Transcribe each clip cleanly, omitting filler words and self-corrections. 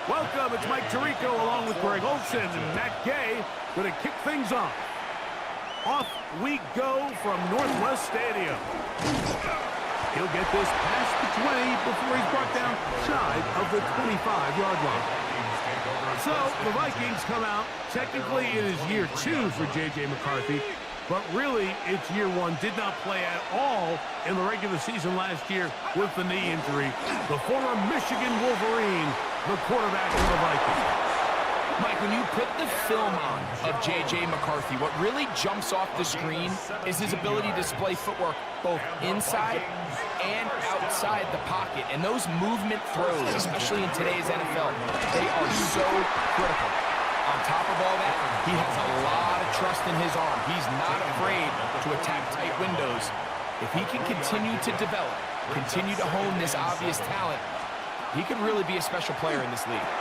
Welcome, it's Mike Tirico along with Greg Olson and Matt Gay going to kick things off. Off we go from Northwest Stadium. He'll get this past the 20 before he's brought down shy of the 25-yard line. So the Vikings come out. Technically it is year 2 for J.J. McCarthy, but really it's year 1. Did not play at all in the regular season last year with the knee injury. The former Michigan Wolverine, the quarterback for the Vikings. Mike, when you put the film on of J.J. McCarthy, what really jumps off the screen is his ability to display footwork both inside and outside the pocket. And those movement throws, especially in today's NFL, they are so critical. On top of all that, he has a lot of trust in his arm. He's not afraid to attack tight windows. If he can continue to develop, continue to hone this obvious talent, he could really be a special player in this league.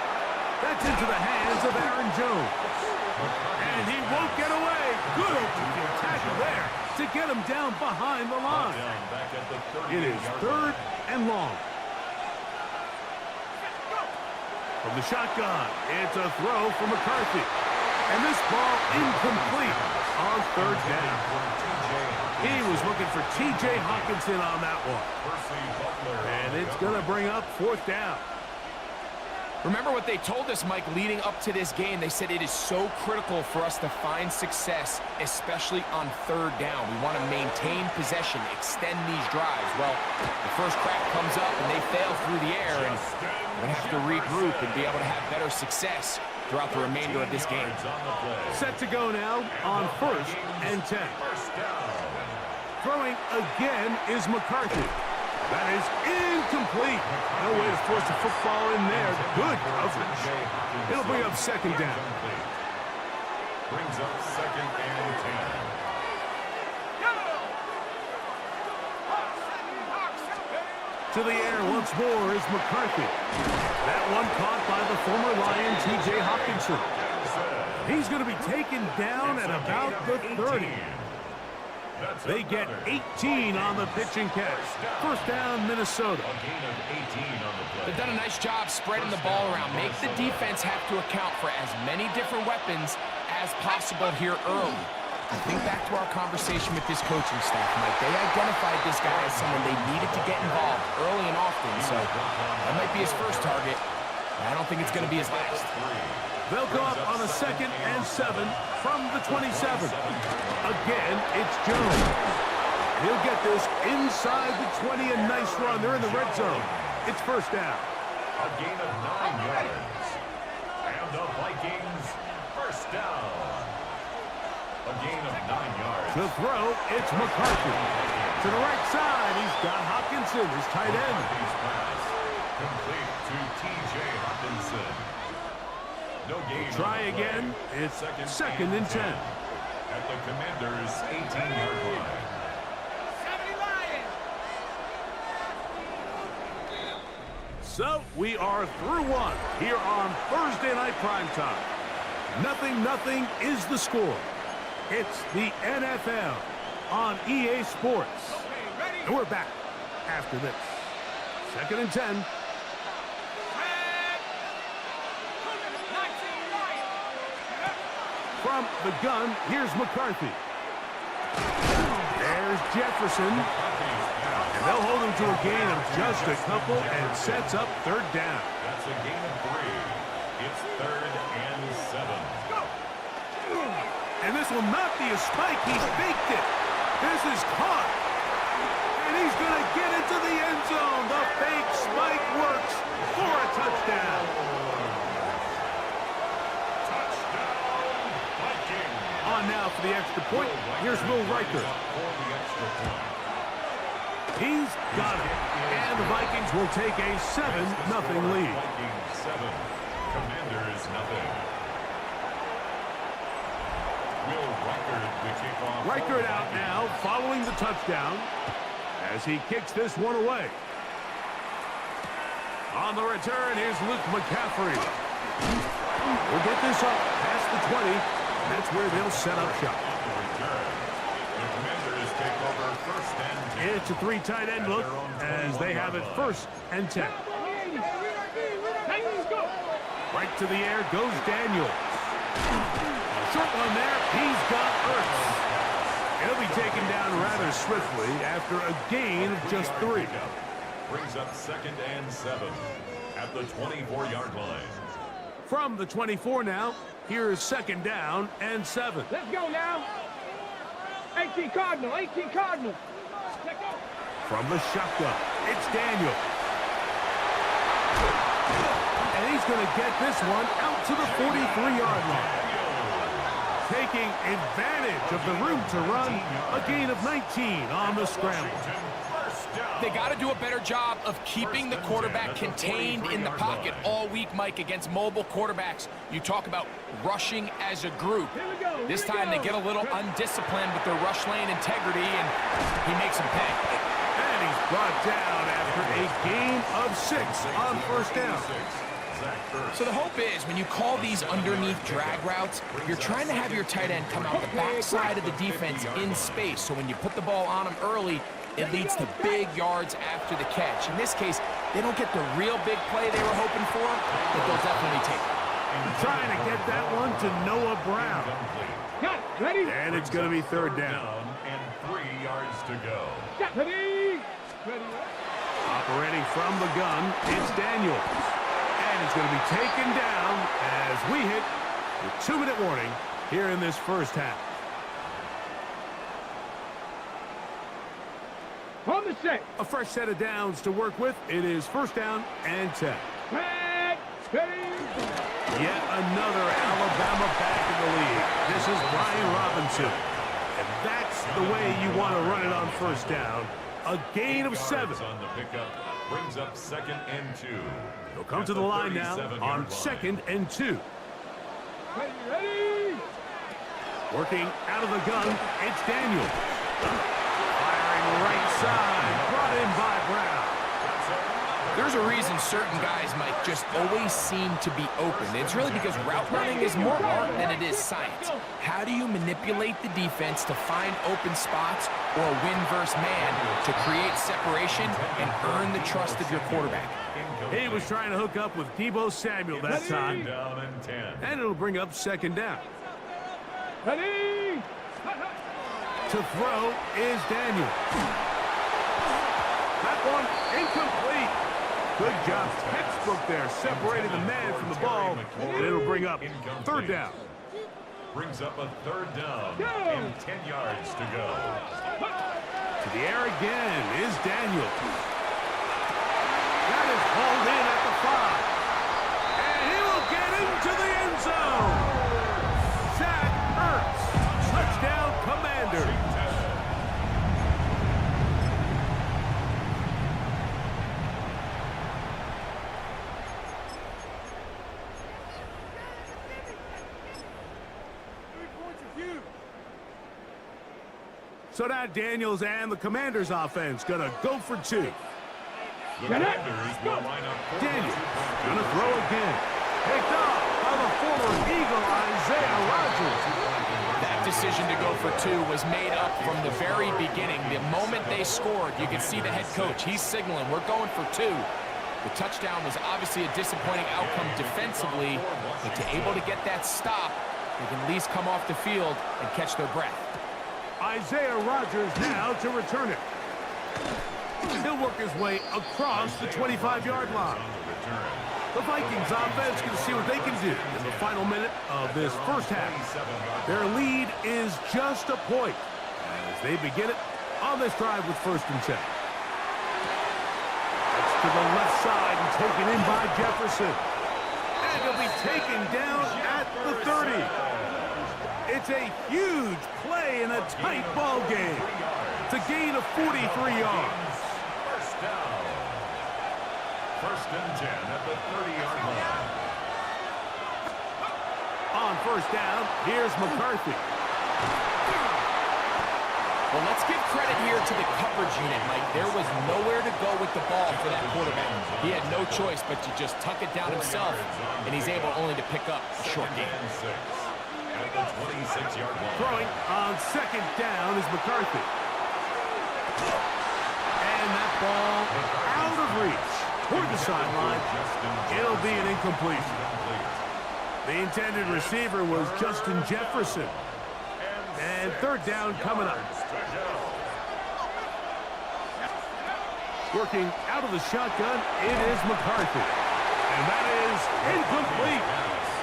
That's into the hands of Aaron Jones. And he won't get away. Good open tackle there to get him down behind the line. It is 3rd and long. From the shotgun, it's a throw for McCarthy. And this ball incomplete on 3rd down. He was looking for T.J. Hawkinson on that one. And it's going to bring up 4th down. Remember what they told us, Mike, leading up to this game. They said it is so critical for us to find success, especially on 3rd down. We want to maintain possession, extend these drives. Well, the first crack comes up and they fail through the air, and we're going to have to regroup and be able to have better success throughout the remainder of this game. Set to go now on 1st and 10. Throwing again is McCarthy. That is incomplete. No way to force the football in there. Good coverage. It'll bring up 2nd down. Brings up 2nd and 10. To the air once more is McCarthy. That one caught by the former Lion, T.J. Hawkinson. He's going to be taken down at about the 30. They get 18 on the pitch and catch. 1st down, Minnesota. They've done a nice job spreading the ball around. Make the defense have to account for as many different weapons as possible here early. I think back to our conversation with this coaching staff, Mike. They identified this guy as someone they needed to get involved early and often, so that might be his first target. I don't think it's going to be his last. They'll go up on a 2nd and 7 from the 27. Again, it's Jones. He'll get this inside the 20, a nice run. They're in the red zone. It's 1st down. A gain of 9 yards. And the Vikings, 1st down. A gain of 9 yards. To throw, it's McCarthy. To the right side, he's got Hawkinson, his tight end. Pass complete to T.J. Hawkinson. No gain. Try again. It's 2nd and 10. At the Commanders' 18-yard line. So we are through 1 here on Thursday Night Primetime. 0-0 is the score. It's the NFL on EA Sports. And we're back after this. 2nd and 10. From the gun, here's McCarthy. There's Jefferson. And they'll hold him to a gain of just a couple and sets up 3rd down. That's a gain of 3. It's 3rd and 7. And this will not be a spike. He's faked it. This is caught. And he's going to get into the end zone. The fake spike works for a touchdown. On now for the extra point. Here's Will Riker. He's got it. And the Vikings will take a 7-0 lead. Vikings 7, Commanders 0. Will Riker the kickoff. Riker out now, following the touchdown, as he kicks this one away. On the return, here's Luke McCaffrey. We'll get this up past the 20. That's where they'll set up shop. The Commanders take over 1st and 10. It's a 3 tight end look as they have it 1st and 10. to the air goes Daniels. Short one there. He's got Ertz. He'll be taken down rather swiftly after a gain of just 3. Brings up 2nd and 7 at the 24-yard line. From the 24 now, here is 2nd down and 7. Let's go now. 18 Cardinal, 18 Cardinal. Let's go. From the shotgun, it's Daniel. And he's going to get this one out to the 43-yard line. Taking advantage of the room to run, a gain of 19 on the scramble. They got to do a better job of keeping the quarterback contained in the pocket all week, Mike, against mobile quarterbacks. You talk about rushing as a group. This time they get a little undisciplined with their rush lane integrity, and he makes them pay. And he's brought down after a gain of 6 on 1st down. So the hope is when you call these underneath drag routes, you're trying to have your tight end come out the backside of the defense in space. So when you put the ball on him early, it leads to big yards after the catch. In this case, they don't get the real big play they were hoping for, but they'll definitely take it. Trying to get that one to Noah Brown. Ready? And it's going to be 3rd down. And 3 yards to go. Ready? Operating from the gun, it's Daniels. And he's going to be taken down as we hit the 2-minute warning here in this first half. On the set. A fresh set of downs to work with. It is 1st down and 10. Ready? Yet another Alabama back in the league. This is Brian Robinson. And that's the way you want to run it on 1st down. A gain of 7. On the pickup brings up 2nd and 2. He'll come to the line now on 2nd and 2. Ready? Working out of the gun, it's Daniel. Firing right side, brought in by Brown. There's a reason certain guys, Mike, just always seem to be open. It's really because route running is more art than it is science. How do you manipulate the defense to find open spots or win versus man to create separation and earn the trust of your quarterback? He was trying to hook up with Deebo Samuel that time. Down and 10. And it'll bring up 2nd down. Ready? To throw is Daniel. That one incomplete. Good job, textbook there, separating the man from the ball, and it'll bring up 3rd down. Brings up a 3rd down and 10 yards to go. To the air again is Daniel. That is hauled in at the 5. And he will get into the end zone. Zach Ertz, touchdown Commander. So now Daniels and the Commanders offense gonna go for 2. The Commanders will line up. Daniels gonna throw again. Picked off by the former Eagle Isaiah Rodgers. That decision to go for 2 was made up from the very beginning. The moment they scored, you could see the head coach. He's signaling, we're going for 2. The touchdown was obviously a disappointing outcome defensively, but to able to get that stop, they can at least come off the field and catch their breath. Isaiah Rodgers now to return it. He'll work his way across the 25-yard line. The Vikings offense can see what they can do in the final minute of this first half. Their lead is just a point as they begin it on this drive with 1st and 10. That's to the left side and taken in by Jefferson. And he'll be taken down at the 30. It's a huge play in a tight ball game. It's a gain of 43 yards. 1st down. 1st and 10 at the 30-yard line. On 1st down, here's McCarthy. Well, let's give credit here to the coverage unit, Mike. There was nowhere to go with the ball for that quarterback. He had no choice but to just tuck it down himself, and he's able only to pick up a short gain. At the 26-yard line. Throwing on 2nd down is McCarthy. And that ball out of reach toward the sideline. It'll be an incompletion. The intended receiver was Justin Jefferson. And third down coming up. Working out of the shotgun, it is McCarthy. And that is incomplete.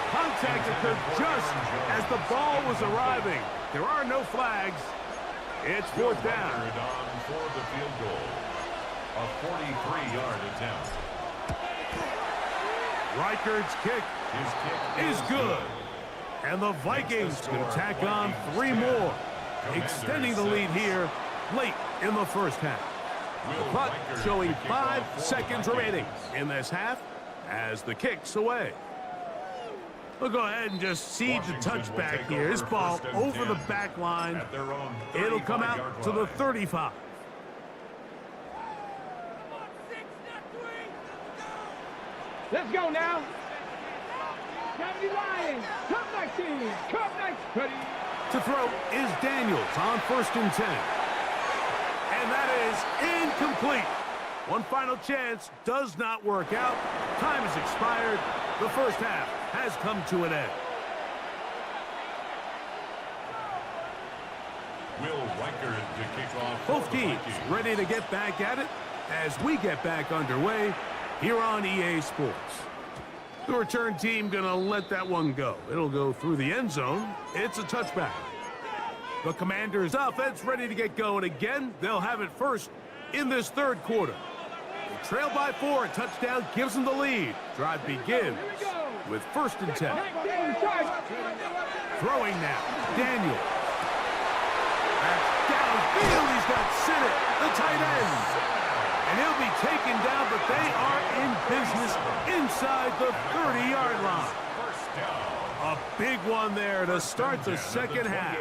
Contact occurred just as the ball was arriving. There are no flags. It's fourth down. For the field goal. A 43-yard attempt. Reichard's kick is good. And the Vikings can tack on 3 more, extending the lead here late in the first half. The clock showing 5 seconds remaining in this half as the kick's away. We'll go ahead and just cede the touchback here. This ball over the back line. It'll come out to the 35. Let's go now. 70 Lions. Come 19. Come 19. Ready. To throw is Daniels on 1st and 10. And that is incomplete. One final chance does not work out. Time has expired. The first half has come to an end. Will Reichard to kick off. Both teams ready to get back at it as we get back underway here on EA Sports. The return team gonna let that one go. It'll go through the end zone. It's a touchback. The Commanders' offense ready to get going again. They'll have it first in this third quarter. They trail by 4. A touchdown gives them the lead. Drive begins with 1st and 10. Throwing now. Daniel. That's downfield. He's got Sinnott, the tight end. And he'll be taken down, but they are in business inside the 30-yard line. A big one there to start the second half.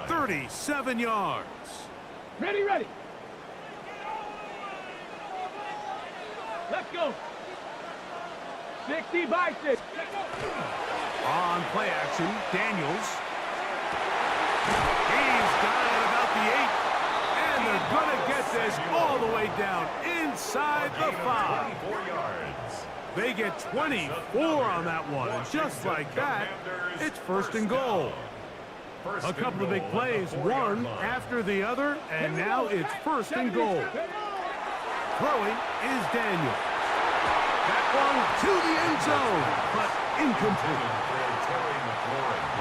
37 yards. Ready, ready. Let's go. 60 by 6. On play action, Daniels. He's got it about the 8. And they're going to get this all the way down inside the 5. They get 24 on that one. And just like that, it's 1st and goal. A couple of big plays, one after the other, and now it's 1st and goal. Throwing is Daniel. That one to the end zone, but incomplete.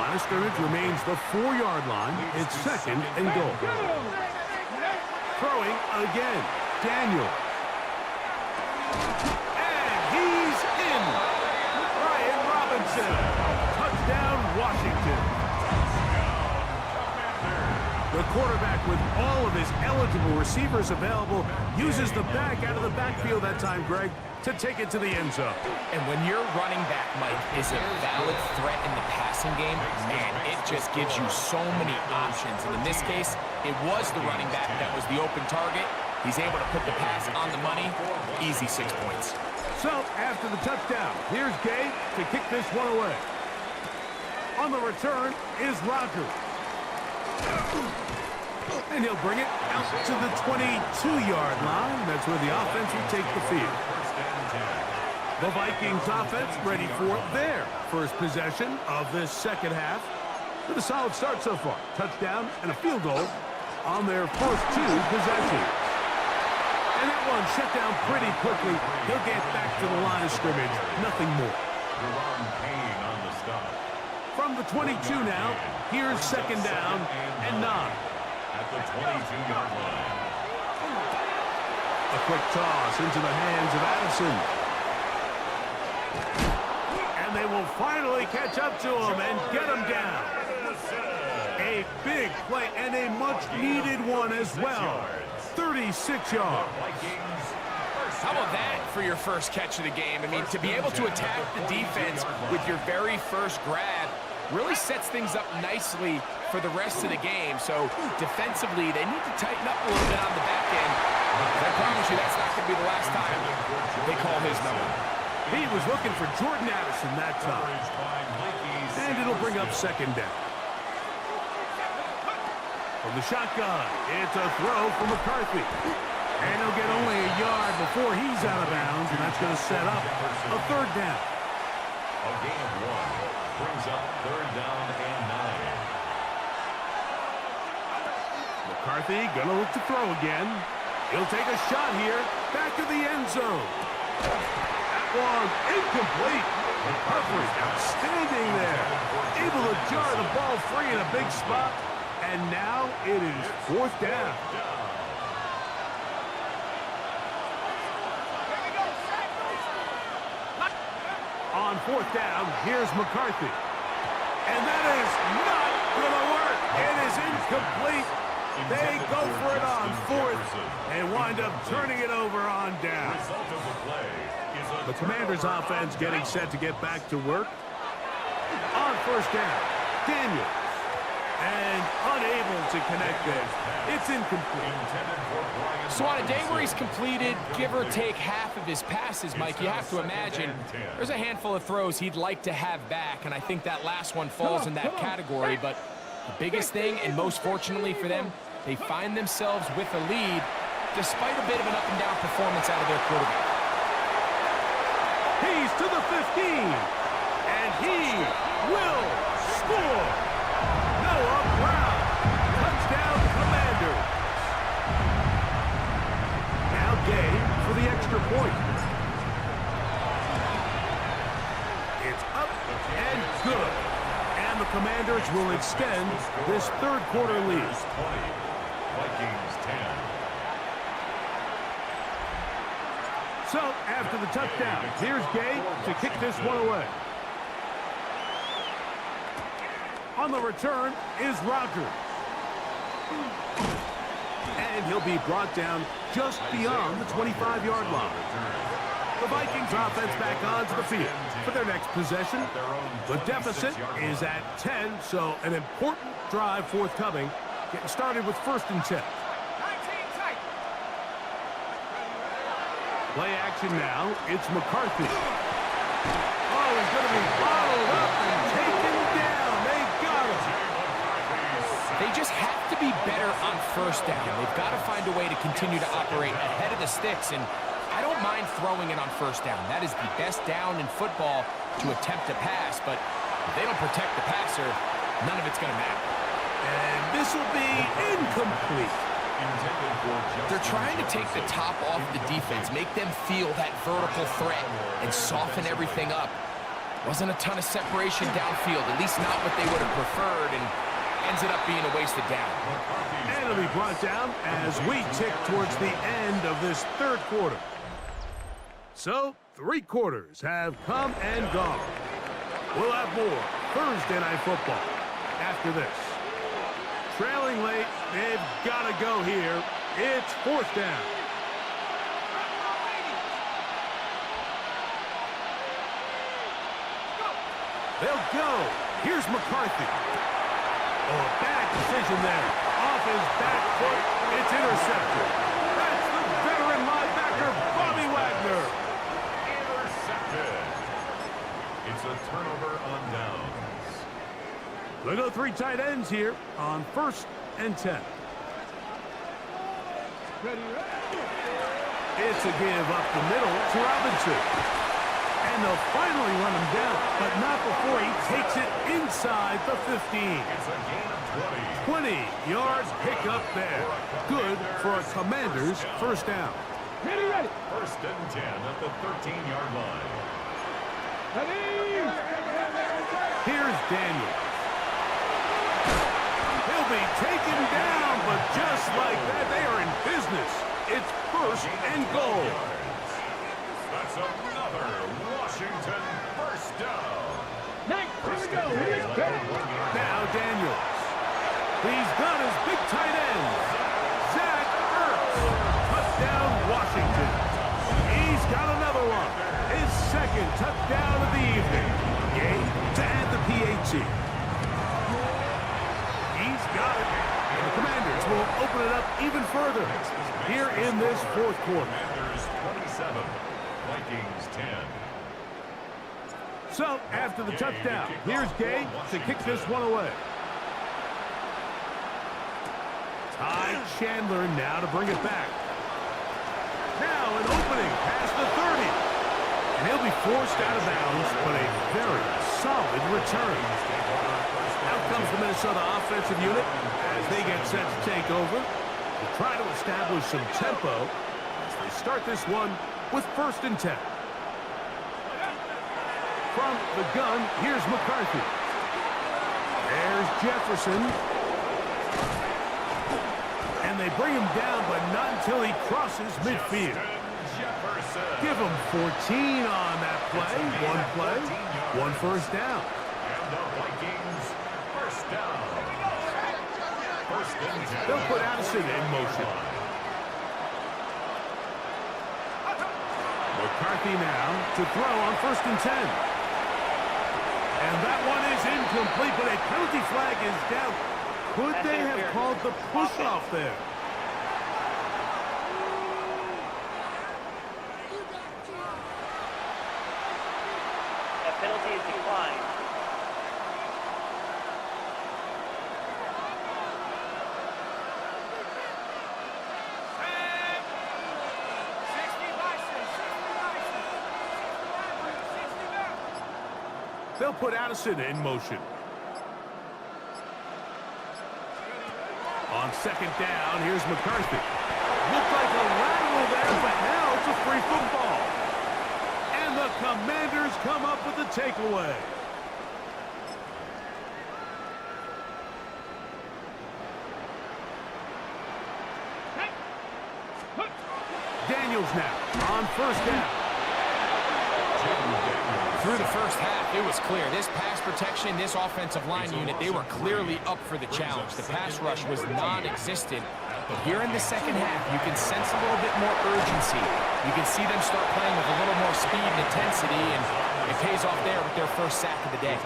Line of scrimmage remains the 4-yard line. It's 2nd and goal. Throwing again, Daniel. And he's in. Brian Robinson. Touchdown, Washington. The quarterback, with all of his eligible receivers available, uses the back out of the backfield that time, Greg, to take it to the end zone. And when your running back, Mike, is a valid threat in the passing game, man, it just gives you so many options. And in this case, it was the running back that was the open target. He's able to put the pass on the money. Easy 6 points. So, after the touchdown, here's Gay to kick this one away. On the return is Rogers. And he'll bring it out to the 22-yard line. That's where the offense will take the field. The Vikings offense ready for their first possession of this second half. With a solid start so far. Touchdown and a field goal on their first 2 possessions. And that one shut down pretty quickly. He'll get back to the line of scrimmage. Nothing more. From the 22 now, here's 2nd down and 9. At the 22-yard line. A quick toss into the hands of Addison. And they will finally catch up to him and get him down. A big play and a much-needed one as well. 36 yards. How about that for your first catch of the game? I mean, to be able to attack the defense with your very first grab really sets things up nicely for the rest of the game. So defensively, they need to tighten up a little bit on the back end. I promise you that's not going to be the last time they call his number. He was looking for Jordan Addison that time. And it'll bring up 2nd down. From the shotgun, it's a throw from McCarthy. And he'll get only a yard before he's out of bounds, and that's going to set up a 3rd down. A gain of 1. brings up 3rd down and 9. McCarthy gonna look to throw again. He'll take a shot here. Back to the end zone. That one incomplete. McCarthy outstanding there. Able to jar the ball free in a big spot. And now it is 4th down. On 4th down, here's McCarthy. And that is not going to work. It is incomplete. They go for it on 4th and wind up turning it over on down. The Commanders' offense getting set to get back to work. On 1st down, Daniels. And unable to connect this. It's incomplete. So on a day where he's completed, give or take half of his passes, Mike, you have to imagine there's a handful of throws he'd like to have back, and I think that last one falls in that category. But the biggest thing, and most fortunately for them, they find themselves with a lead despite a bit of an up-and-down performance out of their quarterback. He's to the 15, and he will score. Noah Brown, touchdown Commanders. Now Gay for the extra point. It's up and good. And the Commanders will extend this 3rd quarter lead. Vikings 10. So, after the touchdown, here's Gay to kick this one away. On the return is Rogers. And he'll be brought down just beyond the 25-yard line. The Vikings offense back onto the field for their next possession. The deficit is at 10, so an important drive forthcoming. Getting started with 1st and 10. Play action now. It's McCarthy. Oh, he's going to be bottled up and taken down. They got him. They just have to be better on 1st down. They've got to find a way to continue to operate ahead of the sticks, and I don't mind throwing it on 1st down. That is the best down in football to attempt a pass, but if they don't protect the passer, none of it's going to matter. And this will be incomplete. They're trying to take the top off the defense, make them feel that vertical threat, and soften everything up. Wasn't a ton of separation downfield, at least not what they would have preferred, and ends it up being a wasted down. And it'll be brought down as we tick towards the end of this 3rd quarter. So, 3 quarters have come and gone. We'll have more Thursday Night Football after this. Trailing late, they've got to go here. It's 4th down. They'll go. Here's McCarthy. Oh, a bad decision there. Off his back foot, it's intercepted. That's the veteran linebacker, Bobby Wagner. Intercepted. It's a turnover on downs. They'll go 3 tight ends here on 1st and 10. It's a give up the middle to Robinson. And they'll finally run him down, but not before he takes it inside the 15. It's a gain of 20. 20-yard pickup there. Good for a Commanders 1st down. Ready. 1st and 10 at the 13-yard line. Here's Daniels. He'll be taken down, but just like that, they are in business. It's 1st and goal. That's another Washington 1st down. Here we go. Now Daniels. He's got his big tight end, Zach Ertz. Touchdown, Washington. He's got another one. His 2nd touchdown of the evening. Gay to add the PAT. He's got it. And the Commanders will open it up even further here in this 4th quarter. Commanders 27, Vikings 10. So, after the touchdown, here's Gay to kick this one away. Ty Chandler now to bring it back. Now an opening past the 30. And he'll be forced out of bounds, but a very solid return. Out comes the Minnesota offensive unit as they get set to take over. To try to establish some tempo as they start this one with 1st and 10. From the gun, here's McCarthy. There's Jefferson. And they bring him down, but not until he crosses midfield. Give him 14 on that play. One first down. And the Vikings, first down. They'll put Addison in motion. McCarthy now to throw on 1st and 10. And that one is incomplete, but a penalty flag is down. Could they have called the push-off there? That penalty is declined. They'll put Addison in motion. On 2nd down, here's McCarthy. Looked like a lateral there, but now it's a free football. And the Commanders come up with the takeaway. Daniels now on 1st down. Through the first half, it was clear. This pass protection, this offensive line unit, they were clearly up for the challenge. The pass rush was non-existent. But here in the second half, you can sense a little bit more urgency. You can see them start playing with a little more speed and intensity, and it pays off there with their first sack of the day.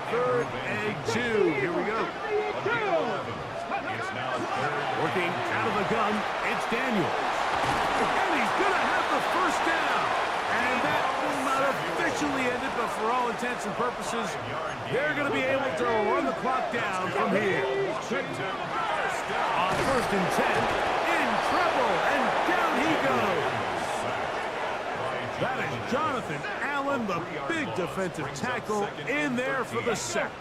3rd and 2. Here we go. Working out of the gun, it's Daniels. And he's going to have the first down. And that will not officially end it, but for all intents and purposes, they're going to be able to run the clock down from here. On 1st and 10, in trouble, and down he goes. That is Jonathan Allen, the big defensive tackle, in there for the sack.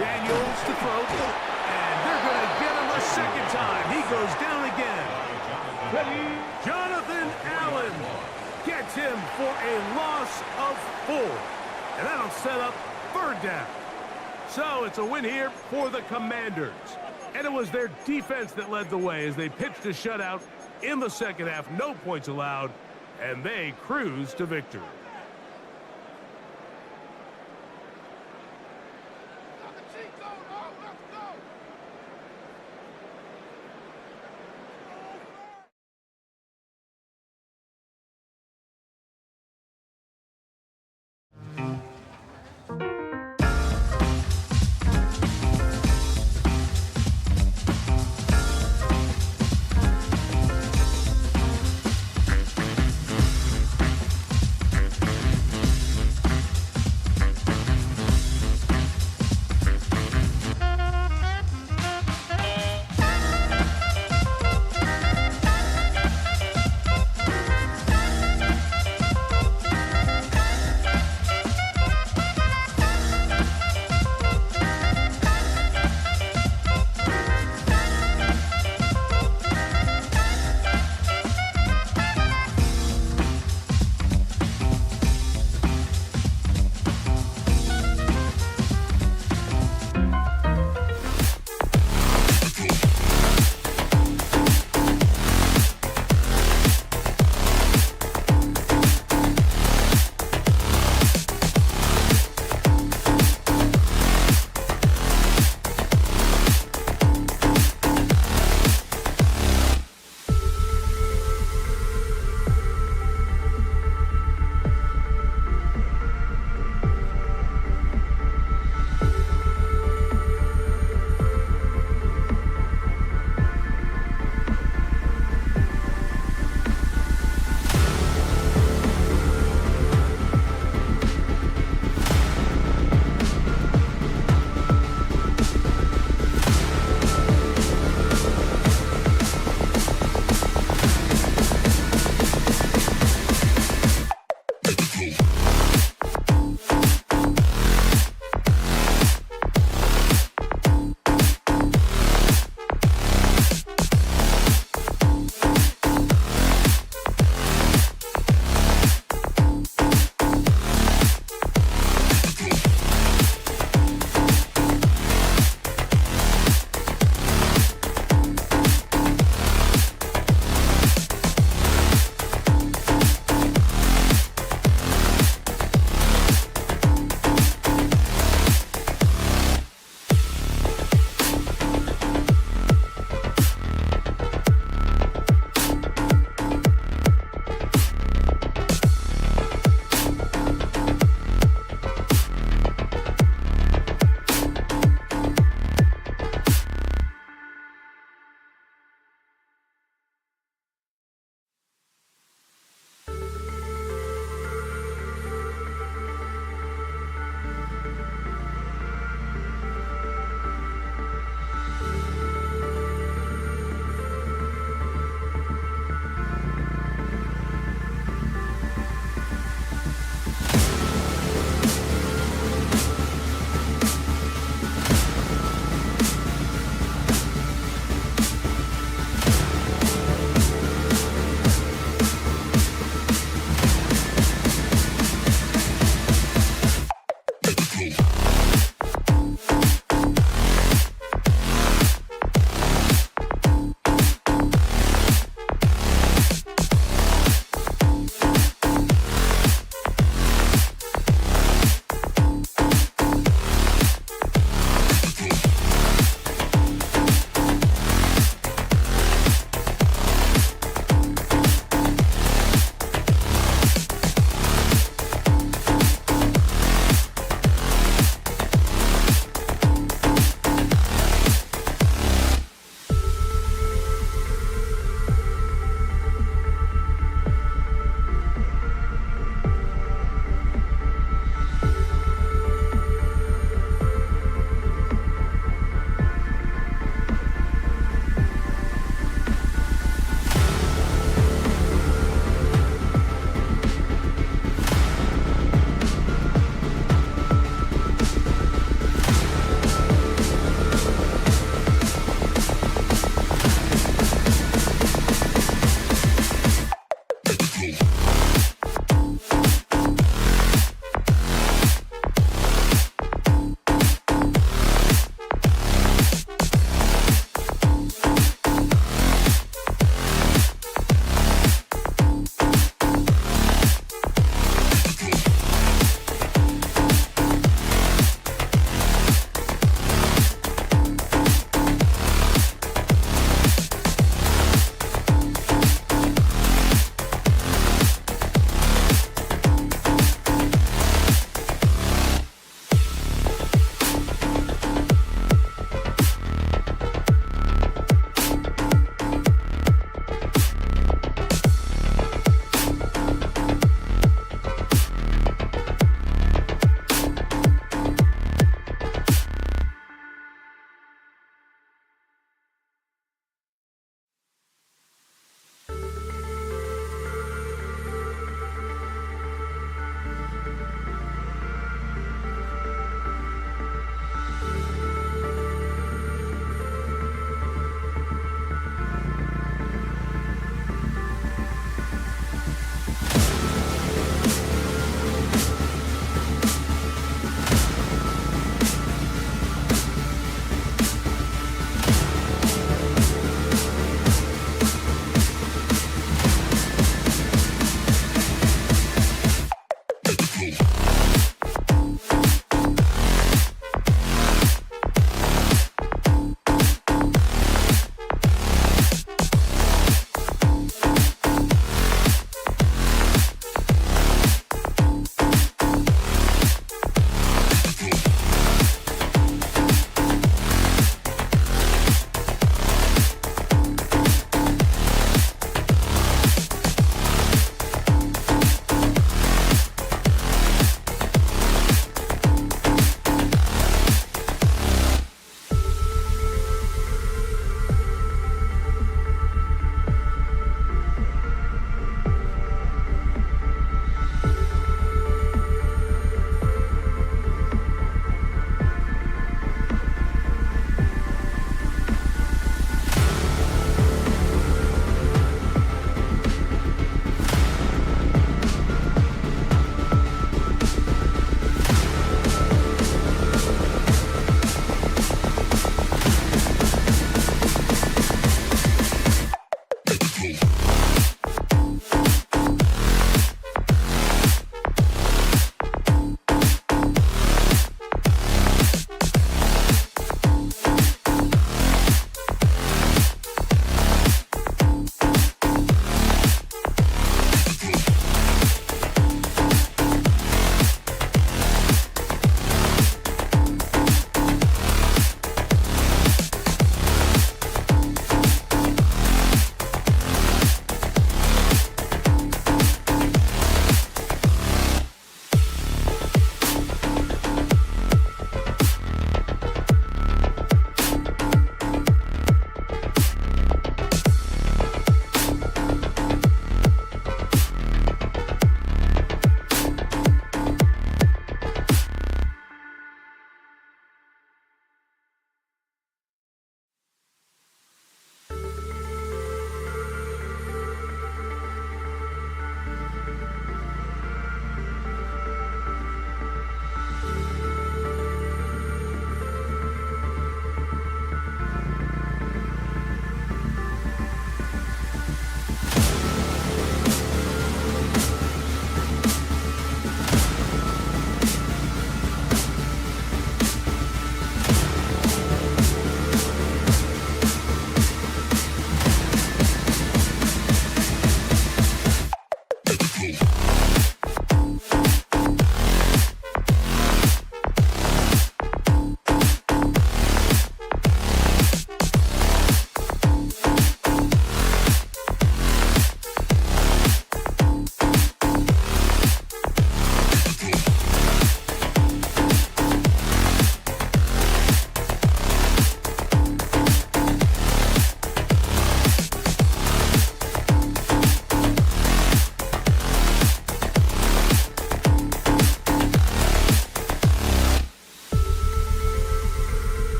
Daniels to throw, and they're going to get him a 2nd time. He goes down again. Jonathan Allen gets him for a loss of 4. And that'll set up 3rd down. So it's a win here for the Commanders. And it was their defense that led the way as they pitched a shutout in the second half. No points allowed, and they cruised to victory.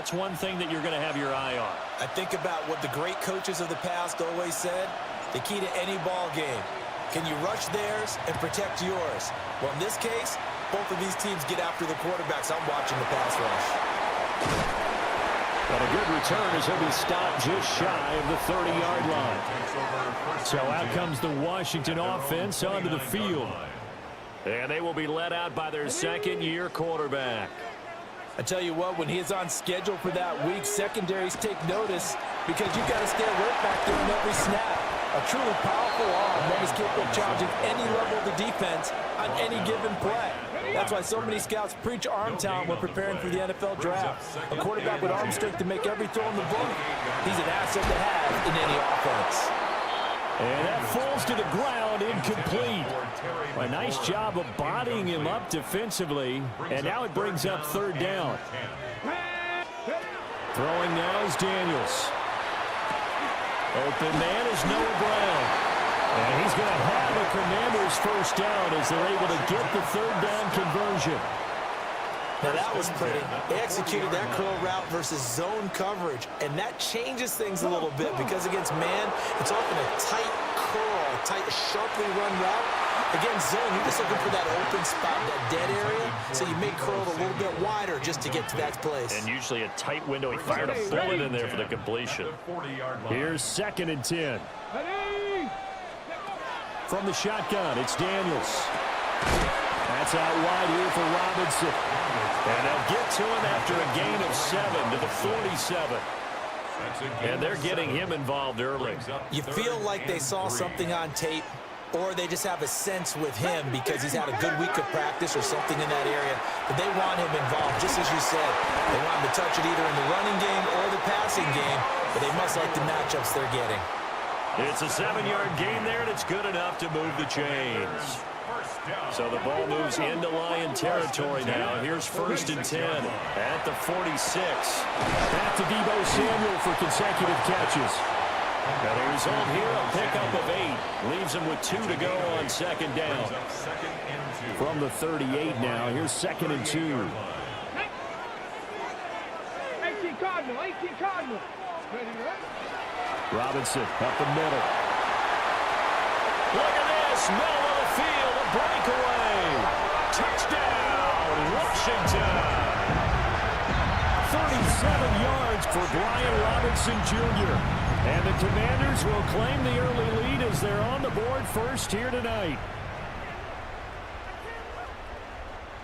what's one thing that you're going to have your eye on? I think about what the great coaches of the past always said. The key to any ball game. Can you rush theirs and protect yours? Well, in this case, both of these teams get after the quarterbacks. I'm watching the pass rush. But a good return as he'll be stopped just shy of the 30-yard line. So out comes the Washington offense onto the field. And they will be led out by their second-year quarterback. I tell you what, when he's on schedule for that week, secondaries take notice because you've got to stay alert back there in every snap. A truly powerful arm that is capable of challenging any level of the defense on any given play. That's why so many scouts preach arm talent when preparing for the NFL draft. A quarterback with arm strength to make every throw in the book, he's an asset to have in any offense. And that falls to the ground, incomplete. A nice job of bodying him up defensively, and now it brings up third down. Throwing now is Daniels. Open man is Noah Brown. And he's going to have a Commanders first down as they're able to get the third down conversion. Now that was pretty. They executed that curl route versus zone coverage, and that changes things a little bit because against man, it's often a tight curl, tight, sharply run route. Against zone, you're just looking for that open spot, that dead area, so you may curl it a little bit wider just to get to that place. And usually a tight window. He fired a bullet in there for the completion. Here's 2nd and 10. From the shotgun, it's Daniels. That's out wide here for Robinson. And they'll get to him after a gain of 7 to the 47. And they're getting him involved early. You feel like they saw something on tape, or they just have a sense with him because he's had a good week of practice or something in that area, but they want him involved, just as you said. They want him to touch it either in the running game or the passing game, but they must like the matchups they're getting. It's a 7-yard gain there, and it's good enough to move the chains. So the ball moves into Lion territory now. Here's 1st and 10 at the 46. Back to Deebo Samuel for consecutive catches. Now the result here, a pickup of 8. Leaves them with 2 to go on second down. From the 38 now, here's 2nd and 2. 18 Cardinal, 18 Cardinal. Ready, right? Robinson up the middle. Look at this, middle of the field, a breakaway. Touchdown, Washington. 37 yards for Brian Robinson Jr. And the Commanders will claim the early lead as they're on the board first here tonight.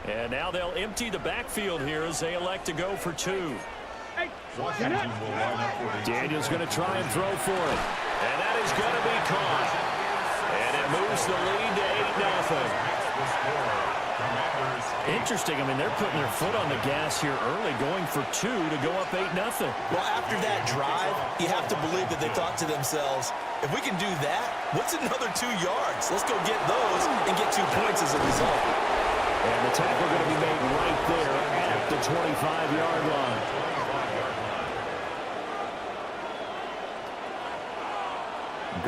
And now they'll empty the backfield here as they elect to go for 2. Daniels going to try and throw for it. And that is going to be caught. And it moves the lead to 8-0. Interesting. I mean, they're putting their foot on the gas here early, going for 2 to go up 8-0. Well, after that drive, you have to believe that they thought to themselves, if we can do that, what's another 2 yards? Let's go get those and get 2 points as a result. And the tackle going to be made right there at the 25-yard line.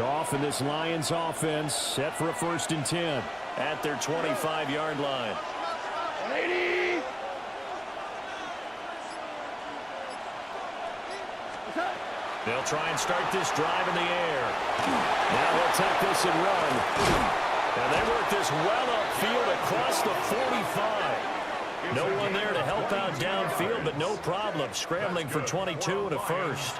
Goff and this Lions offense set for a 1st and 10 at their 25-yard line. 80. They'll try and start this drive in the air. Now they'll take this and run. And they work this well upfield across the 45. No one there to help out downfield, but no problem. Scrambling for 22 and a 1st.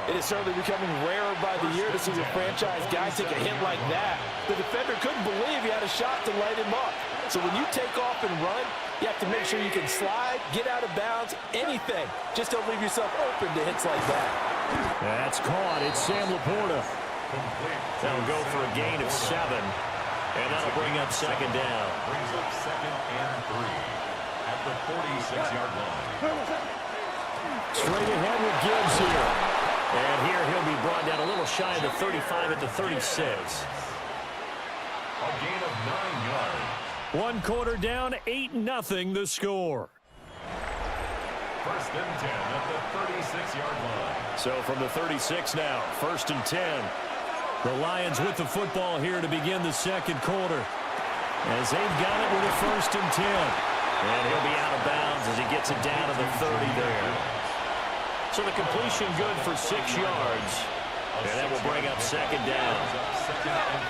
It is certainly becoming rarer by the year to see the franchise guy take a hit like that. The defender couldn't believe he had a shot to light him up. So when you take off and run, you have to make sure you can slide, get out of bounds, anything. Just don't leave yourself open to hits like that. That's caught. It's Sam Laporta. That'll go for a gain of 7. And that'll bring up 2nd down. Brings up 2nd and 3 at the 46-yard line. Straight ahead with Gibbs here. And here he'll be brought down a little shy of the 35 at the 36. A gain of 9 yards. 1 quarter down, 8-0 the score. 1st and 10 at the 36-yard line. So from the 36 now, 1st and 10. The Lions with the football here to begin the 2nd quarter. As they've got it with a 1st and 10. And he'll be out of bounds as he gets it down to the 30 there. So the completion good for 6 yards. And that will bring up 2nd down. 2nd and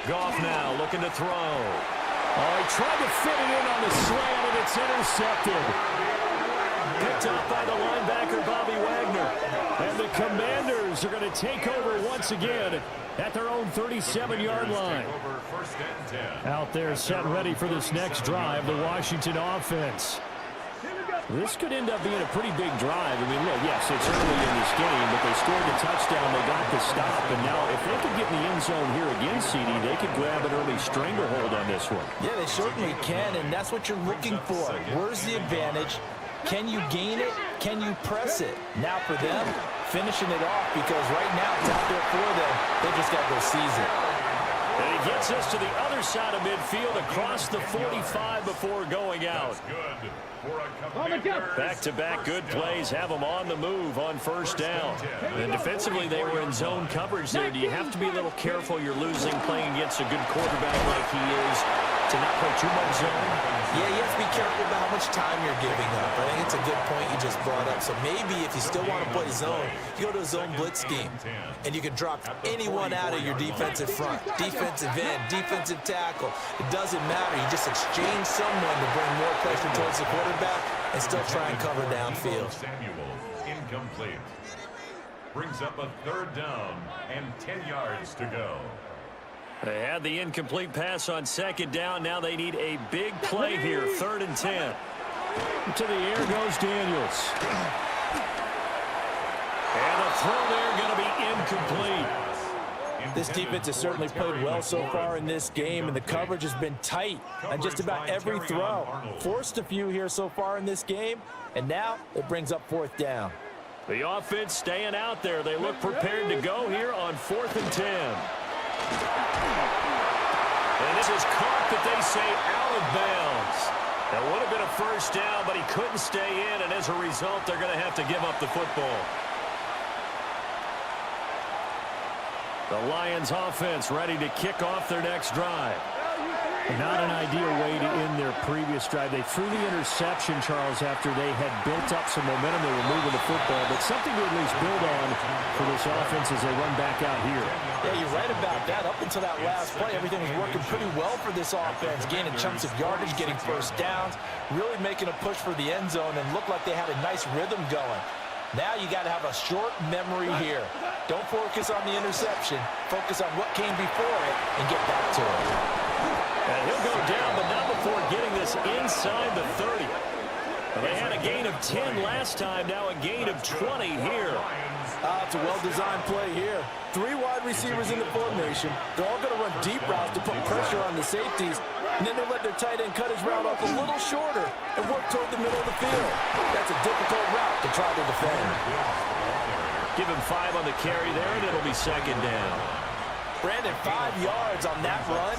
4. Goff now looking to throw. Oh, he tried to fit it in on the slant, and it's intercepted. Picked up by the linebacker, Bobby Wagner. And the Commanders are going to take over once again at their own 37-yard line. Out there set ready for this next drive, the Washington offense. This could end up being a pretty big drive. I mean, look, yes, it's early in this game, but they scored the touchdown, they got the stop, and now if they could get in the end zone here again, CD, they could grab an early stranglehold on this one. Yeah, they certainly can, and that's what you're looking for. Where's the advantage? Can you gain it? Can you press it? Now for them, finishing it off, because right now it's out there for them. They just got to go seize it. And he gets us to the other side of midfield across the 45 before going out. Back-to-back good plays have them on the move on 1st down. And defensively, they were in zone coverage there. Do you have to be a little careful you're losing playing against a good quarterback like he is to not play too much zone? Yeah, you have to be careful about how much time you're giving up. I think it's a good point you just brought up. So maybe if you still want to play zone, you go to a zone blitz scheme, and you can drop anyone out of your defensive front, defensive end, defensive tackle. It doesn't matter. You just exchange someone to bring more pressure towards the quarterback and still try and cover downfield. Incomplete. Brings up a 3rd down and 10 yards to go. They had the incomplete pass on 2nd down. Now they need a big play here, 3rd and 10. To the air goes Daniels. And the throw there going to be incomplete. This defense has certainly played well so far in this game, and the coverage has been tight on just about every throw. Forced a few here so far in this game, and now it brings up 4th down. The offense staying out there. They look prepared to go here on 4th and 10. And this is caught, but they say out of bounds. That would have been a first down, but he couldn't stay in, and as a result, they're going to have to give up the football. The Lions offense ready to kick off their next drive. Not an ideal way to end their previous drive. They threw the interception, Charles, after they had built up some momentum. They were moving the football, but something to at least build on for this offense as they run back out here. Yeah, you're right about that. Up until that last play, everything was working pretty well for this offense, gaining chunks of yardage, getting first downs, really making a push for the end zone, and looked like they had a nice rhythm going. Now you got to have a short memory here. Don't focus on the interception. Focus on what came before it and get back to it. And he'll go down, but not before getting this inside the 30. They had a gain of 10 last time, now a gain of 20 here. It's a well-designed play here. 3 wide receivers in the formation. They're all going to run deep routes to put pressure on the safeties, and then they let their tight end cut his route off a little shorter and work toward the middle of the field. That's a difficult route to try to defend. Give him 5 on the carry there, and it'll be second down. Brandon, 5 yards on that run.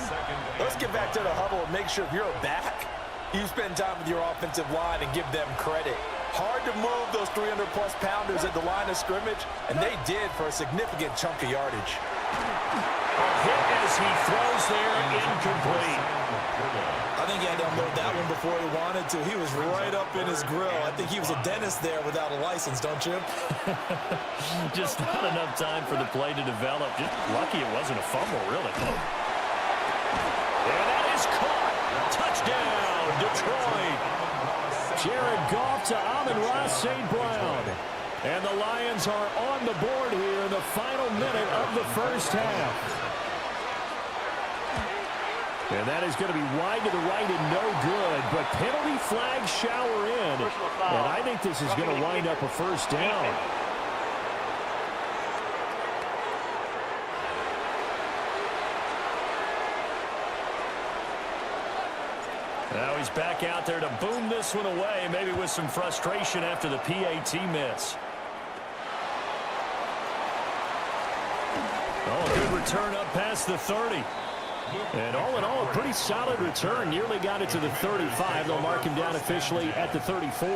Let's get back to the huddle and make sure if you're back, you spend time with your offensive line and give them credit. Hard to move those 300-plus pounders at the line of scrimmage, and they did for a significant chunk of yardage. A hit as he throws there, incomplete. I think he had to unload that one before he wanted to. He was right up in his grill. I think he was a dentist there without a license, don't you? Just not enough time for the play to develop. Just lucky it wasn't a fumble, really. And that is caught. Touchdown, Detroit. Jared Goff to Amon-Ra St. Brown. And the Lions are on the board here in the final minute of the first half. And that is going to be wide to the right and no good, but penalty flag shower in. And I think this is going to wind up a first down. Now he's back out there to boom this one away, maybe with some frustration after the PAT miss. Oh, good return up past the 30. And all in all, a pretty solid return. Nearly got it to the 35. They'll mark him down officially at the 34.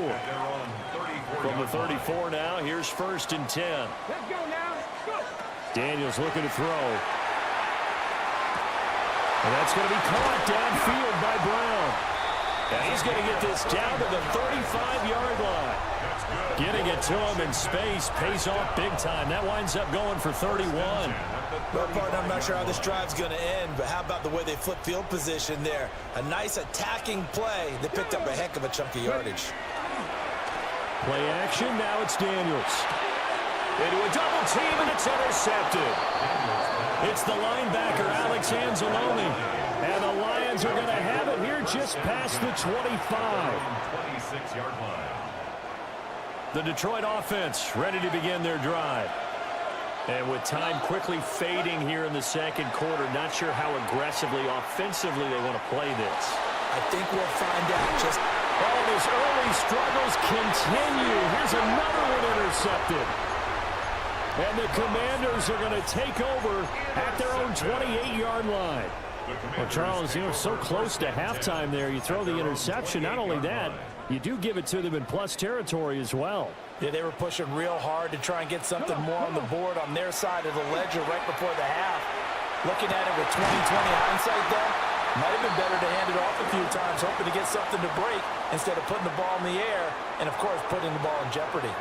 From the 34 now, here's 1st and 10. Let's go now. Go. Daniels looking to throw. And that's going to be caught downfield by Brown. And he's going to get this down to the 35-yard line. Getting it to him in space pays off big time. That winds up going for 31. Well, partner, I'm not sure how this drive's going to end, but how about the way they flip field position there? A nice attacking play that picked up a heck of a chunk of yardage. Play action, now it's Daniels. Into a double team, and it's intercepted. It's the linebacker, Alex Anzalone. And the Lions are going to have it here just past the 25. 26-yard line. The Detroit offense ready to begin their drive. And with time quickly fading here in the second quarter, not sure how aggressively, offensively they want to play this. I think we'll find out just... Oh, his early struggles continue. Here's another one intercepted. And the Commanders are going to take over at their own 28-yard line. Well, Charles, you know, so close to halftime there. You throw the interception. Not only that, you do give it to them in plus territory as well. Yeah, they were pushing real hard to try and get something more on the board on their side of the ledger right before the half. Looking at it with 20/20 hindsight, though, might have been better to hand it off a few times, hoping to get something to break instead of putting the ball in the air and, of course, putting the ball in jeopardy.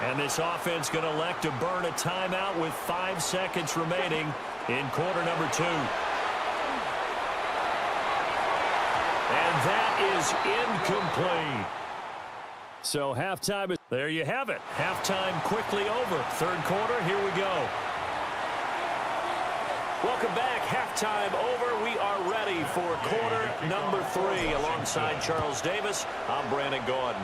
And this offense going to elect to burn a timeout with 5 seconds remaining in quarter number 2. And that is incomplete. So halftime is... There you have it. Halftime quickly over. Third quarter, here we go. Welcome back. Halftime over. We are ready for quarter number 3. Alongside Charles Davis, I'm Brandon Gordon.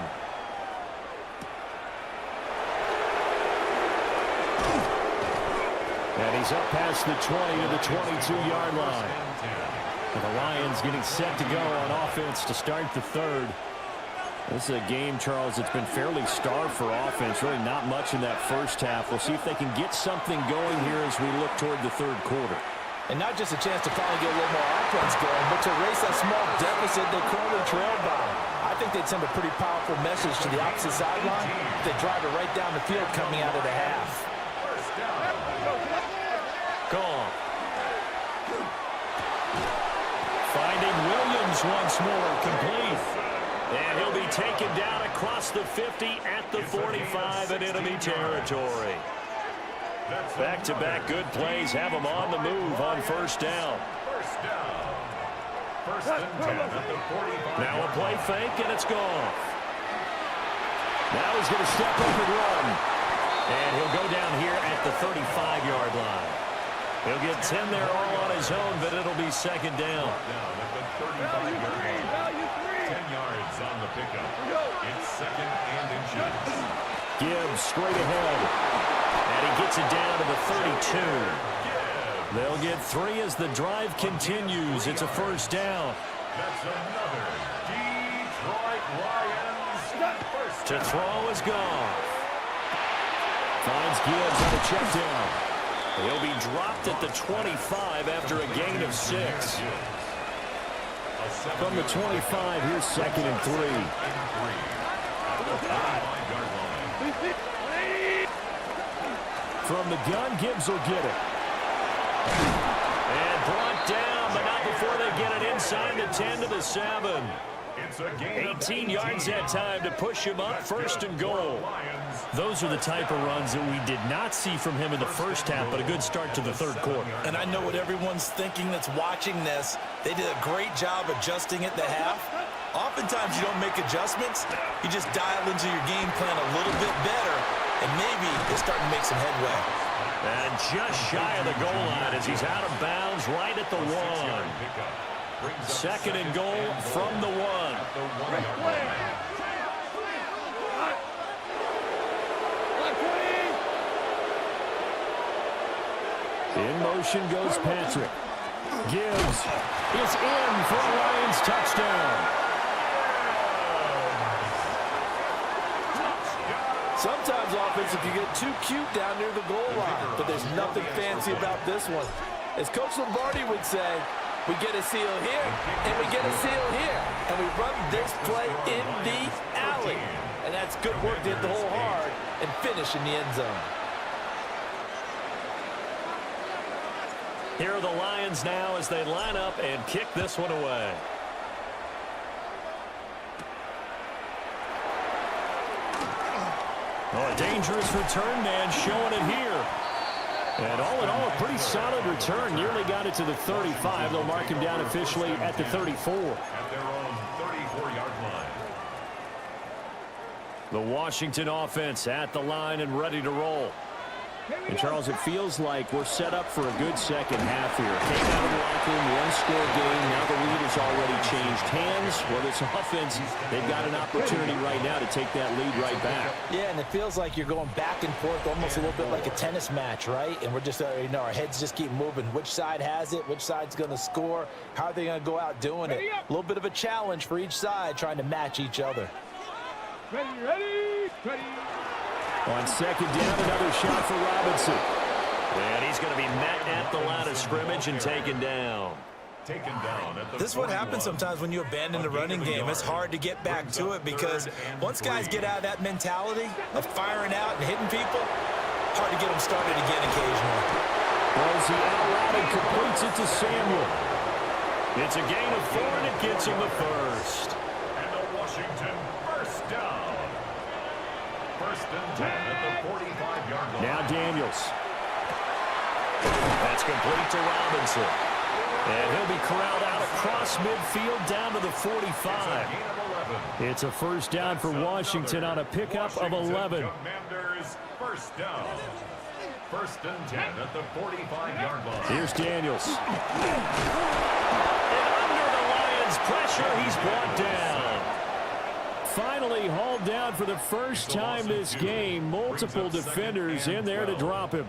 And he's up past the 20 to the 22-yard line. And the Lions getting set to go on offense to start the third. This is a game, Charles, that's been fairly starved for offense. Really not much in that first half. We'll see if they can get something going here as we look toward the third quarter. And not just a chance to finally get a little more offense going, but to erase that small deficit they currently trailed by. think they'd send a pretty powerful message to the opposite sideline. They drive it right down the field coming out of the half. Gone. Finding Williams once more, complete. And he'll be taken down across the 50 at the 45 in enemy territory. Back-to-back good plays have him on the move on first down. First and 10 at the 45. Now a play fake, and it's gone. Now he's going to step up and run. And he'll go down here at the 35-yard line. He'll get 10 there all on his own, but it'll be second down. Down at the 35-yard line. 10 yards on the pickup. It's second and inches. Gibbs straight ahead. And he gets it down to the 32. They'll get 3 as the drive continues. It's a first down. That's another Detroit Lions first To down. throw is gone. Finds Gibbs on a check down. He'll be dropped at the 25 after a gain of 6. From the 25, here's second and 3. From the gun, Gibbs will get it. And brought down, but not before they get it inside the 10 to the 7. It's a gain of 18 yards that time to push him up, first and goal. Those are the type of runs that we did not see from him in the first half, but a good start to the third quarter. And I know what everyone's thinking that's watching this. They did a great job adjusting at the half. Oftentimes you don't make adjustments. You just dial into your game plan a little bit better, and maybe they're starting to make some headway. And just shy of the goal line as he's out of bounds right at the 1. Second and goal from the 1. In motion goes Patrick. Gibbs is in for a Lions touchdown. Sometimes offense, if you get too cute down near the goal line, but there's nothing fancy about this one. As Coach Lombardi would say, we get a seal here, and we get a seal here, and we run this play in the alley. And that's good work to hit the hole hard and finish in the end zone. Here are the Lions now as they line up and kick this one away. Oh, a dangerous return man showing it here. And all in all, a pretty solid return. Nearly got it to the 35. They'll mark him down officially at the 34. At their own 34-yard line. The Washington offense at the line and ready to roll. And, Charles, it feels like we're set up for a good second half here. Came out of the locker room, one-score game. Now the lead has already changed hands. Well, this offense, they've got an opportunity right now to take that lead right back. Yeah, and it feels like you're going back and forth almost a little bit like a tennis match, right? And we're just, our heads just keep moving. Which side has it? Which side's going to score? How are they going to go out doing it? A little bit of a challenge for each side trying to match each other. Ready. On second down, another shot for Robinson. And he's going to be met at the line of scrimmage and taken down. This is what happens sometimes when you abandon the running game. It's hard to get back to it because once guys get out of that mentality of firing out and hitting people, hard to get them started again occasionally. Throws the out route and completes it to Samuel. It's a gain of 4, and it gets him the first. And the Washington first down. First and 10 at the 45-yard line. Now Daniels. That's complete to Robinson. And he'll be corralled out across midfield down to the 45. It's a first down for Washington on a pickup of 11. Commanders first down. First and 10 at the 45-yard line. Here's Daniels. And under the Lions' pressure, he's brought down. Finally hauled down for the first time this game. Multiple defenders in there to drop him.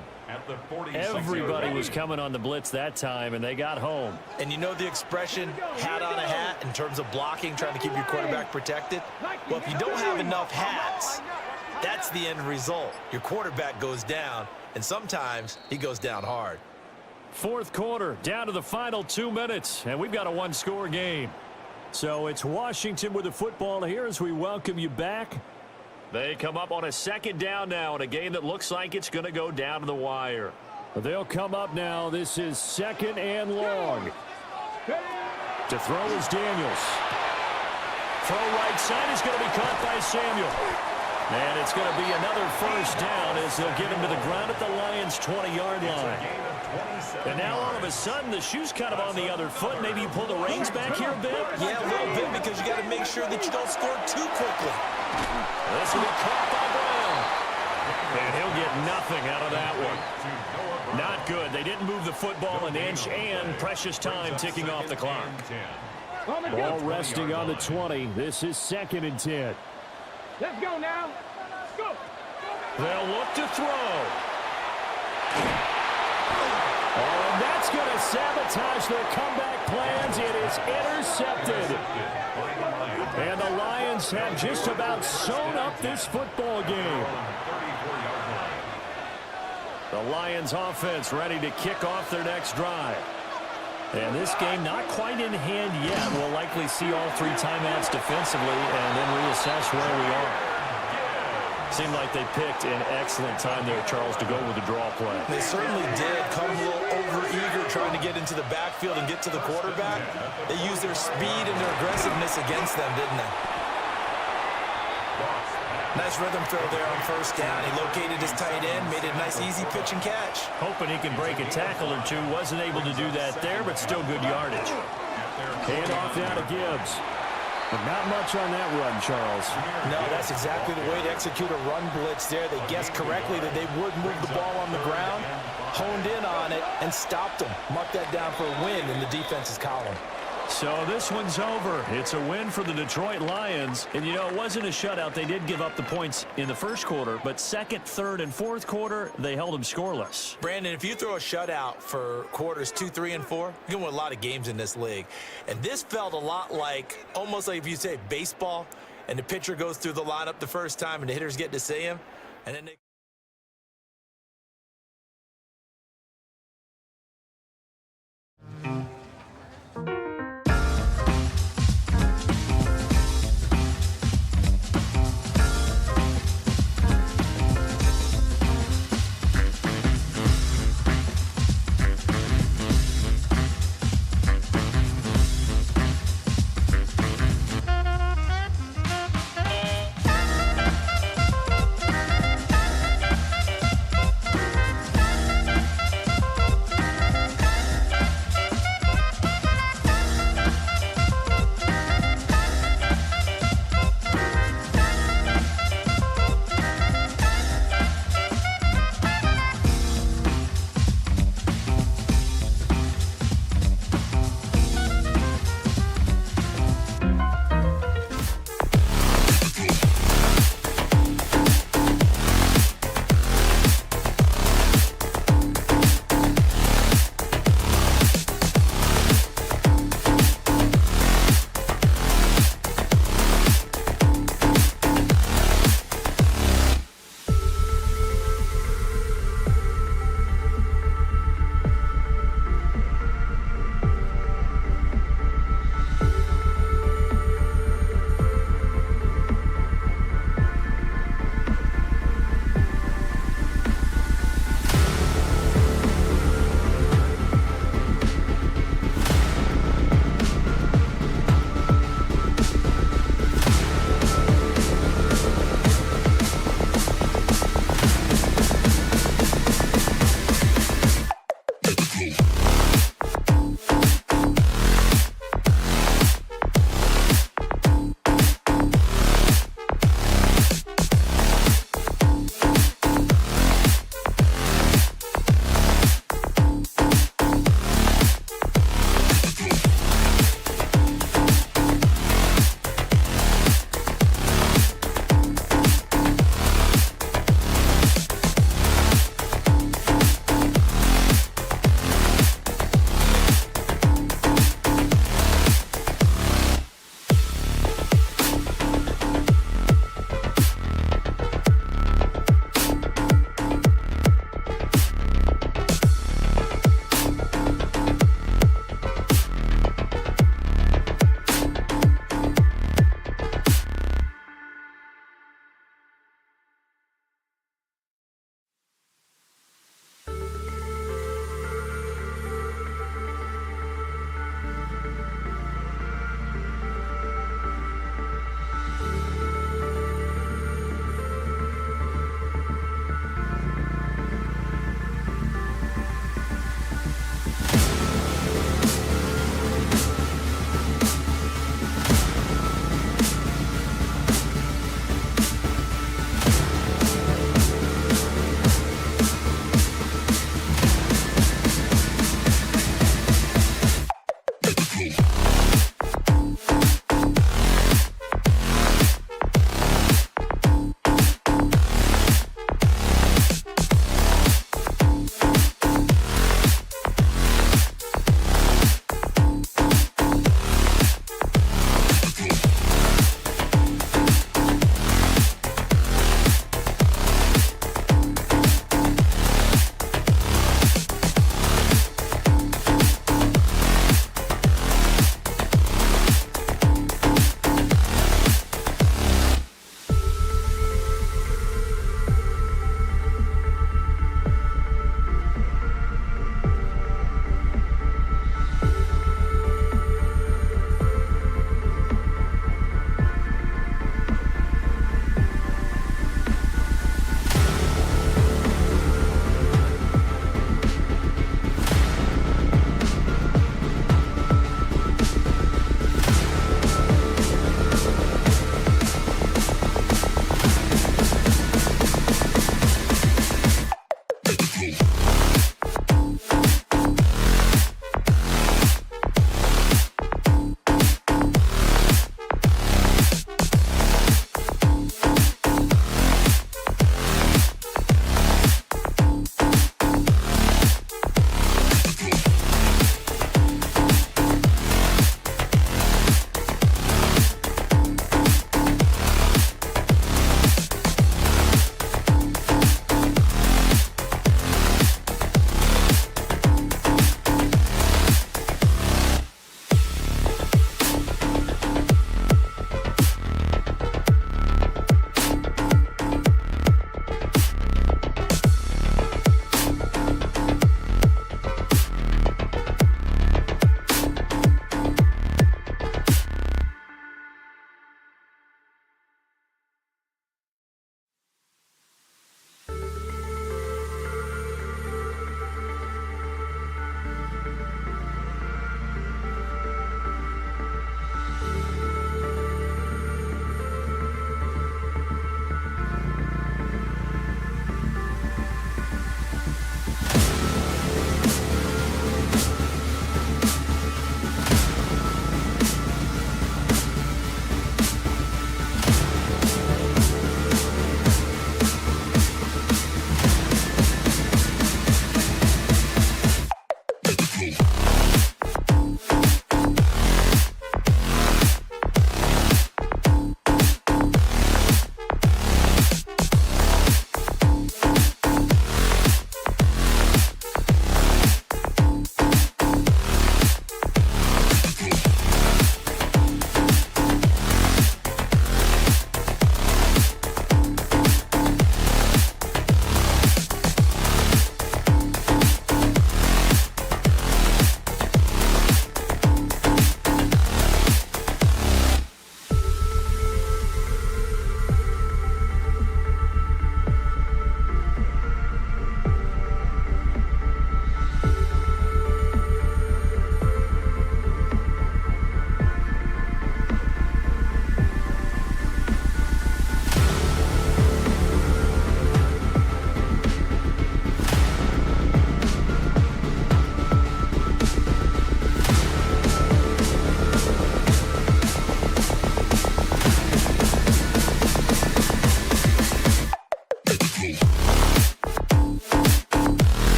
Everybody was coming on the blitz that time, and they got home. And you know the expression, hat on a hat, in terms of blocking, trying to keep your quarterback protected? Well, if you don't have enough hats, that's the end result. Your quarterback goes down, and sometimes he goes down hard. Fourth quarter, down to the final 2 minutes, and we've got a one-score game. So it's Washington with the football here as we welcome you back. They come up on a second down now in a game that looks like it's going to go down to the wire. They'll come up now. This is second and long. To throw is Daniels. Throw right side is going to be caught by Samuel. And it's going to be another first down as they'll get him to the ground at the Lions' 20-yard line. And now all of a sudden the shoe's kind of on the other foot. Maybe you pull the reins back here a bit? Yeah, a little bit, because you got to make sure that you don't score too quickly. This will be caught by Brown. And he'll get nothing out of that one. Not good. They didn't move the football an inch, and precious time ticking off the clock. Ball resting on the 20. This is 2nd and 10. Let's go now. Go. They'll look to throw. Oh, and that's going to sabotage their comeback plans. It is intercepted. And the Lions have just about sewn up this football game. The Lions offense ready to kick off their next drive. And this game not quite in hand yet. We'll likely see all 3 timeouts defensively and then reassess where we are. Seemed like they picked an excellent time there, Charles, to go with the draw play. They certainly did. Come a little over-eager trying to get into the backfield and get to the quarterback. They used their speed and their aggressiveness against them, didn't they? Nice rhythm throw there on first down. He located his tight end, made it a nice easy pitch and catch. Hoping he can break a tackle or two. Wasn't able to do that there, but still good yardage. Hand off now to Gibbs. But not much on that run, Charles. No, that's exactly the way to execute a run blitz there. They guessed correctly that they would move the ball on the ground, honed in on it, and stopped them. Marked that down for a win in the defense's column. So this one's over. It's a win for the Detroit Lions. And, you know, it wasn't a shutout. They did give up the points in the first quarter, but second, third, and fourth quarter, they held them scoreless. Brandon, if you throw a shutout for quarters 2, 3, and 4, you can win a lot of games in this league. And this felt a lot like, almost like if you say baseball, and the pitcher goes through the lineup the first time, and the hitters get to see him, and then they...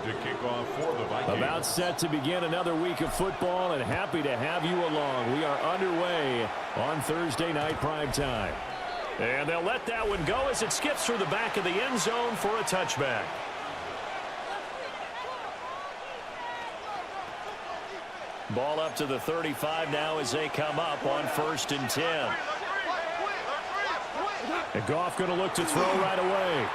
to kick off for the Vikings. About set to begin another week of football, and happy to have you along. We are underway on Thursday night prime time. And they'll let that one go as it skips through the back of the end zone for a touchback. Ball up to the 35 now as they come up on 1st and 10. And Goff going to look to throw right away.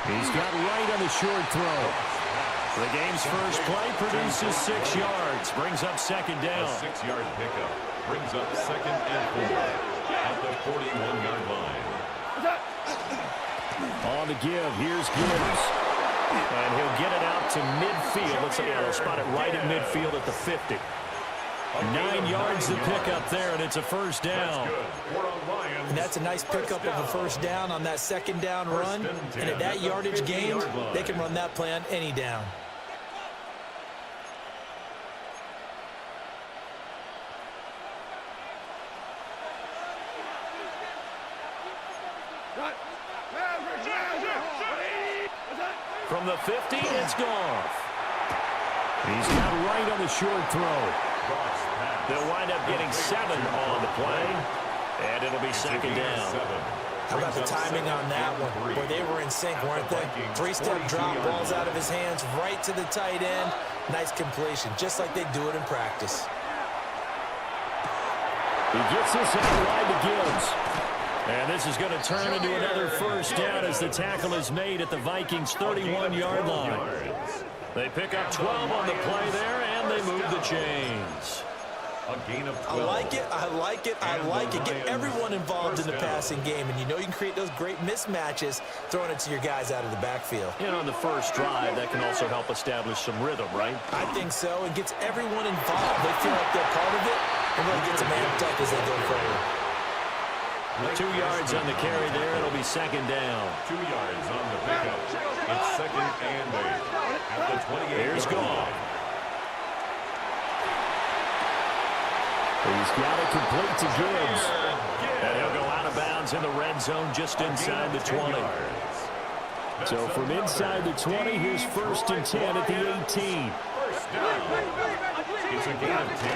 He's got right on the short throw. The game's first play produces 6 yards. Brings up 2nd down. A 6-yard pickup brings up 2nd and 4 at the 41-yard line. On the give, here's Gibbs. And he'll get it out to midfield. Looks like he'll spot it right in midfield at the 50. 9 yards to pick up there, and it's a 1st down. And that's a nice pickup of a 1st down on that 2nd down run. And at that yardage gain, they can run that play on any down. From the 50, it's Goff. He's got right on the short throw. They'll wind up getting 7 on the play, and it'll be 2nd down. How about the timing on that one? Boy, they were in sync, weren't they? 3-step drop, balls out of his hands, right to the tight end. Nice completion, just like they do it in practice. He gets this out wide to Gibbs. And this is going to turn into another 1st down as the tackle is made at the Vikings' 31-yard line. They pick up 12 on the play there, and they move the chains. A gain of 12. I like it, I like it, I like it. Get everyone involved in the passing game, and you know you can create those great mismatches throwing it to your guys out of the backfield. And on the first drive, that can also help establish some rhythm, right? I think so. It gets everyone involved. They feel like they're part of it, and really gets them amped up as they go forward. 2 yards on the carry there. It'll be 2nd down. 2 yards on the pickup. It's 2nd and 8 at the 28. Here's Goff. He's got it complete to Gibbs. And he'll go out of bounds in the red zone just inside the 20. So from inside the 20, here's 1st and 10 at the 18. It's a gain of 10.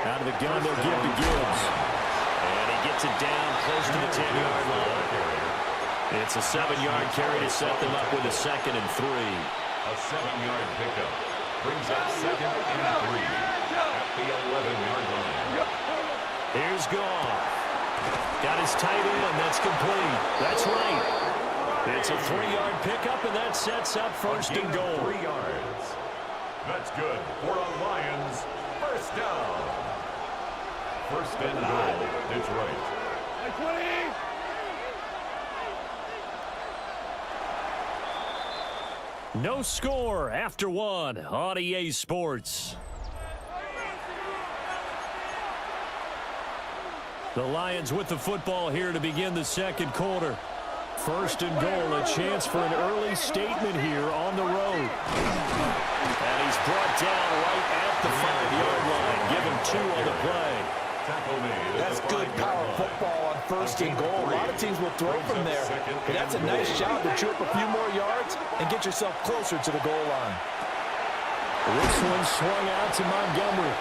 Out of the gun, they'll give to Gibbs. And he gets it down close to the 10-yard line. It's a 7-yard carry to set them up with a 2nd and 3. A 7-yard pickup brings up 2nd and 3 at the 11-yard line. Here's Goff. Got his tight end. That's complete. That's right. It's a 3-yard pickup, and that sets up 1st and goal. 3 yards. That's good for a Lions 1st down. 1st and goal, Detroit. No score after 1 on EA Sports. The Lions with the football here to begin the 2nd quarter. 1st and goal, a chance for an early statement here on the road. And he's brought down right at the 5-yard line. Give him 2 on the play. That's good power football on 1st and goal. A lot of teams will throw from there. But that's a nice job to chew up a few more yards and get yourself closer to the goal line. This one swung out to Montgomery.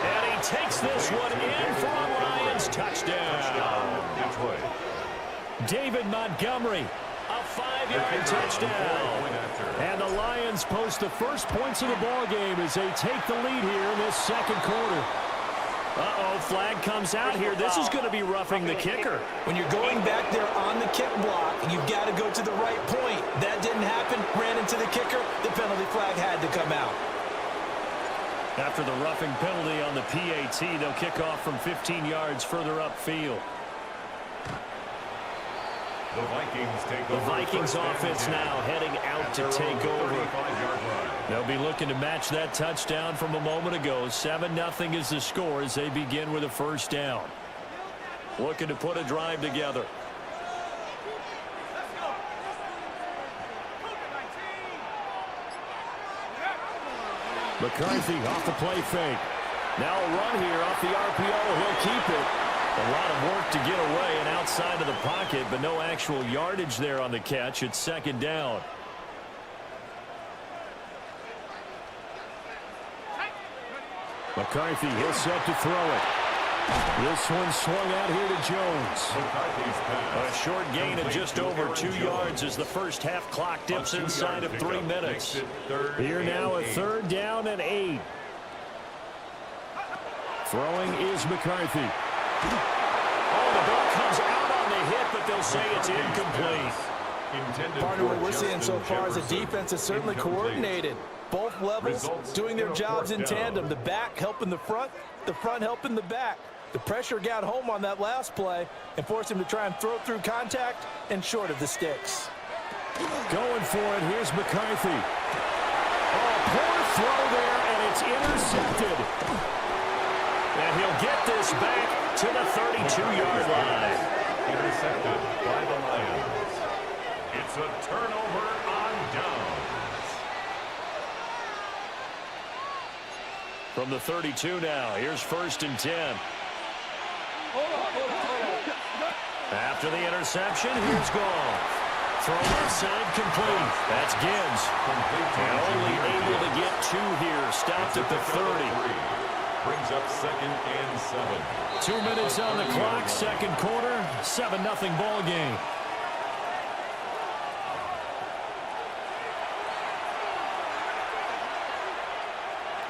And he takes this one in for a Lions touchdown. David Montgomery, a 5-yard touchdown. And the Lions post the first points of the ball game as they take the lead here in this 2nd quarter. Uh-oh, flag comes out here. This is going to be roughing the kicker. When you're going back there on the kick block, you've got to go to the right point. That didn't happen. Ran into the kicker. The penalty flag had to come out. After the roughing penalty on the PAT, they'll kick off from 15 yards further upfield. The Vikings offense now heading out to take over. They'll be looking to match that touchdown from a moment ago. 7-0 is the score as they begin with a 1st down. Looking to put a drive together. McCarthy off the play fake. Now a run here off the RPO. He'll keep it. A lot of work to get away and outside of the pocket, but no actual yardage there on the catch. It's 2nd down. McCarthy, he'll set to throw it. This one swung out here to Jones. A short gain of just over 2 yards as the first half clock dips inside of 3 minutes. Here now a 3rd down and 8. Throwing is McCarthy. Oh, the ball comes out on the hit, but they'll say it's incomplete. Partner, what we're seeing so far is the defense is certainly coordinated. Both levels doing their jobs in tandem. The back helping the front helping the back. The pressure got home on that last play and forced him to try and throw through contact and short of the sticks. Going for it, here's McCarthy. Oh, poor throw there, and it's intercepted. And he'll get this back to the 32-yard line. Intercepted by the Lions. It's a turnover on downs. From the 32 now, here's 1st and 10. After the interception, here's Goff. Throw inside, complete. That's Gibbs. And only able to get 2 here. Stopped at the 30. Brings up 2nd and 7. 2 minutes on the clock, 2nd quarter, 7-0 ball game.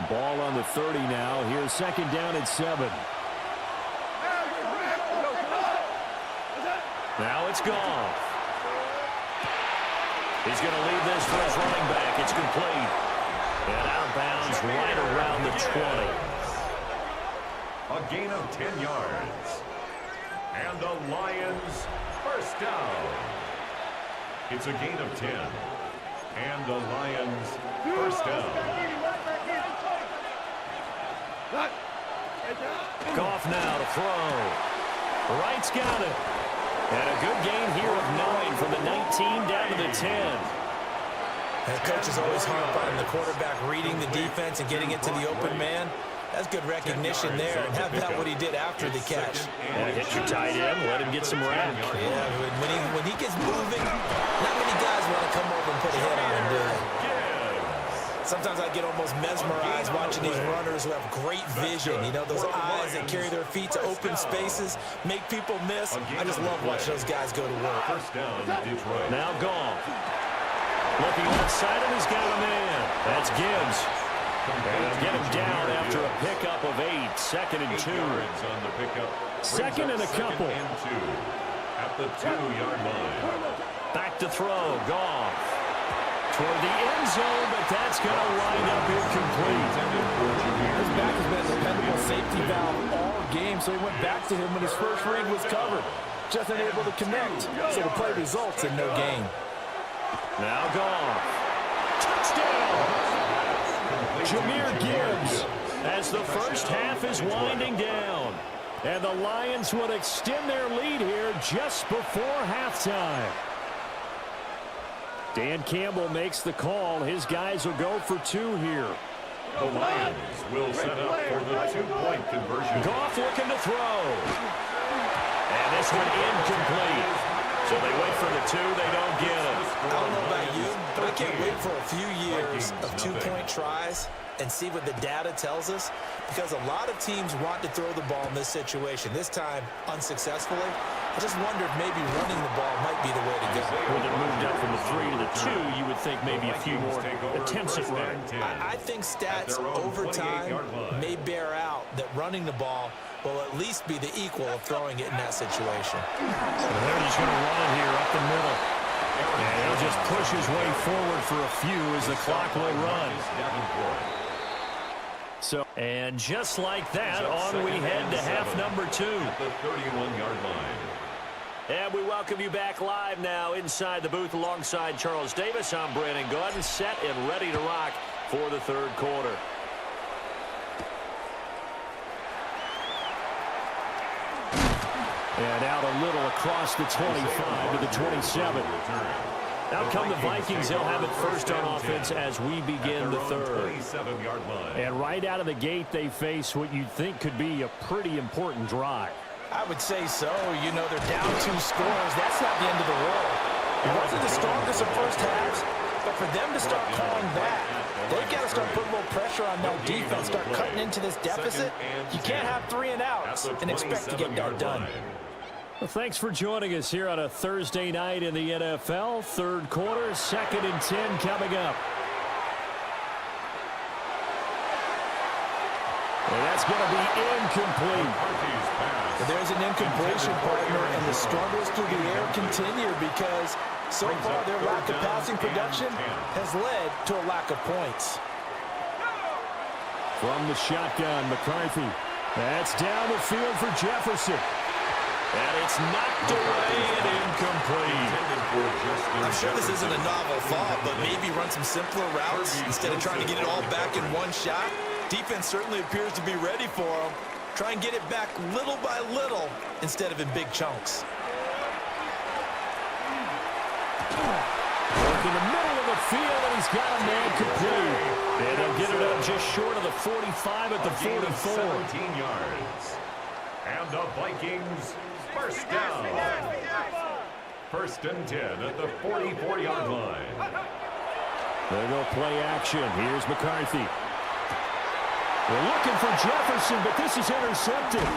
Ball on the 30 now. Here's 2nd down and 7. Now it's Goff. He's going to leave this for his running back. It's complete. And outbounds right around the 20. A gain of 10 yards. And the Lions first down. It's a gain of 10. And the Lions first down. Goff now to throw. Wright's got it. And a good gain here of 9 from the 19 down to the 10. And coaches always harp on the quarterback reading the defense and getting it to the open man. That's good recognition there. And how about what he did after the catch? And hit your tight end, let him get some rap. Yeah, when he gets moving, not many guys want to come over and put a hit on him, do they? Sometimes I get almost mesmerized watching these runners who have great vision. You know, those eyes that carry their feet to open spaces, make people miss. I just love watching those guys go to work. First down, Detroit. Now Goff. Looking outside him, he's got a man. That's Gibbs. And they'll get him down after a pickup of 8. 2nd and 2. On the pickup. 2nd and a couple. 2nd and 2 at the 2-yard line. Back to throw. Goff. Toward the end zone, but that's going to wind up incomplete. His back has been a dependable safety valve all game, so he went back to him when his first read was covered. Just unable to connect, so the play results in no gain. Now Goff. Touchdown! Jahmyr Gibbs as the first half is winding down. And the Lions would extend their lead here just before halftime. Dan Campbell makes the call. His guys will go for 2 here. The Lions will set up for the 2-point conversion. Goff looking to throw. And this one incomplete. So they wait for the 2, they don't get it. I don't know about you, but I can't wait for a few years of 2-point tries and see what the data tells us, because a lot of teams want to throw the ball in this situation. This time, unsuccessfully. I just wonder if maybe running the ball might be the way to go. When it moved up from the 3 to the 2, you would think maybe a few more attempts at running. I think stats over time may bear out that running the ball will at least be the equal of throwing it in that situation. And they're just going to run it here up the middle. And he'll just push his way forward for a few as the clock will run. And just like that, on we head to half number 2. At the 31-yard line. And we welcome you back live now inside the booth alongside Charles Davis. I'm Brandon Gordon, set and ready to rock for the 3rd quarter. And out a little across the 25 to the 27. Out come the Vikings. They'll have it first on offense as we begin the 3rd. And right out of the gate, they face what you'd think could be a pretty important drive. I would say so. You know, they're down 2 scores. That's not the end of the world. It wasn't the strongest of first halves, but for them to start calling back They've got to start putting a little pressure on that defense, start cutting into this deficit. You can't have 3 and outs and expect to get that done. Well, thanks for joining us here on a Thursday night in the NFL. Third quarter, 2nd and 10 coming up. And that's going to be incomplete. There's an incompletion, partner, and the struggles through the air continue because so far their lack of passing production has led to a lack of points. From the shotgun, McCarthy. That's down the field for Jefferson. And it's knocked away and incomplete. I'm sure this isn't a novel thought, but maybe run some simpler routes instead of trying to get it all back in one shot. Defense certainly appears to be ready for him. Try and get it back little by little instead of in big chunks. Work in the middle of the field, and he's got a man complete. And they'll get it up just short of the 45 at the 44. 17 yards. And the Vikings first down. 1st and 10 at the 44-yard line. There go play action. Here's McCarthy. They're looking for Jefferson, but this is intercepted.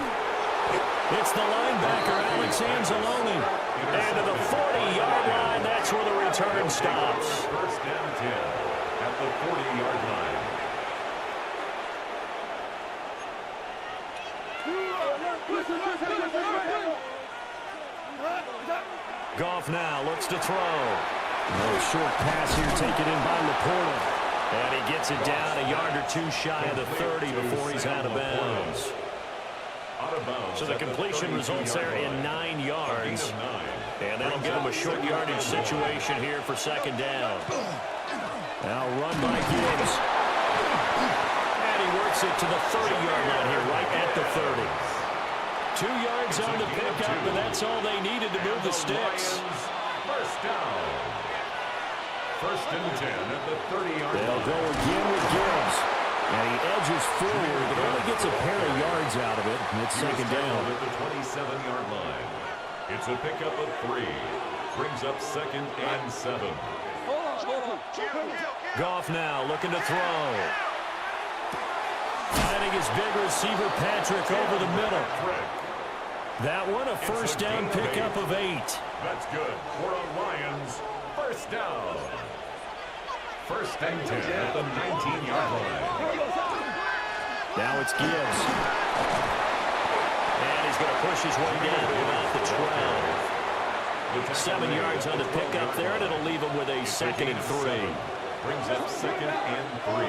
It's the linebacker, Alex Anzalone. And to the 40-yard line, that's where the return stops. 1st and 10 at the 40-yard line. Goff now looks to throw. No short pass here taken in by Laporta. And he gets it down a yard or 2 shy of the 30 before he's out of bounds. So the completion results there in 9 yards. And that'll give him a short yardage situation here for 2nd down. Now run by Gibbs. And he works it to the 30-yard line here, right at the 30. 2 yards on the pickup, and that's all they needed to move the sticks. First down. 1st and 10 at the 30-yard line. They'll go again with Gibbs. And he edges forward, but only gets a pair of yards out of it. And it's 2nd down. At the 27-yard line. It's a pickup of 3. Brings up 2nd and 7. Goff now looking to throw. Finding his big receiver, Patrick, over the middle. That one, a first down pickup of 8. That's good for a Lions first down. 1st and 10 at the 19-yard line. Now it's Gibbs. And he's going to push his way down to about the 12. 7 yards on the pickup there, and it'll leave him with a 2nd and 3. Brings up 2nd and 3.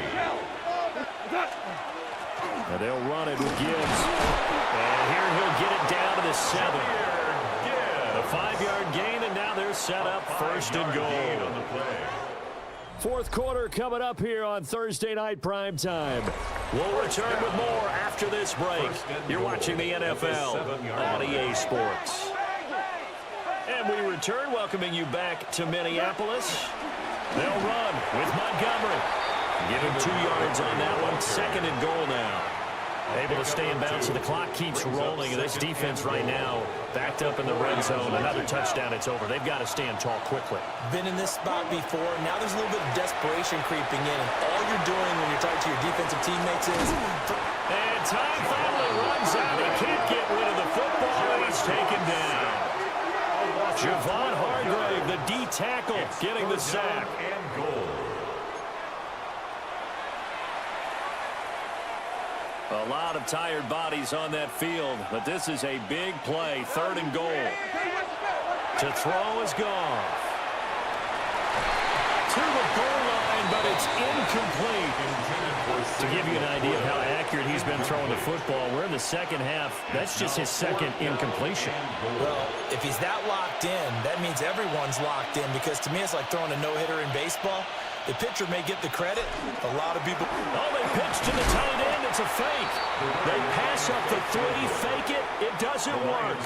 And they'll run it with Gibbs. And here he'll get it down to the 7. A 5-yard gain, and now they're set up 1st and goal. 4th quarter coming up here on Thursday Night Primetime. We'll return with more after this break. You're watching the NFL on EA Sports. And we return, welcoming you back to Minneapolis. They'll run with Montgomery. Give him 2 yards on that one. 2nd and goal now. Able to stay in bounds, so the clock keeps rolling. And this defense right now backed up in the red zone. Another touchdown, it's over. They've got to stand tall quickly. Been in this spot before. Now there's a little bit of desperation creeping in. And all you're doing when you're talking to your defensive teammates is... And time finally runs out. He can't get rid of the football. He's taken down. Javon Hargrave, the D tackle, getting the sack. And goal. A lot of tired bodies on that field, but this is a big play. 3rd and goal. To throw is Goff. To the goal line, but it's incomplete. To give you an idea of how accurate he's been throwing the football, we're in the 2nd half. That's just his 2nd incompletion. Well, if he's that locked in, that means everyone's locked in, because to me it's like throwing a no-hitter in baseball. The pitcher may get the credit. A lot of people... Oh, they pitch to the tight end. It's a fake. They pass up the 3, fake it. It doesn't work.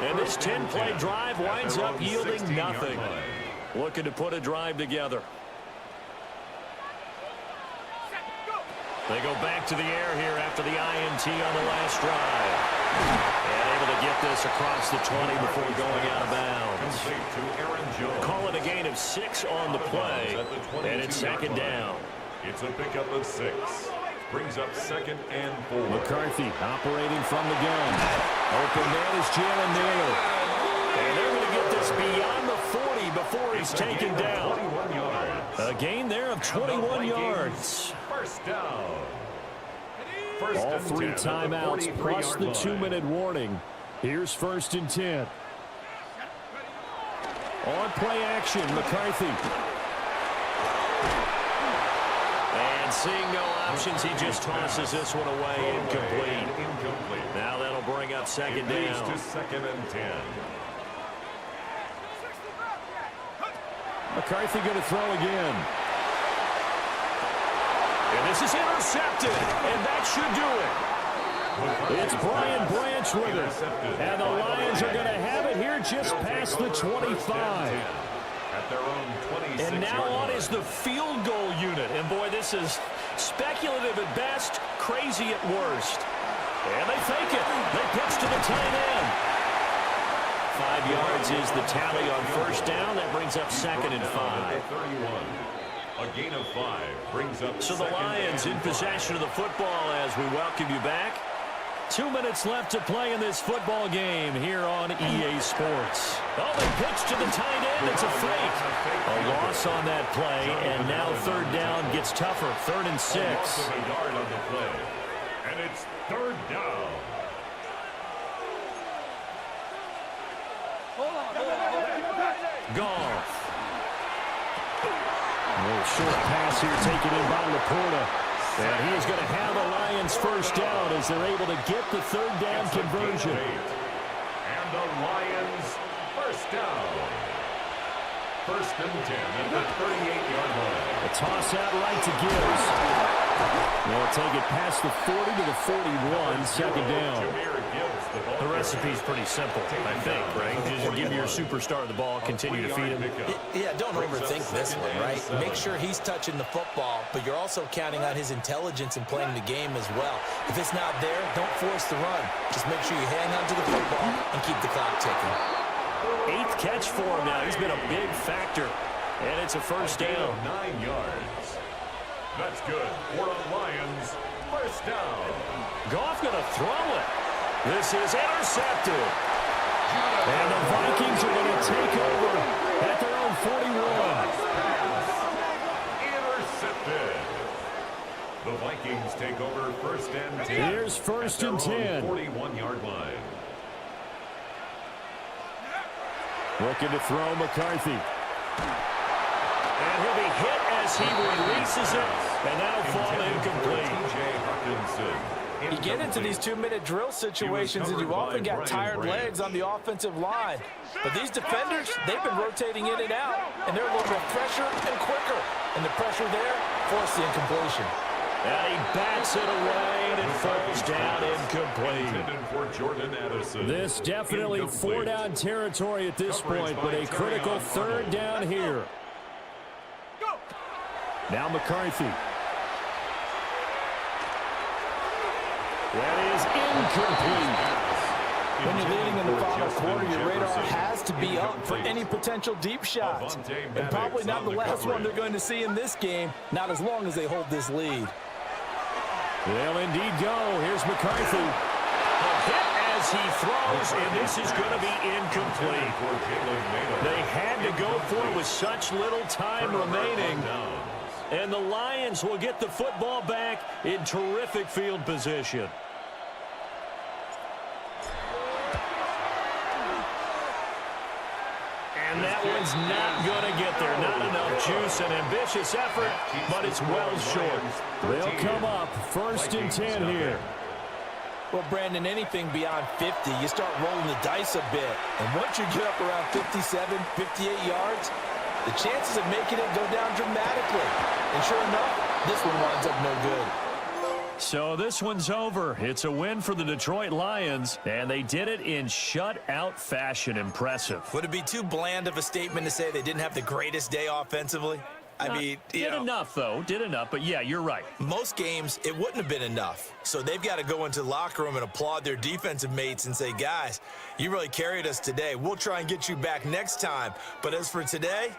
And this 10-play drive winds up yielding nothing. Looking to put a drive together. They go back to the air here after the INT on the last drive. And able to get this across the 20 before going out of bounds. Call it a gain of 6 on the play. And it's 2nd down. It's a pickup of 6. Brings up 2nd and 4. McCarthy operating from the gun. Open man is Jalen Naylor. And they're going to get this beyond the 40 before he's taken down. 21 yards. A gain there of 21 yards. First down. All 3 timeouts plus the 2-minute warning. Here's 1st and 10. On play action, McCarthy. And seeing no options, he just tosses this one away, incomplete. Now that'll bring up 2nd down. To 2nd and 10. McCarthy going to throw again. And this is intercepted, and that should do it. It's Brian Branch with it. And the Lions are going to have it here just past the 25. At their own 26. And now on is the field goal unit. And boy, this is speculative at best, crazy at worst. And they fake it. They pitch to the tight end. 5 yards is the tally on 1st down. That brings up 2nd and 5. 31. A gain of 5 brings up. So the Lions in possession of the football as we welcome you back. 2 minutes left to play in this football game here on EA Sports. Oh, they pitch to the tight end. It's a fake. A loss on that play, and now 3rd down gets tougher. 3rd and 6. A loss of a yard on the play. And it's 3rd down. Goff. A little short pass here taken in by Laporta. And he is going to have the Lions 1st down as they're able to get the 3rd down conversion. And the Lions 1st down. 1st and 10 at the 38-yard line. A toss out right to Gibbs. They'll take it past the 40 to the 41, 2nd down. The recipe's pretty simple, I think, right? Just give me your superstar the ball, continue to feed him. Yeah, don't overthink this one, right? Make sure he's touching the football, but you're also counting on his intelligence in playing the game as well. If it's not there, don't force the run. Just make sure you hang on to the football and keep the clock ticking. 8th catch for him now. He's been a big factor. And it's a 1st down. 9 yards. That's good for the Lions. 1st down. Goff going to throw it. This is intercepted. And the Vikings are going to take over at their own 41. Intercepted. The Vikings take over 1st and 10. Here's 1st and 10. 41-yard line. Looking to throw McCarthy. And he'll be hit as he releases it. And that'll fall incomplete. You get into these 2-minute drill situations and you've often got tired legs on the offensive line. But these defenders, they've been rotating in and out, and they're a little bit fresher and quicker. And the pressure there forced the incompletion. And he bats it away and it falls down incomplete. This definitely 4-down territory at this point, but a critical 3rd down here. Now McCarthy. That is incomplete. When you're leading in the final quarter, your radar has to be up for any potential deep shots. And probably not the last one they're going to see in this game, not as long as they hold this lead. They'll indeed go. Here's McCarthy. A hit as he throws, and this is going to be incomplete. They had to go for it with such little time remaining. And the Lions will get the football back in terrific field position. And that one's not going to get there. Not enough juice, an ambitious effort, but it's well short. They'll come up 1st and 10 here. Well, Brandon, anything beyond 50, you start rolling the dice a bit. And once you get up around 57, 58 yards, the chances of making it go down dramatically. And sure enough, this one winds up no good. So this one's over. It's a win for the Detroit Lions, and they did it in shutout fashion. Impressive. Would it be too bland of a statement to say they didn't have the greatest day offensively? I mean, did enough, though. Did enough, but yeah, you're right. Most games, it wouldn't have been enough. So they've got to go into the locker room and applaud their defensive mates and say, guys, you really carried us today. We'll try and get you back next time. But as for today,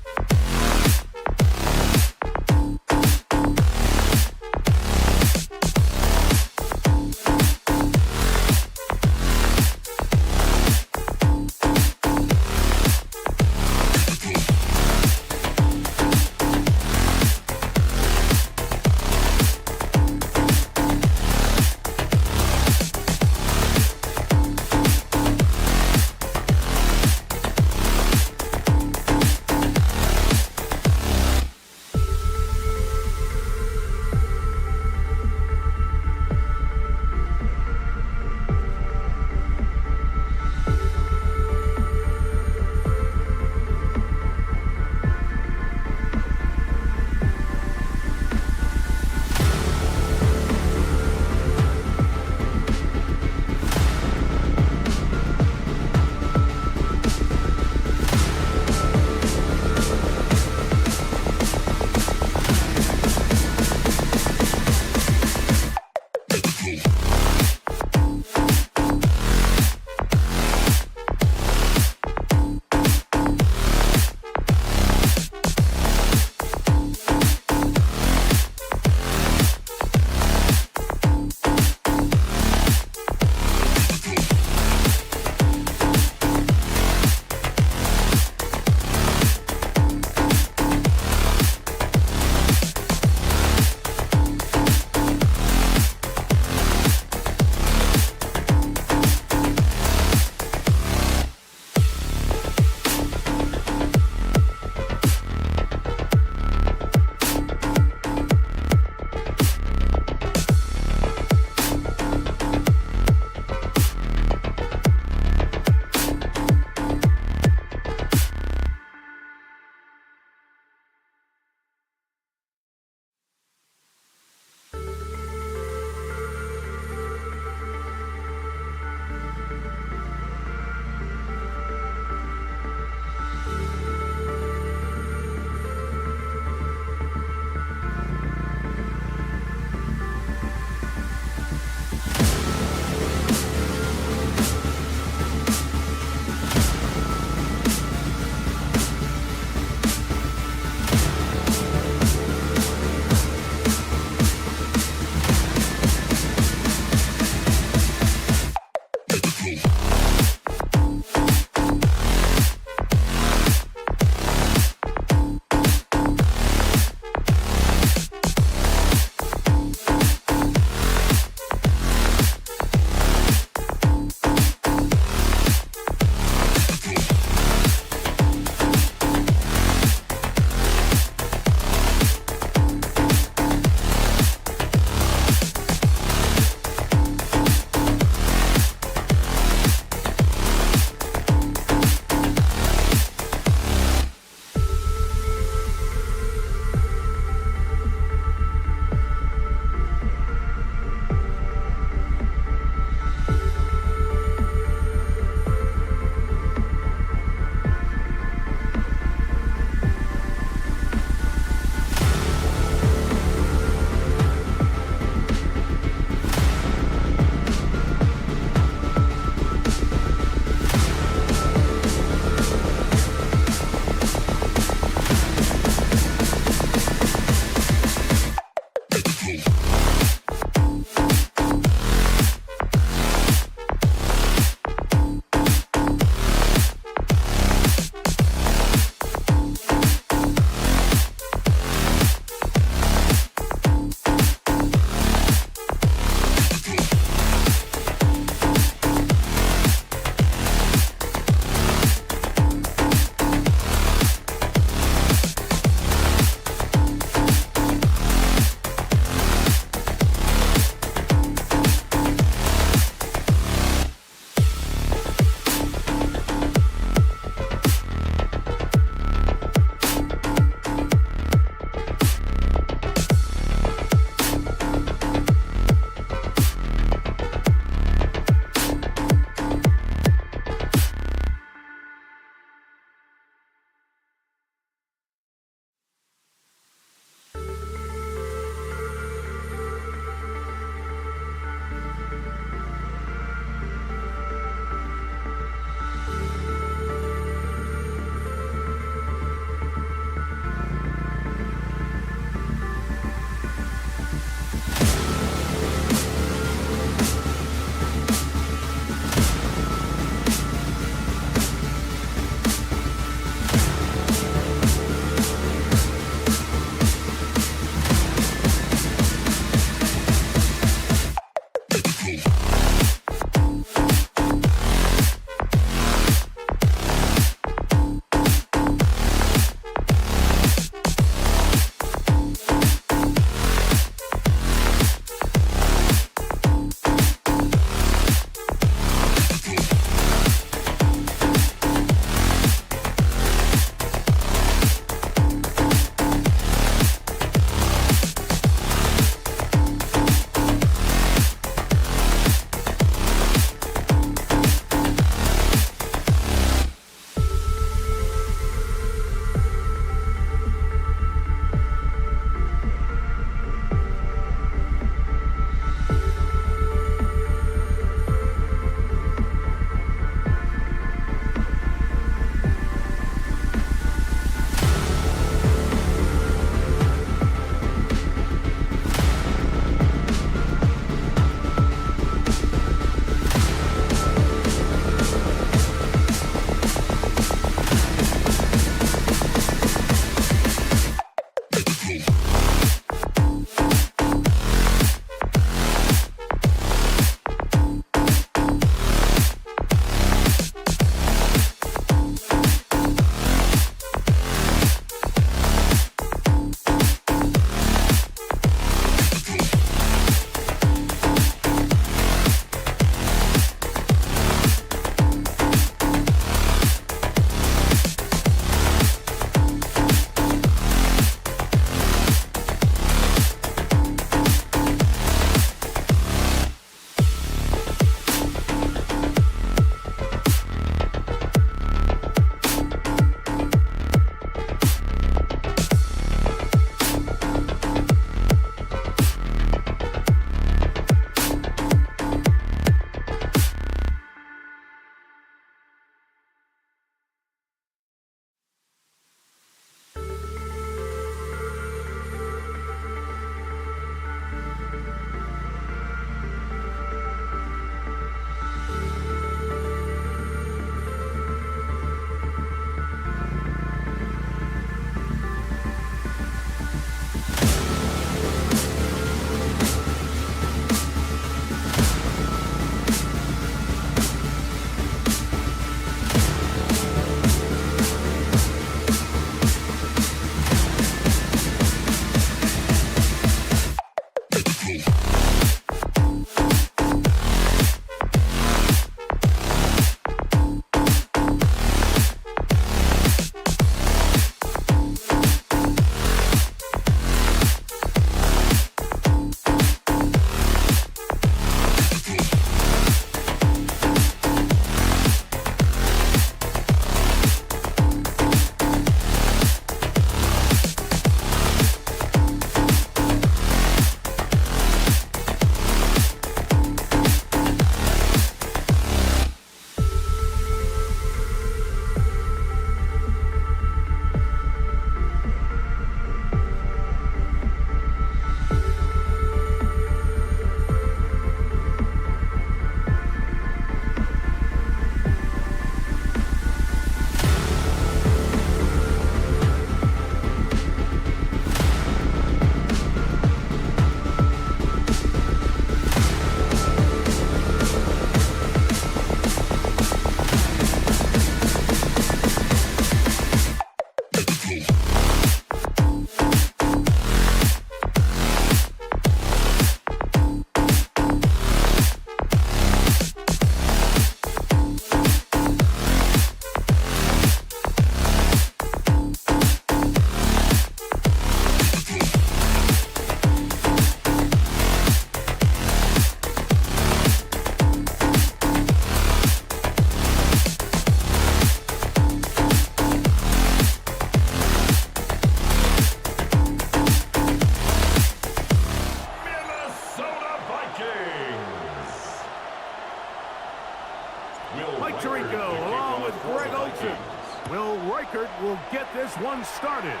Will Reichert will get this one started.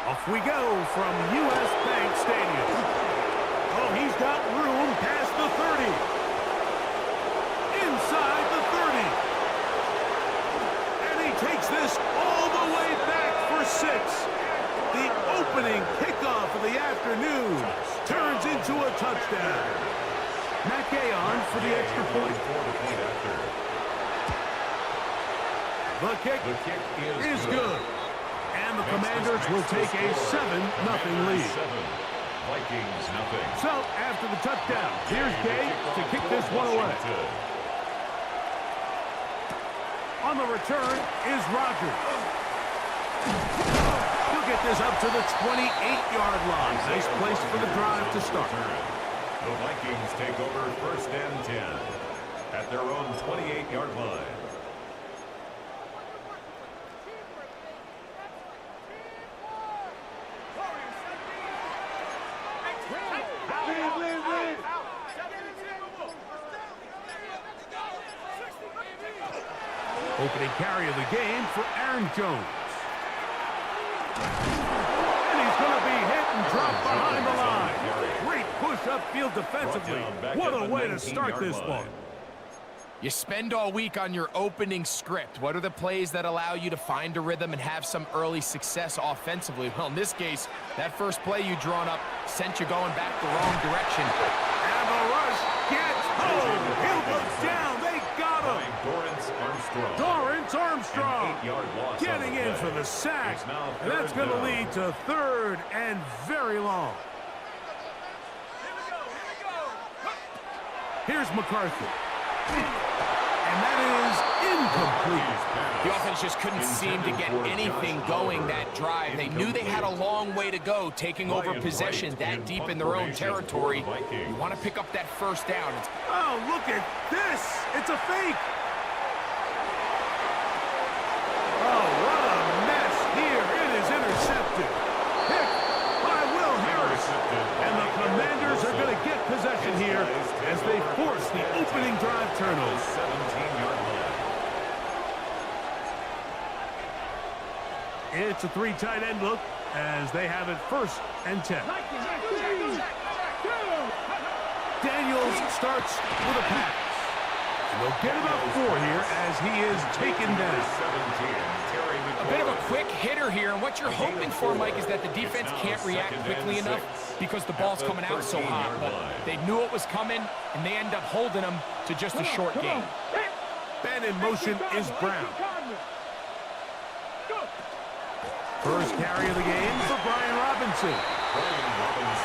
Off we go from U.S. Bank Stadium. Oh, he's got room past the 30. Inside the 30. And he takes this all the way back for 6. The opening kickoff of the afternoon turns into a touchdown. Matt Gay on for the extra point. The kick is good. And the Commanders will take a 7-0 lead. Vikings nothing. So, after the touchdown, here's Gay to kick this one away. On the return is Rogers. He'll get this up to the 28-yard line. Nice place for the drive to start. The Vikings take over 1st and 10 at their own 28-yard line. Opening carry of the game for Aaron Jones. And he's going to be hit and dropped behind the line. Great push upfield defensively. What a way to start this one. You spend all week on your opening script. What are the plays that allow you to find a rhythm and have some early success offensively? Well, in this case, that first play you drawn up sent you going back the wrong direction. And the rush gets home. Hill goes down. They got him. Dorrance Armstrong getting in for the sack. And that's going to lead to 3rd and very long. Here's McCarthy. And that is incomplete. The offense just couldn't seem to get anything going that drive. They knew they had a long way to go, taking over possession that deep in their own territory. You want to pick up that first down. Oh, look at this. It's a fake. Oh, what a mess here. It is intercepted. Picked by Will Harris. And the Commanders are going to get possession here as they force the opening drive turnover. 17-yard line. It's a 3 tight end look as they have it 1st and 10. Daniels starts with a pass. They'll get about 4 here as he is taken down. A bit of a quick hitter here, and what you're hoping for, Mike, is that the defense can't react quickly enough because the ball's coming out so hot. But they knew it was coming, and they end up holding them to just a short gain. Ben in motion is Brown. First carry of the game for Brian Robinson.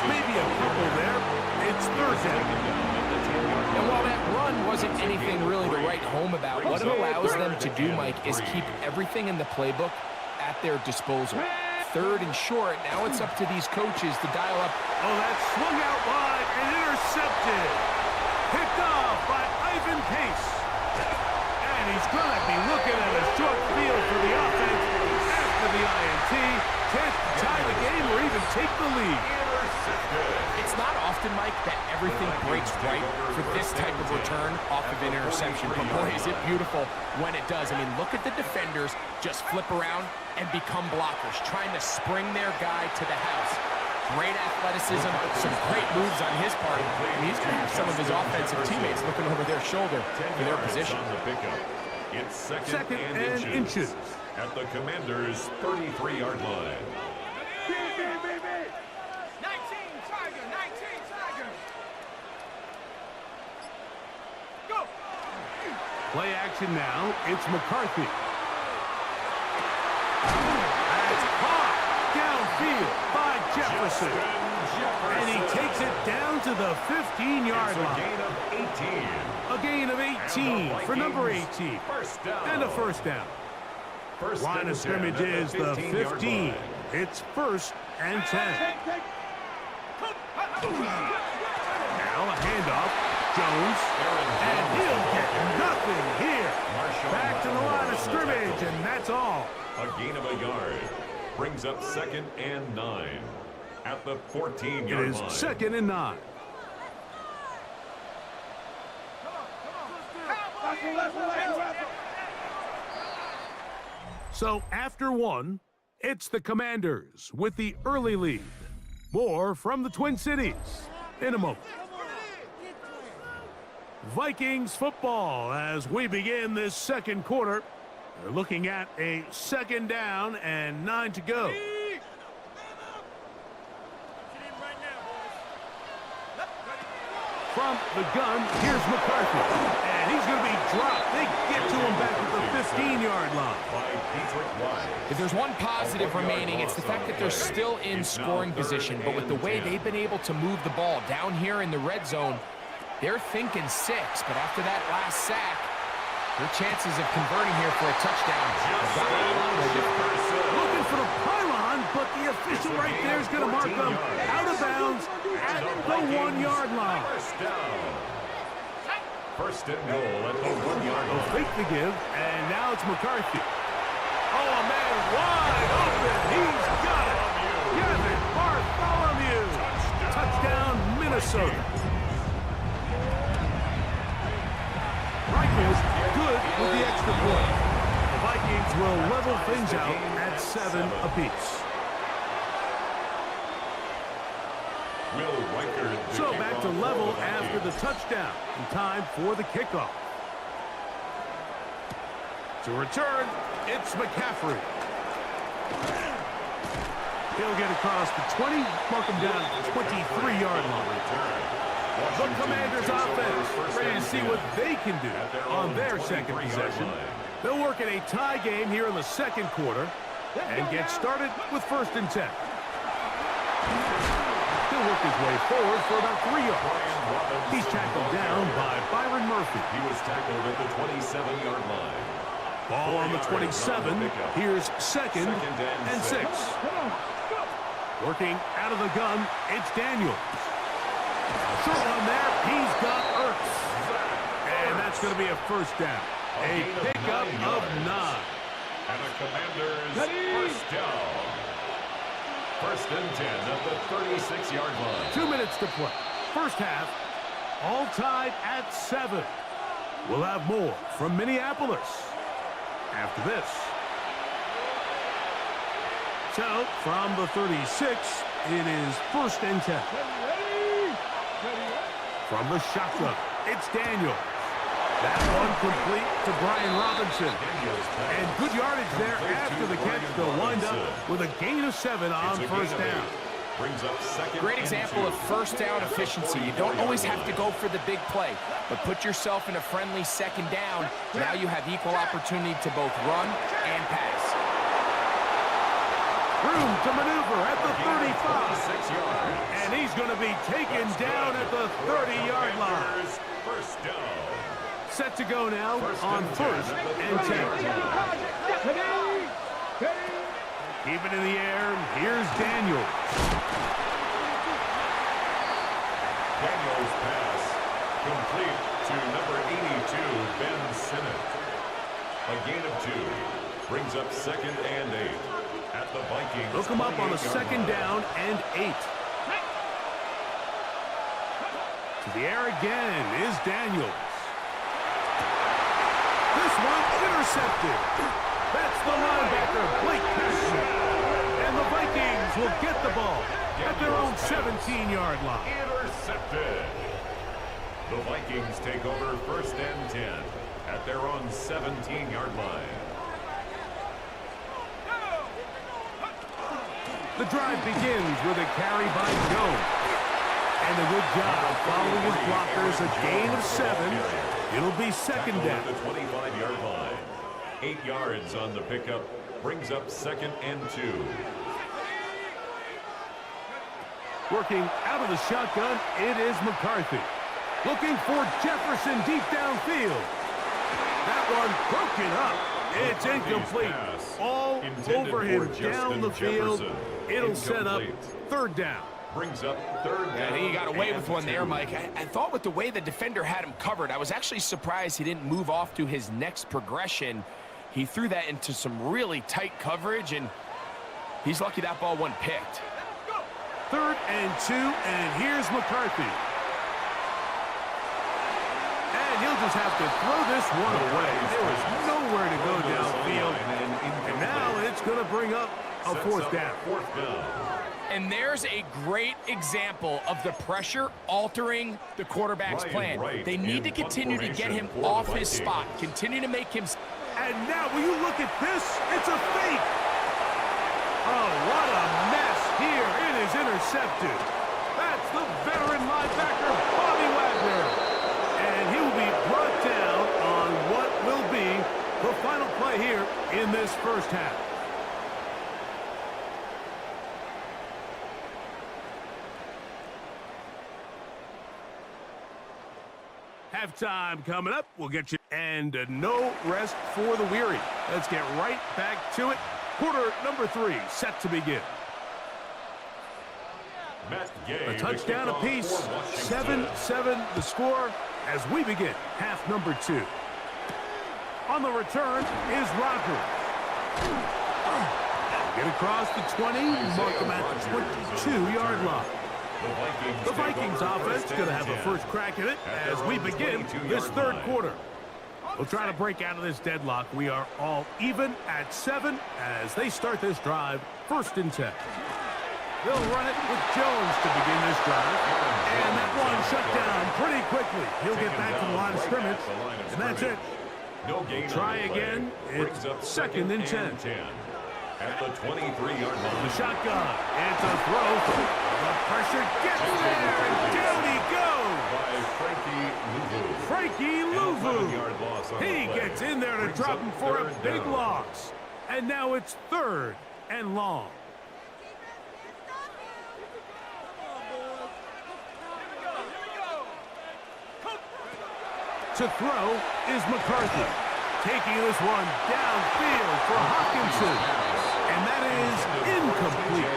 Maybe a couple there. It's 3rd down. And while that run wasn't anything really to write home about, what it allows them to do, Mike, is keep everything in the playbook at their disposal. 3rd and short, now it's up to these coaches to dial up. Oh, that swung out wide and intercepted. Picked off by Ivan Pace. And he's going to be looking at a short field for the offense after the INT. Can't tie the game or even take the lead. It's not often, Mike, that everything breaks right for this type of return off of an interception. But boy, is it beautiful when it does. I mean, look at the defenders just flip around and become blockers, trying to spring their guy to the house. Great athleticism, some great moves on his part. And he's going to have some of his offensive teammates looking over their shoulder for their position. It's second and inches at the Commanders' 33-yard line. Play action now. It's McCarthy. That's caught downfield by Jefferson. And he takes it down to the 15-yard line. A gain of 18 for number 18. And a 1st down. Line of scrimmage is the 15. It's 1st and 10. Now a handoff. Jones, and he'll get nothing here. Back to the line of scrimmage, and that's all. A gain of a yard brings up 2nd and 9 at the 14-yard line. It is 2nd and 9. So after one, it's the Commanders with the early lead. More from the Twin Cities in a moment. Vikings football as we begin this second quarter. They're looking at a 2nd down and 9 to go. From the gun, here's McCarthy. And he's going to be dropped. They get to him back at the 15-yard line. If there's one positive remaining, it's the fact that they're still in scoring position. But with the way they've been able to move the ball down here in the red zone, they're thinking 6. But after that last sack, their chances of converting here for a touchdown have gotten a lot more difficult. Looking for the pylon, but the official right there is going to mark them out of bounds at the 1-yard line. First and goal at the 1-yard line. Fake the give, and now it's McCarthy. Oh, a man wide open. He's got it. Kevin Bartholomew. Touchdown, Minnesota. Rikers good with the extra point. The Vikings will level things out at 7 apiece. So back to level after the touchdown. In time for the kickoff. To return, it's McCaffrey. He'll get across the 20, mark him down at the 23-yard line. The Commanders offense ready to see what they can do on their second possession. They'll work in a tie game here in the second quarter and get started with 1st and 10. He'll work his way forward for about 3 yards. He's tackled down by Byron Murphy. He was tackled at the 27-yard line. Ball on the 27. Here's 2nd and 6. Working out of the gun, it's Daniels. Short on there, he's got Ertz. And that's going to be a 1st down. A pickup of 9. And the Commanders' 1st down. 1st and 10 at the 36-yard line. 2 minutes to play. First half, all tied at 7. We'll have more from Minneapolis after this. So, from the 36, it is 1st and 10. From the shotgun, it's Daniels. That one complete to Brian Robinson. And good yardage there after the catch. They'll wind up with a gain of 7 on 1st down. Great example of 1st down efficiency. You don't always have to go for the big play, but put yourself in a friendly 2nd down. Now you have equal opportunity to both run and pass. Room to maneuver at the 35. And he's going to be taken down at the 30-yard line. 1st down. Set to go now on 1st and 10. Keep it in the air. Here's Daniels. Daniels' pass complete to number 82, Ben Simmons. A gain of 2 brings up 2nd and 8 at the Vikings. Look him up on a 2nd down and 8. To the air again is Daniels. This one intercepted. That's the linebacker, Blake Cashman. And the Vikings will get the ball at their own 17-yard line. Intercepted. The Vikings take over 1st and 10 at their own 17-yard line. The drive begins with a carry by Jones. And a good job following his blockers, a gain of 7. It'll be 2nd down. The 25-yard line. 8 yards on the pickup brings up 2nd and 2. Working out of the shotgun, it is McCarthy. Looking for Jefferson deep downfield. That one broken up. It's incomplete. All over him down the field. It'll set up 3rd down. Brings up 3rd down. I think he got away with one there, Mike. I thought with the way the defender had him covered, I was actually surprised he didn't move off to his next progression. He threw that into some really tight coverage, and he's lucky that ball wasn't picked. 3rd and 2, and here's McCarthy. And he'll just have to throw this one away. There was nowhere to go downfield. And now going to bring up a fourth down. And there's a great example of the pressure altering the quarterback's plan. They need to continue to get him off his spot, continue to make him... And now, will you look at this? It's a fake. Oh, what a mess here. It is intercepted. That's the veteran linebacker, Bobby Wagner. And he will be brought down on what will be the final play here in this first half. Halftime coming up. We'll get you. And no rest for the weary. Let's get right back to it. Quarter number 3 set to begin. A touchdown apiece. 7-7 the score as we begin half number 2. On the return is Rocker. Get across the 20. Mark them at the 22-yard line. The Vikings offense is going to have a first crack at it as we begin this third quarter. We'll try to break out of this deadlock. We are all even at 7 as they start this drive, 1st and 10. They'll run it with Jones to begin this drive. And that one shut down pretty quickly. He'll get back to the line of scrimmage, and that's it. Try again. It's 2nd and 10. At the 23-yard line. The shotgun. It's a throw. The pressure gets there, and down he goes. By Frankie Louvu. He gets in there to drop him for a big loss. And now it's 3rd and long. To throw is McCarthy. Taking this one downfield for Hawkinson. And that is incomplete.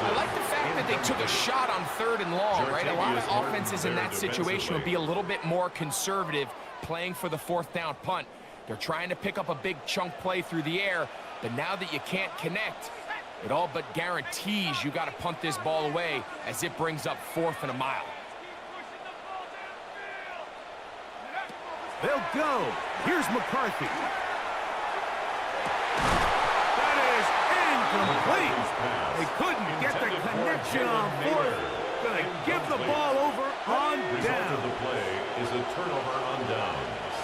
I like the fact that they took a shot on 3rd and long, right? A lot of offenses in that situation would be a little bit more conservative playing for the 4th down punt. They're trying to pick up a big chunk play through the air, but now that you can't connect, it all but guarantees you got to punt this ball away as it brings up 4th and a mile. They'll go. Here's McCarthy. That is incomplete. They couldn't get the connection on 4th. Gonna give the ball over on down. The play is a turnover on downs.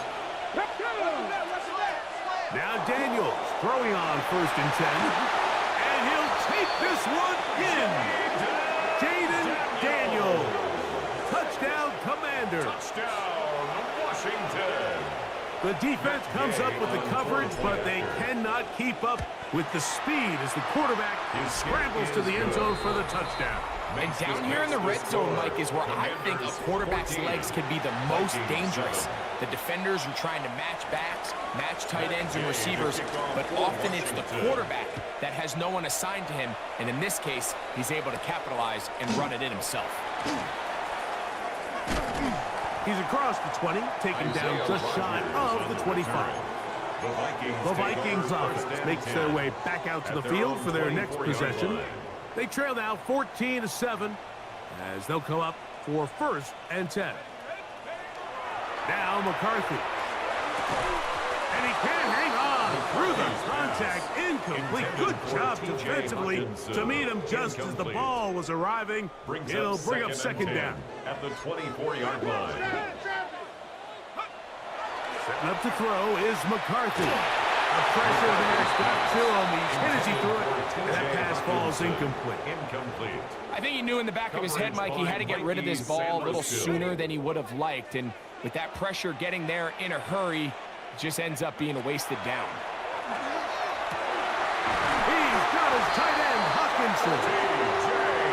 Now Daniels throwing on 1st and 10. And he'll take this one in. Jaden Daniels. Touchdown, Commander. The defense comes up with the coverage, but they cannot keep up with the speed as the quarterback scrambles to the end zone for the touchdown. And down here in the red zone, Mike, is where I think a quarterback's legs can be the most dangerous. The defenders are trying to match backs, match tight ends and receivers, but often it's the quarterback that has no one assigned to him, and in this case, he's able to capitalize and run it in himself. He's across the 20, taken down just shy of the 25. The Vikings offense makes their way back out to the field for their next possession. They trail now 14-7 as they'll come up for 1st and 10. Now McCarthy. And he can't hang on through the contact. Incomplete. Good job defensively to meet him just as the ball was arriving. It'll bring up 2nd down. At the 24-yard line. Setting up to throw is McCarthy. A pressure there, got to him. He's hit as he threw it, and that pass falls incomplete. I think he knew in the back of his head, Mike, he had to get rid of this ball a little sooner than he would have liked, and with that pressure getting there in a hurry, it just ends up being a wasted down. He's got his tight end, Hawkinson.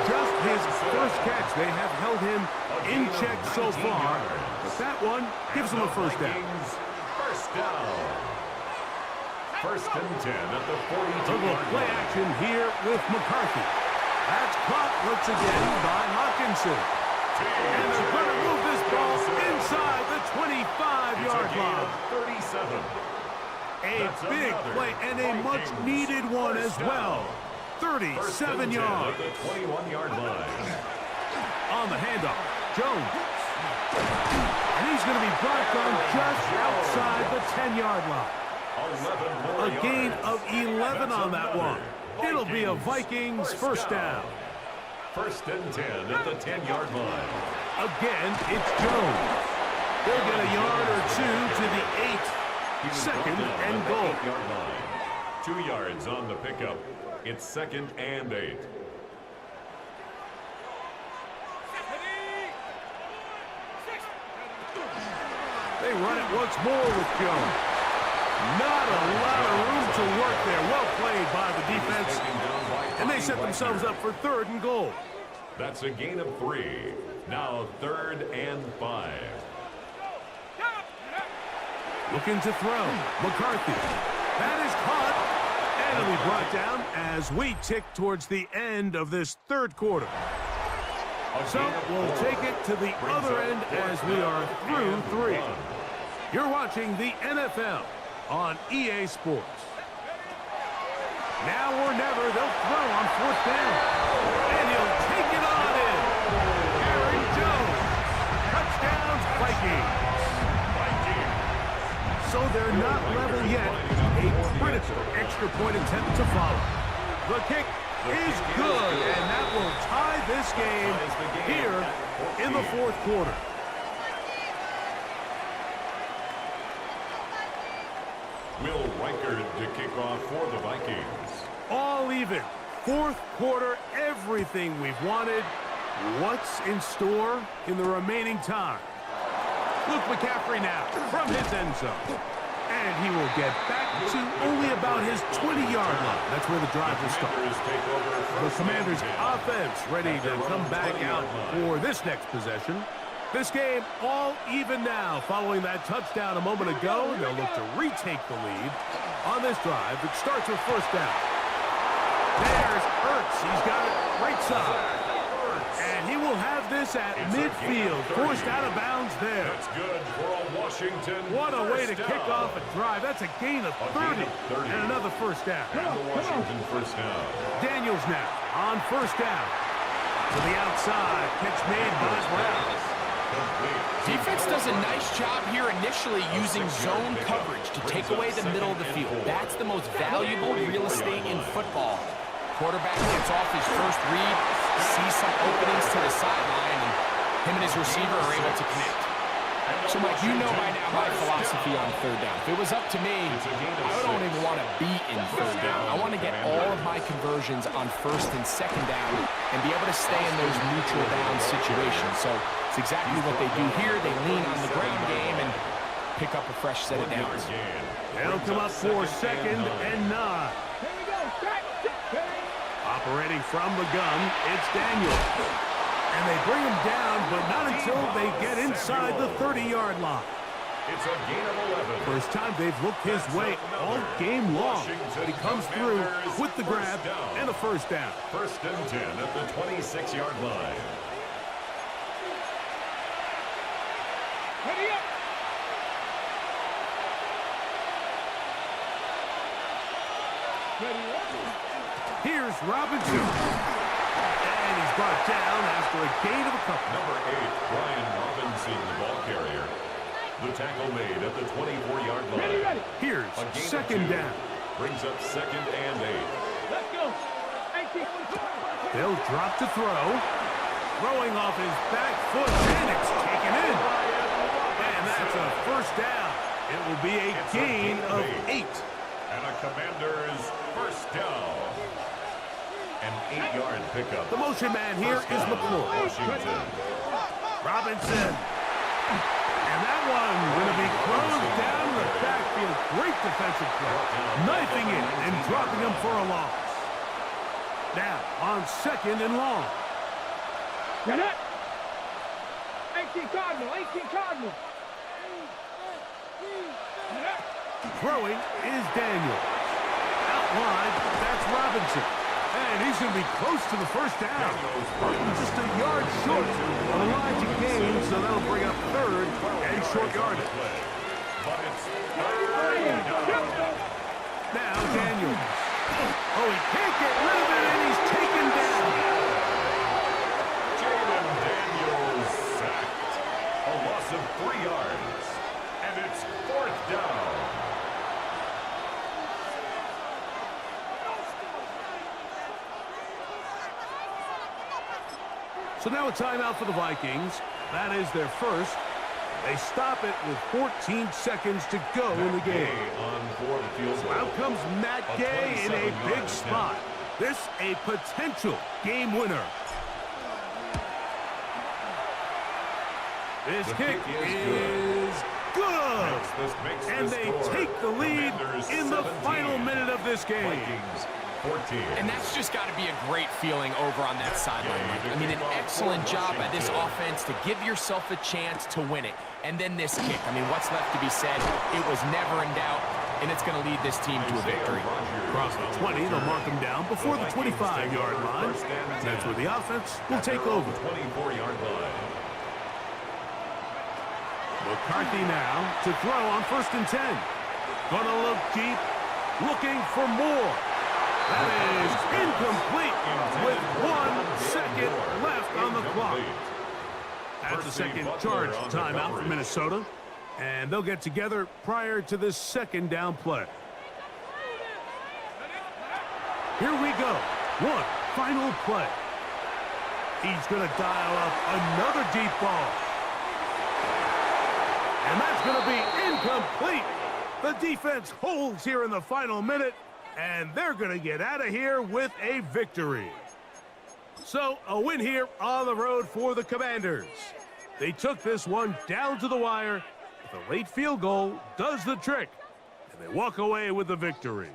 Just his first catch. They have held him in check so far, but that one gives him a 1st down. First down. 1st and 10 at the 42. Little play action here with McCarthy. That's caught once again by Hawkinson. And they're going to move this ball inside the 25-yard line. 37. A big play and a much-needed one as well. 37 yards. At the 21-yard line. On the handoff, Jones. And he's going to be brought down just outside the 10-yard line. 11 A gain yards. of 11 on that one. It'll be a Vikings first down. First and 10 at the 10-yard line. Again, it's Jones. They'll get a yard or two to the 8. Second and goal. 8-yard line. 2 yards on the pickup. It's second and 8. They run it once more with Jones. Not a lot of room to work there. Well played by the defense. And they set themselves up for third and goal. That's a gain of 3. Now third and 5. Looking to throw. McCarthy. That is caught. And it'll be brought down as we tick towards the end of this third quarter. So we'll take it to the other end as we are through 3. You're watching the NFL on EA Sports. Now or never, they'll throw on fourth down. And he'll take it on in. Aaron Jones. Touchdowns, Vikings. So they're not level yet. A critical extra point attempt to follow. The kick is good, and that will tie this game here in the fourth quarter. Will Reichard to kick off for the Vikings. All even. Fourth quarter, everything we've wanted. What's in store in the remaining time? Luke McCaffrey now from his end zone. And he will get back to only about his 20-yard line. That's where the drive will start. The Commanders' offense ready to come back out for this next possession. This game all even now following that touchdown a moment ago. They'll look to retake the lead on this drive. It starts with first down. There's Ertz. He's got it right side. And he will have this at midfield. Forced out of bounds there. That's good for a Washington. What a way to kick off a drive. That's a gain of 30. And another first down. And the Washington first down. Daniels now on first down. To the outside. Catch made by Brown. Defense does a nice job here initially using zone coverage to take away the middle of the field. That's the most valuable real estate in football. Quarterback gets off his first read, sees some openings to the sideline, and him and his receiver are able to connect. So, Mike, you know by now my philosophy on third down. If it was up to me, I don't even want to be in third down. I want to get all of my conversions on first and second down and be able to stay in those neutral down situations. So it's exactly what they do here. They lean on the ground game and pick up a fresh set of downs. They'll come up for second and 9. Operating from the gun, it's Daniels. And they bring him down, but not until they get inside the 30-yard line. It's a gain of 11. First time they've looked his way all game long. But he comes through with the grab and a first down. First and 10 at the 26-yard line. Ready up. Ready up. Here's Robinson. And he's brought down after a gain of a couple. Number 8, Brian Robinson, the ball carrier. The tackle made at the 24-yard line. Here's second down. Brings up second and 8. Let's go. 18. They'll drop to throw. Throwing off his back foot, and it's taken in. And that's a first down. It will be a gain of 8. And a Commander's first down. An 8-yard pickup. The motion man here is McClure. Washington. Robinson. And that one going to be closed down the backfield. Great defensive play. Knifing it and dropping him for a loss. Now on second and long. Get it. 18 Cardinal. 18 Cardinal. Throwing is Daniels. Out wide, that's Robinson. And he's going to be close to the first down. Just a yard short of the line to gain, so that'll bring up third and short yardage. But it's third down. Now Daniels. Oh, he can't get rid of it, and he's taken down. Jalen Daniels sacked. A loss of 3 yards. And it's fourth down. So now a timeout for the Vikings. That is their first. They stop it with 14 seconds to go in the game. So out comes Matt Gay in a big spot. This a potential game winner. This kick is good. And they take the lead in the final minute of this game. And that's just got to be a great feeling over on that sideline, Mike. I mean, an excellent job by this offense to give yourself a chance to win it. And then this kick. I mean, what's left to be said? It was never in doubt, and it's going to lead this team to a victory. Across the 20, they'll mark them down before the 25-yard line. That's where the offense will take over. 24-yard line. McCarthy now to throw on 1st and 10. Gonna look deep, looking for more. That is incomplete with 1 second left on the clock. That's the second charge timeout for Minnesota, and they'll get together prior to this second down play. Here we go. One final play. He's going to dial up another deep ball. And that's going to be incomplete. The defense holds here in the final minute, and they're going to get out of here with a victory. So, a win here on the road for the Commanders. They took this one down to the wire. The late field goal does the trick, and they walk away with the victory.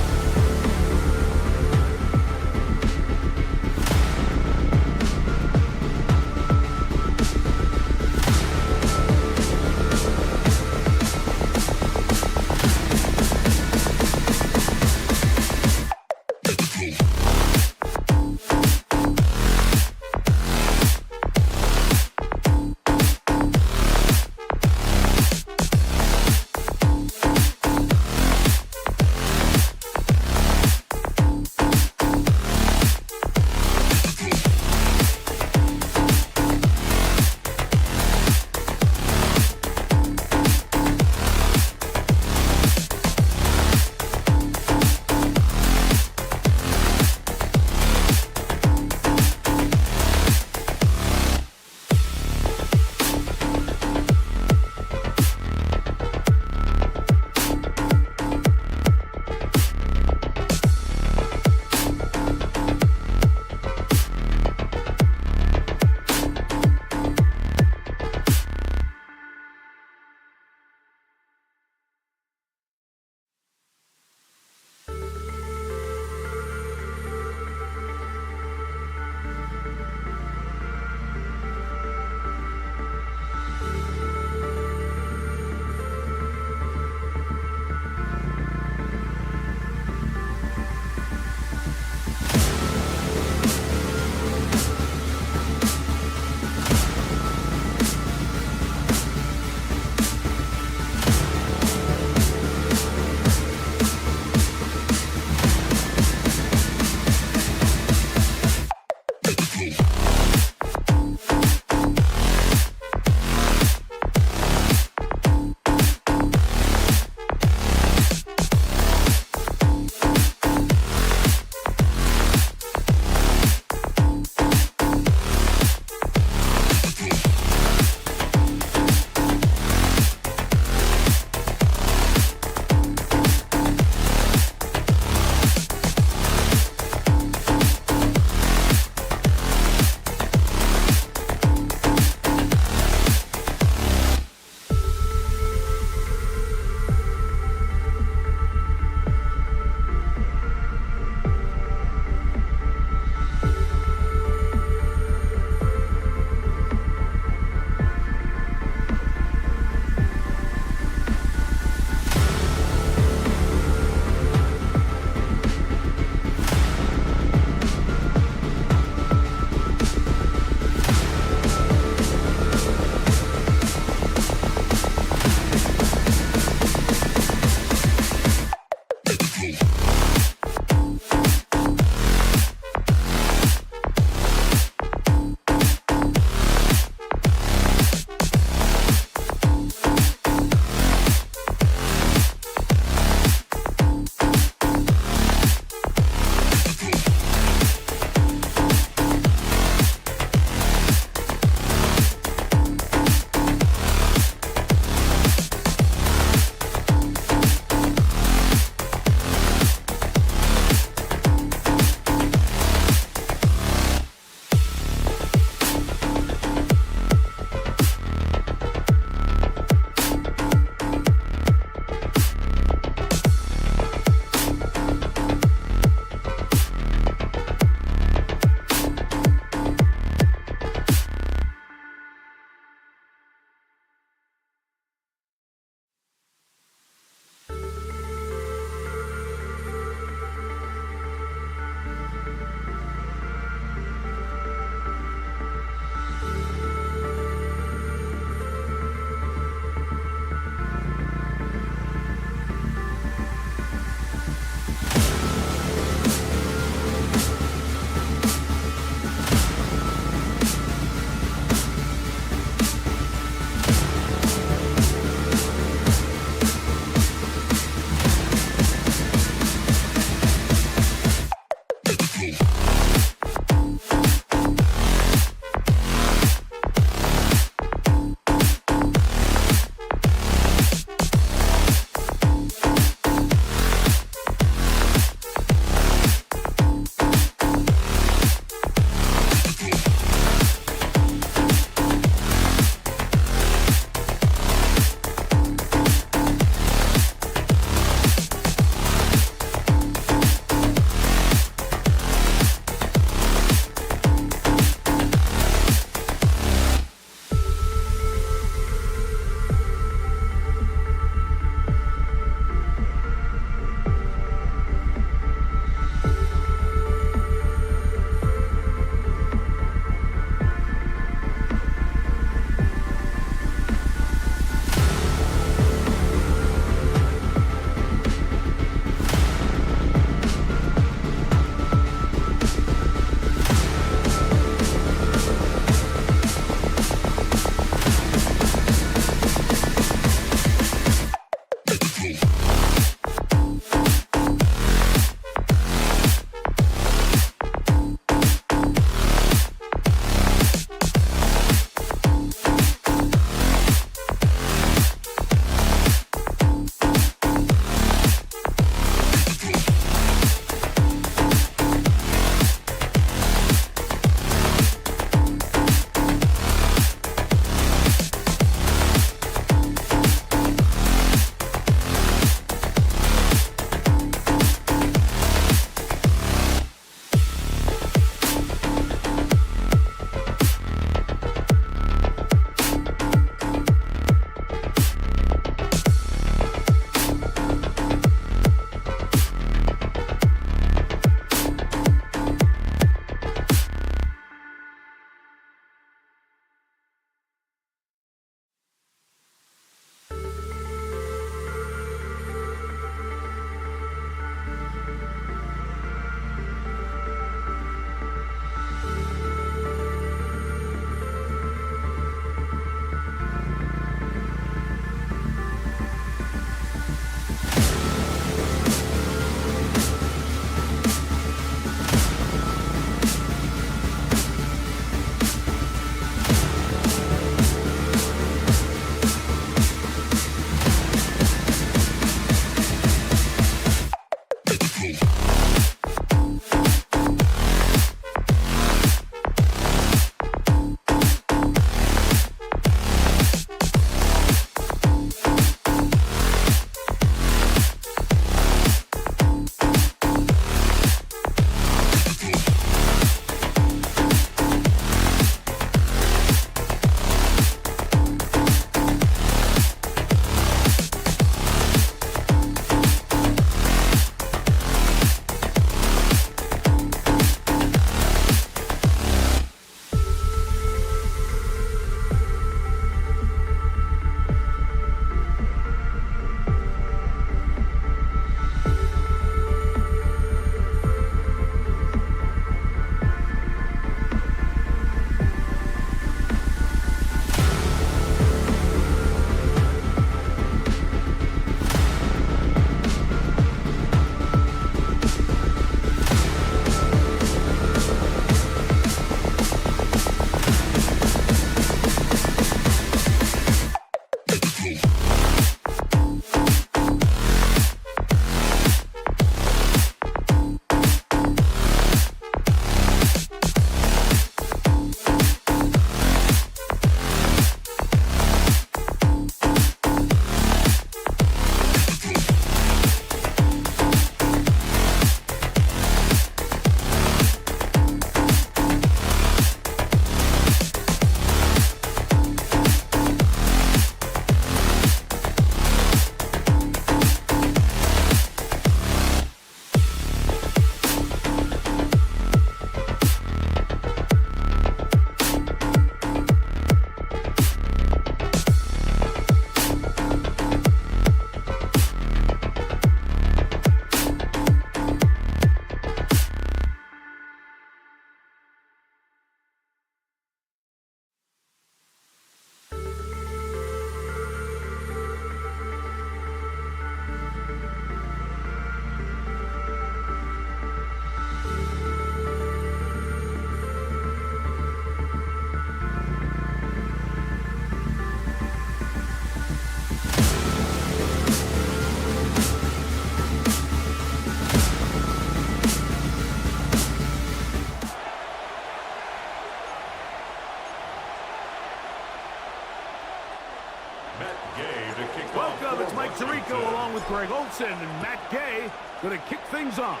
Mike Tirico along with Greg Olsen and Matt Gay going to kick things off.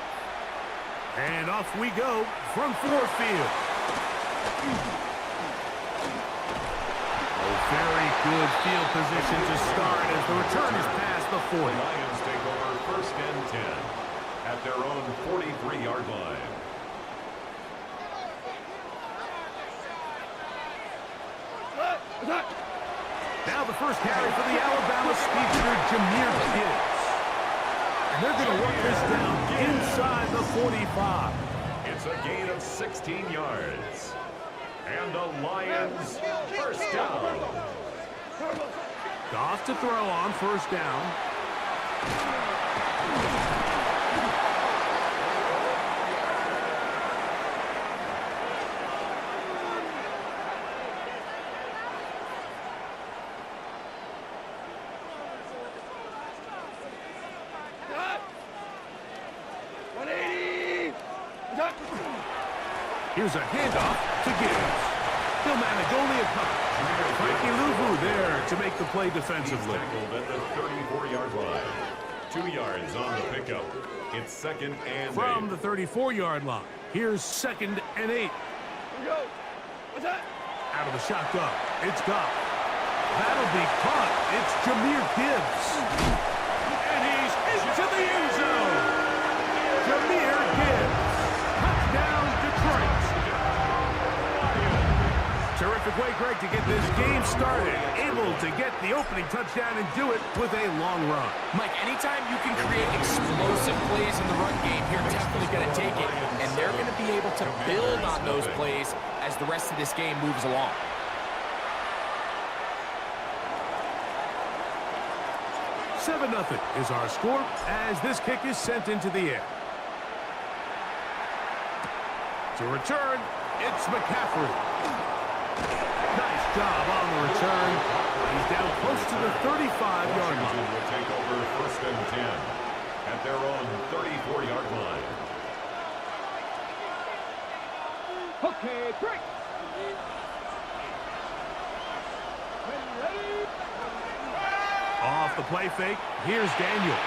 And off we go from forefield. Very good field position to start as the return is past the 40. The Lions take over 1st and 10 at their own 43-yard line. Now the first carry for the Alabama speedster, Jameer Gibbs. And they're going to work this down inside the 45. It's a gain of 16 yards. And the Lions first down. Goff to throw on first down. Here's a handoff to Gibbs. He'll manage only a couple. Frankie Louvu there to make the play defensively. He's tackled at the 34-yard line. 2 yards on the pickup. It's 2nd and 8. From the 34-yard line, here's 2nd and 8. What's that? Out of the shotgun, it's Goff. That'll be caught. It's Jameer Gibbs. And he's into the end zone. Jameer Gibbs. Touchdown, Detroit. Terrific way, Greg, to get this game started. Able to get the opening touchdown and do it with a long run. Mike, anytime you can create explosive plays in the run game, you're definitely going to take it. And they're going to be able to build on those plays as the rest of this game moves along. Seven 0 is our score as this kick is sent into the air. To return, it's McCaffrey. Nice job on the return. He's down close to the 35-yard line. Will take over 1st and 10 at their own 34-yard line. Okay, break. Off the play fake, here's Daniels.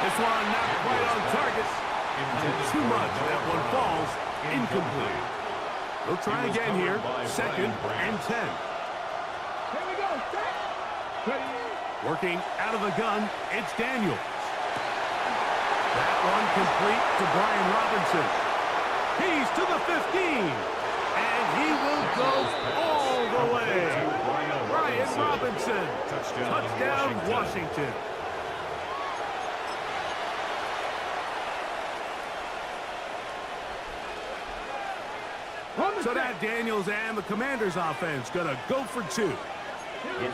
This one not quite on target. Too much. That one falls incomplete. We'll try again here. 2nd and 10. Here we go. Ready. Working out of the gun, it's Daniels. That one complete to Brian Robinson. He's to the 15. And he will go all the way. Brian Robinson. Touchdown, Washington. So that Daniels and the Commanders offense gonna go for 2. The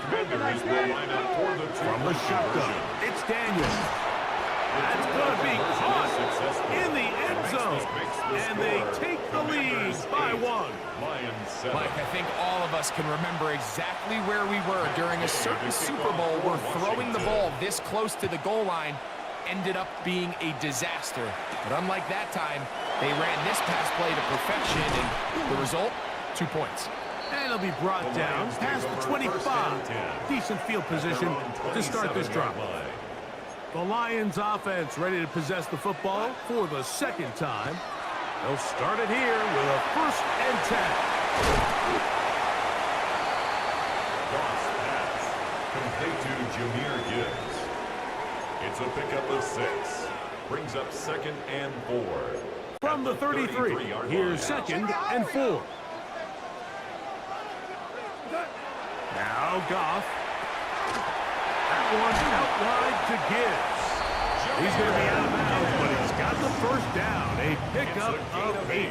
Commanders will line up for the From the shotgun, it's Daniels. That's gonna be caught in the end zone. And they take the lead by 1. Mike, I think all of us can remember exactly where we were during a certain Super Bowl where throwing the ball this close to the goal line ended up being a disaster. But unlike that time, they ran this pass play to perfection, and the result, 2 points. And it'll be brought down past the 25. Decent field position to start this drive. The Lions offense ready to possess the football for the 2nd time. They'll start it here with a 1st and 10. Cross pass. Complete to Jameer Gibbs. It's a pickup of 6. Brings up 2nd and 4. From the 33, here's 2nd and 4. Now Goff. That one out wide to Gibbs. He's going to be out of bounds, but he's got the 1st down. A pickup of 8.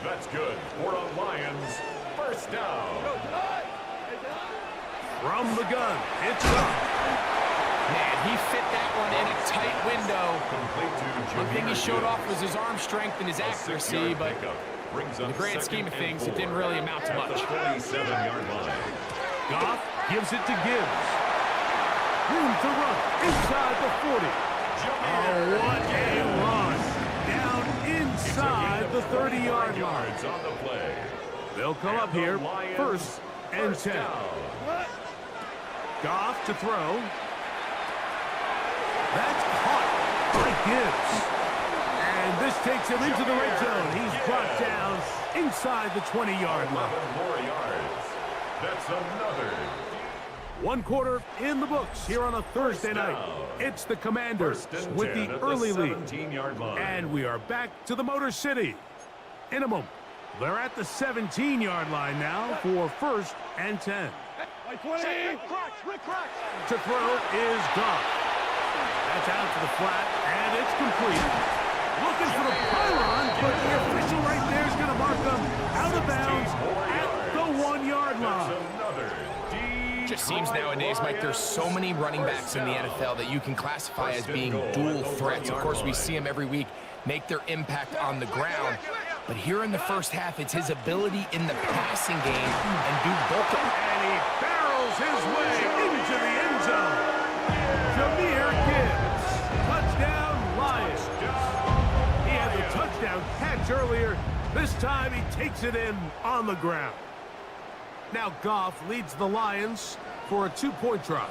That's good for a Lions 1st down. From the gun, it's Goff. Man, he fit that one in a tight window. Complete to One thing he Jameer showed Gibbs. off was his arm strength and his accuracy, but in the grand scheme of things, it didn't really amount to much. 27-yard line. Goff gives it to Gibbs. Room to run inside the 40. Oh, what a run. Down inside the 30-yard line. On the play. They'll come up here, 1st and 10. Goff to throw. Gibbs. And this takes him into the red zone. He's brought down inside the 20-yard line. 11 more yards. That's another. One quarter in the books here on a Thursday night. It's the Commanders with the early lead. And we are back to the Motor City. In a moment, they're at the 17-yard line now for 1st and 10. To throw is Goff. That's out to the flat, and it's complete. Looking for the pylon, but the official right there is going to mark them out of bounds at the 1-yard line. It just seems nowadays, Mike, there's so many running backs in the NFL that you can classify as being dual threats. Of course, we see them every week make their impact on the ground. But here in the first half, it's his ability in the passing game and do both. And he barrels his way into the end zone. Jahmyr Gibbs. Touchdown, Lions. He had the touchdown catch earlier. This time he takes it in on the ground. Now Goff leads the Lions for a 2-point try.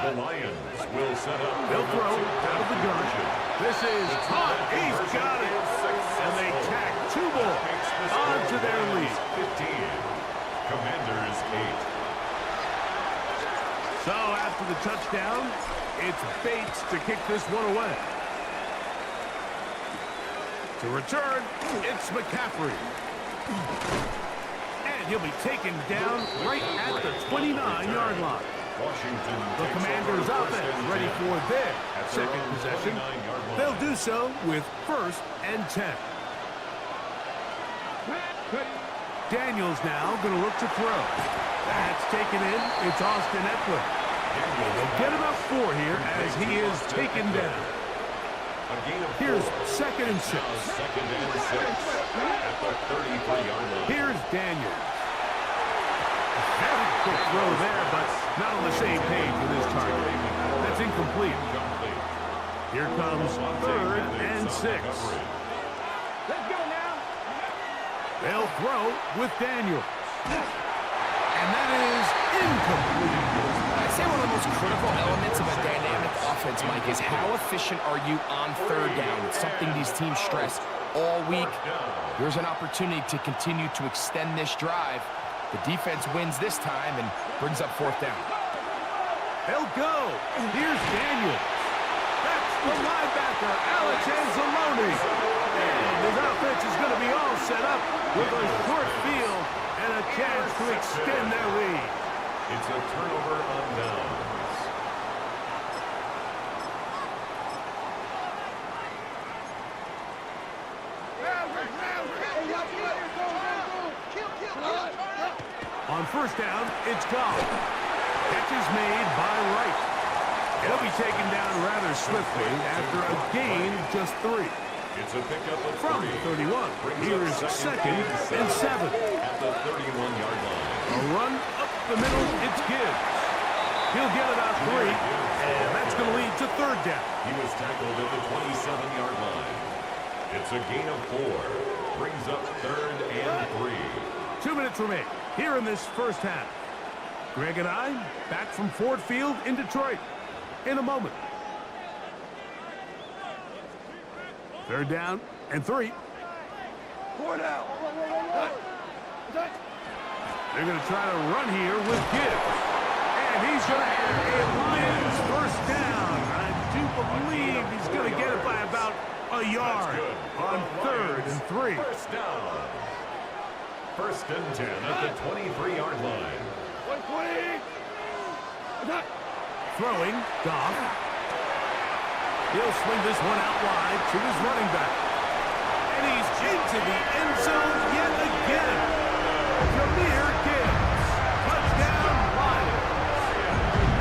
The Lions will set up. They'll throw out of the gun. This is caught. He's got it. And they tack 2 more onto their lead. 15. Commanders 8. So after the touchdown, it's Bates to kick this one away. To return, it's McCaffrey. And he'll be taken down right at the 29-yard line. The Commanders' offense ready for their second possession. They'll do so with 1st and 10. Daniels now going to look to throw. That's taken in. It's Austin Eckler. They'll get about 4 here as he is taken down. Here's 2nd and 6. Second and 6 at the 33-yard line. Here's Daniels. Very quick throw there, but not on the same page with his target. That's incomplete. Here comes 3rd and 6. Let's go now. They'll throw with Daniels. And that is incomplete. I'd say one of the most critical elements of a dynamic offense, Mike, is how efficient are you on 3rd down? It's something these teams stress all week. Here's an opportunity to continue to extend this drive. The defense wins this time and brings up 4th down. They'll go. Here's Daniels. That's the linebacker, Alex Anzalone. And his offense is going to be all set up with a short field and a chance to extend their lead. It's a turnover on downs. On 1st down, it's Goff. Catch is made by Wright. He'll be taken down rather swiftly after a gain of just 3. It's a pickup of From 3. 31, here is 2nd and 7. At the 31-yard line. A run up the middle, it's Gibbs. He'll get about 3, and that's going to lead to 3rd down. He was tackled at the 27-yard line. It's a gain of 4. Brings up 3rd and 3. 2 minutes remain here in this first half. Greg and I back from Ford Field in Detroit in a moment. 3rd down and 3. 4 down. They're going to try to run here with Gibbs. And he's going to have a Lions 1st down. I do believe he's going to get it by about a yard on 3rd and 3. 1st down. 1st and 10 at the 23-yard line. 120. Throwing, Goff. He'll swing this one out wide to his running back. And he's into the end zone yet again. Jahmyr Gibbs. Touchdown, Lions.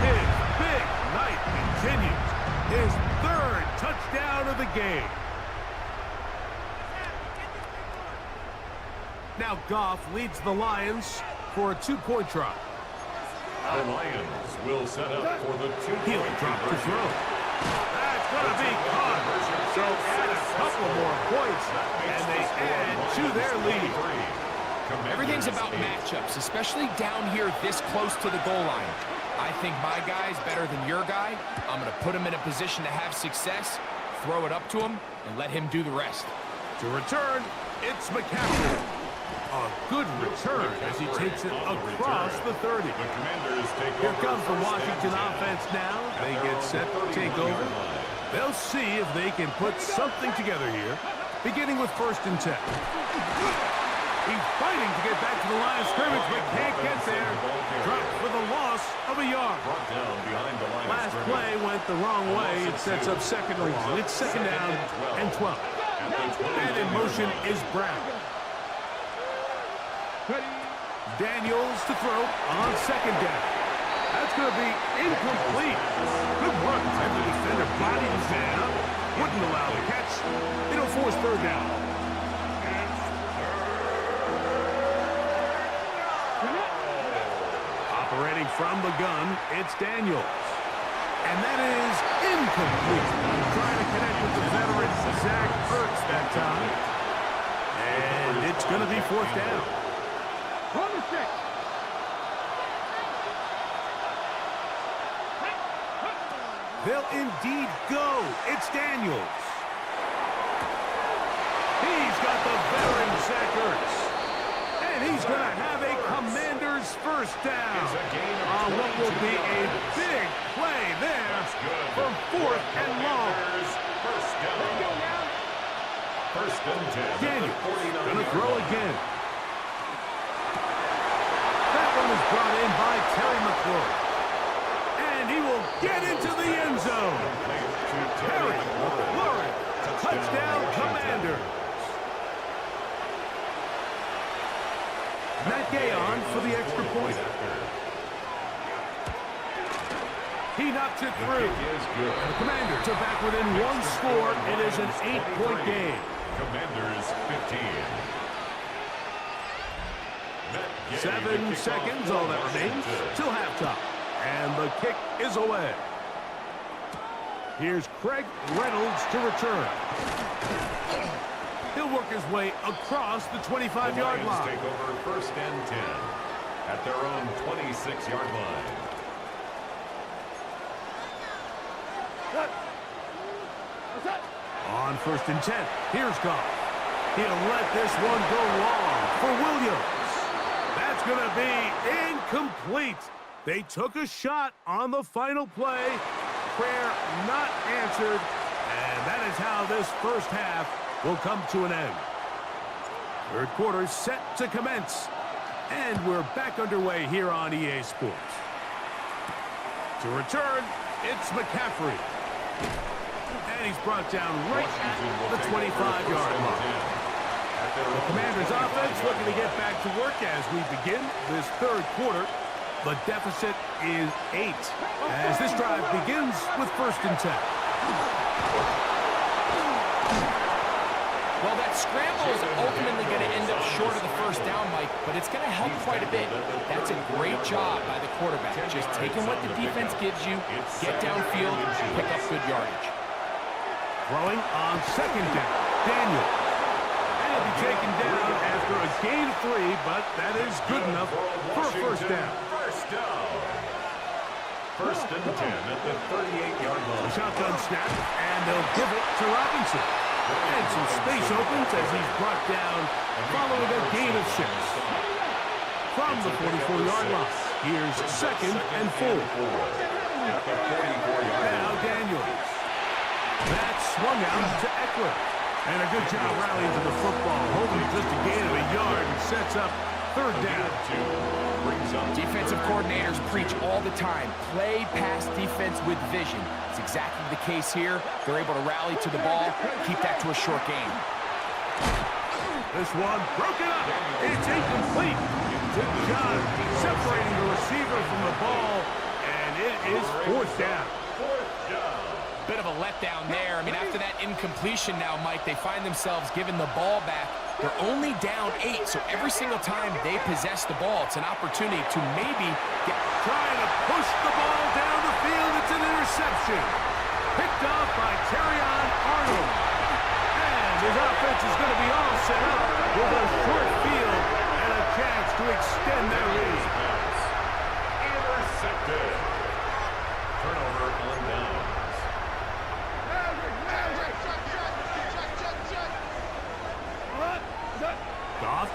His big night continues. His 3rd touchdown of the game. Now Goff leads the Lions for a 2-point try. The Lions will set up for the 2-point He'll drop to throw. That's going to be caught. So add a couple more points, and they add to their lead. Everything's about matchups, especially down here this close to the goal line. I think my guy's better than your guy. I'm going to put him in a position to have success. throw it up to him and let him do the rest. To return, it's McCaffrey. A good return as he takes it across the 30. Here comes the Washington offense now. They get set to take over. They'll see if they can put something together here, beginning with 1st and 10. He's fighting to get back to the line of scrimmage, but can't get there. Dropped for the loss of a yard. Last play went the wrong way. It sets up 2nd and long. It's 2nd down and 12. And in motion is Brown. Daniels to throw on 2nd down. That's going to be incomplete. Good work. The defender bodied his man up. Wouldn't allow the catch. It'll force 3rd down. Operating from the gun, it's Daniels. And that is incomplete. Trying to connect with the veteran, Zach Ertz that time. And it's going to be 4th down. On the 6. They'll indeed go. It's Daniels. He's got the veteran Zach Ertz. And he's going to have a Commander's 1st down on what will be a big play there for 4th and long. 1st and 10. Daniels going to throw again. That one is brought in by Terry McLaurin. And he will get into the end zone. Terry McLaurin, touchdown Commander. Matt Gay on for the extra point. He knocks it through. And the Commanders are back within 1 score. It is an 8-point game. Commanders 15. 7 seconds, all that remains, till halftime. And the kick is away. Here's Craig Reynolds to return. He'll work his way across the 25-yard line. Take over 1st and 10 at their own 26-yard line. On 1st and 10, here's Goff. He'll let this one go long for Williams. That's going to be incomplete. They took a shot on the final play. Prayer not answered. And that is how this 1st half will come to an end. 3rd quarter set to commence. And we're back underway here on EA Sports. To return, it's McCaffrey. And he's brought down right at the 25-yard line. The Commanders' offense looking to get back to work as we begin this 3rd quarter. The deficit is 8 as this drive begins with 1st and 10. Well, that scramble is ultimately going to end up short of the 1st down, Mike, but it's going to help quite a bit. That's a great job by the quarterback, just taking what the defense gives you, get downfield, pick up good yardage. Throwing on 2nd down, Daniel. And he'll be taken down after a gain of 3, but that is good enough for a 1st down. 1st and 10 at the 38-yard line. Shotgun snap, and they'll give it to Robinson. And some space opens as he's brought down following a gain of 6. From the 44-yard line, here's 2nd and 4. Now Daniels. That's swung out to Eckler. And a good job rallying to the football, holding just a gain of a yard and sets up 3rd down. Defensive coordinators preach all the time, play pass defense with vision. It's exactly the case here. They're able to rally to the ball, keep that to a short gain. This one broken up. It's incomplete. Good job separating the receiver from the ball, and it is 4th down. Bit of a letdown there. I mean, after that incompletion now, Mike, they find themselves giving the ball back. They're only down 8, so every single time they possess the ball, it's an opportunity to maybe get... Trying to push the ball down the field. It's an interception. Picked off by Terrion Arnold. And his offense is going to be all set up with a short field and a chance to extend their lead. Intercepted. Turnover on downs.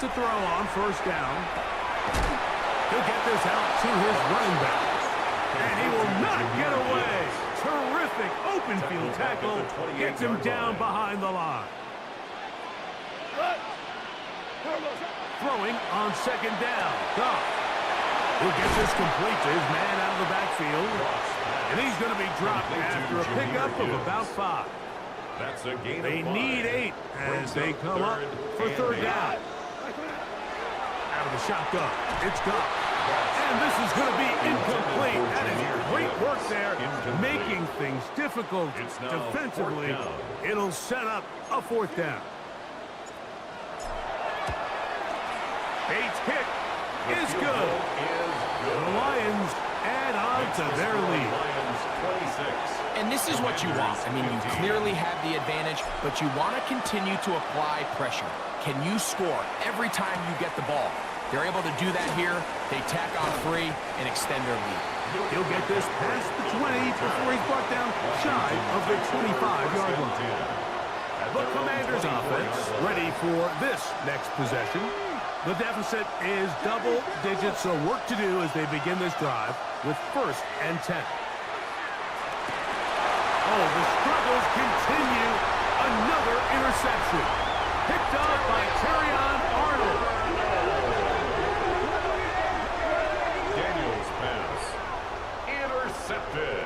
to throw on first down. He'll get this out to his running back. And he will not get away. Terrific open field tackle. Gets him down behind the line. Throwing on second down. Goff. He'll get this complete to his man out of the backfield. And he's going to be dropped after a pickup of about 5. That's a gain They of 5. need 8 as they come up for third down. Out of the shotgun. It's Goff. And this is going to be incomplete. That is great work there, making things difficult defensively. It'll set up a fourth down. Bates' kick is good. The Lions add on to their lead. And this is what you want. I mean, you clearly have the advantage, but you want to continue to apply pressure. Can you score every time you get the ball? They're able to do that here. They tack on 3 and extend their lead. He'll get this past the 20 before he's brought down shy of the 25-yard line. The Commanders' offense ready for this next possession. The deficit is double digits, so work to do as they begin this drive with 1st and 10. Oh, the struggles continue. Another interception. Picked up by Terrion Arnold. Daniels' pass. Intercepted.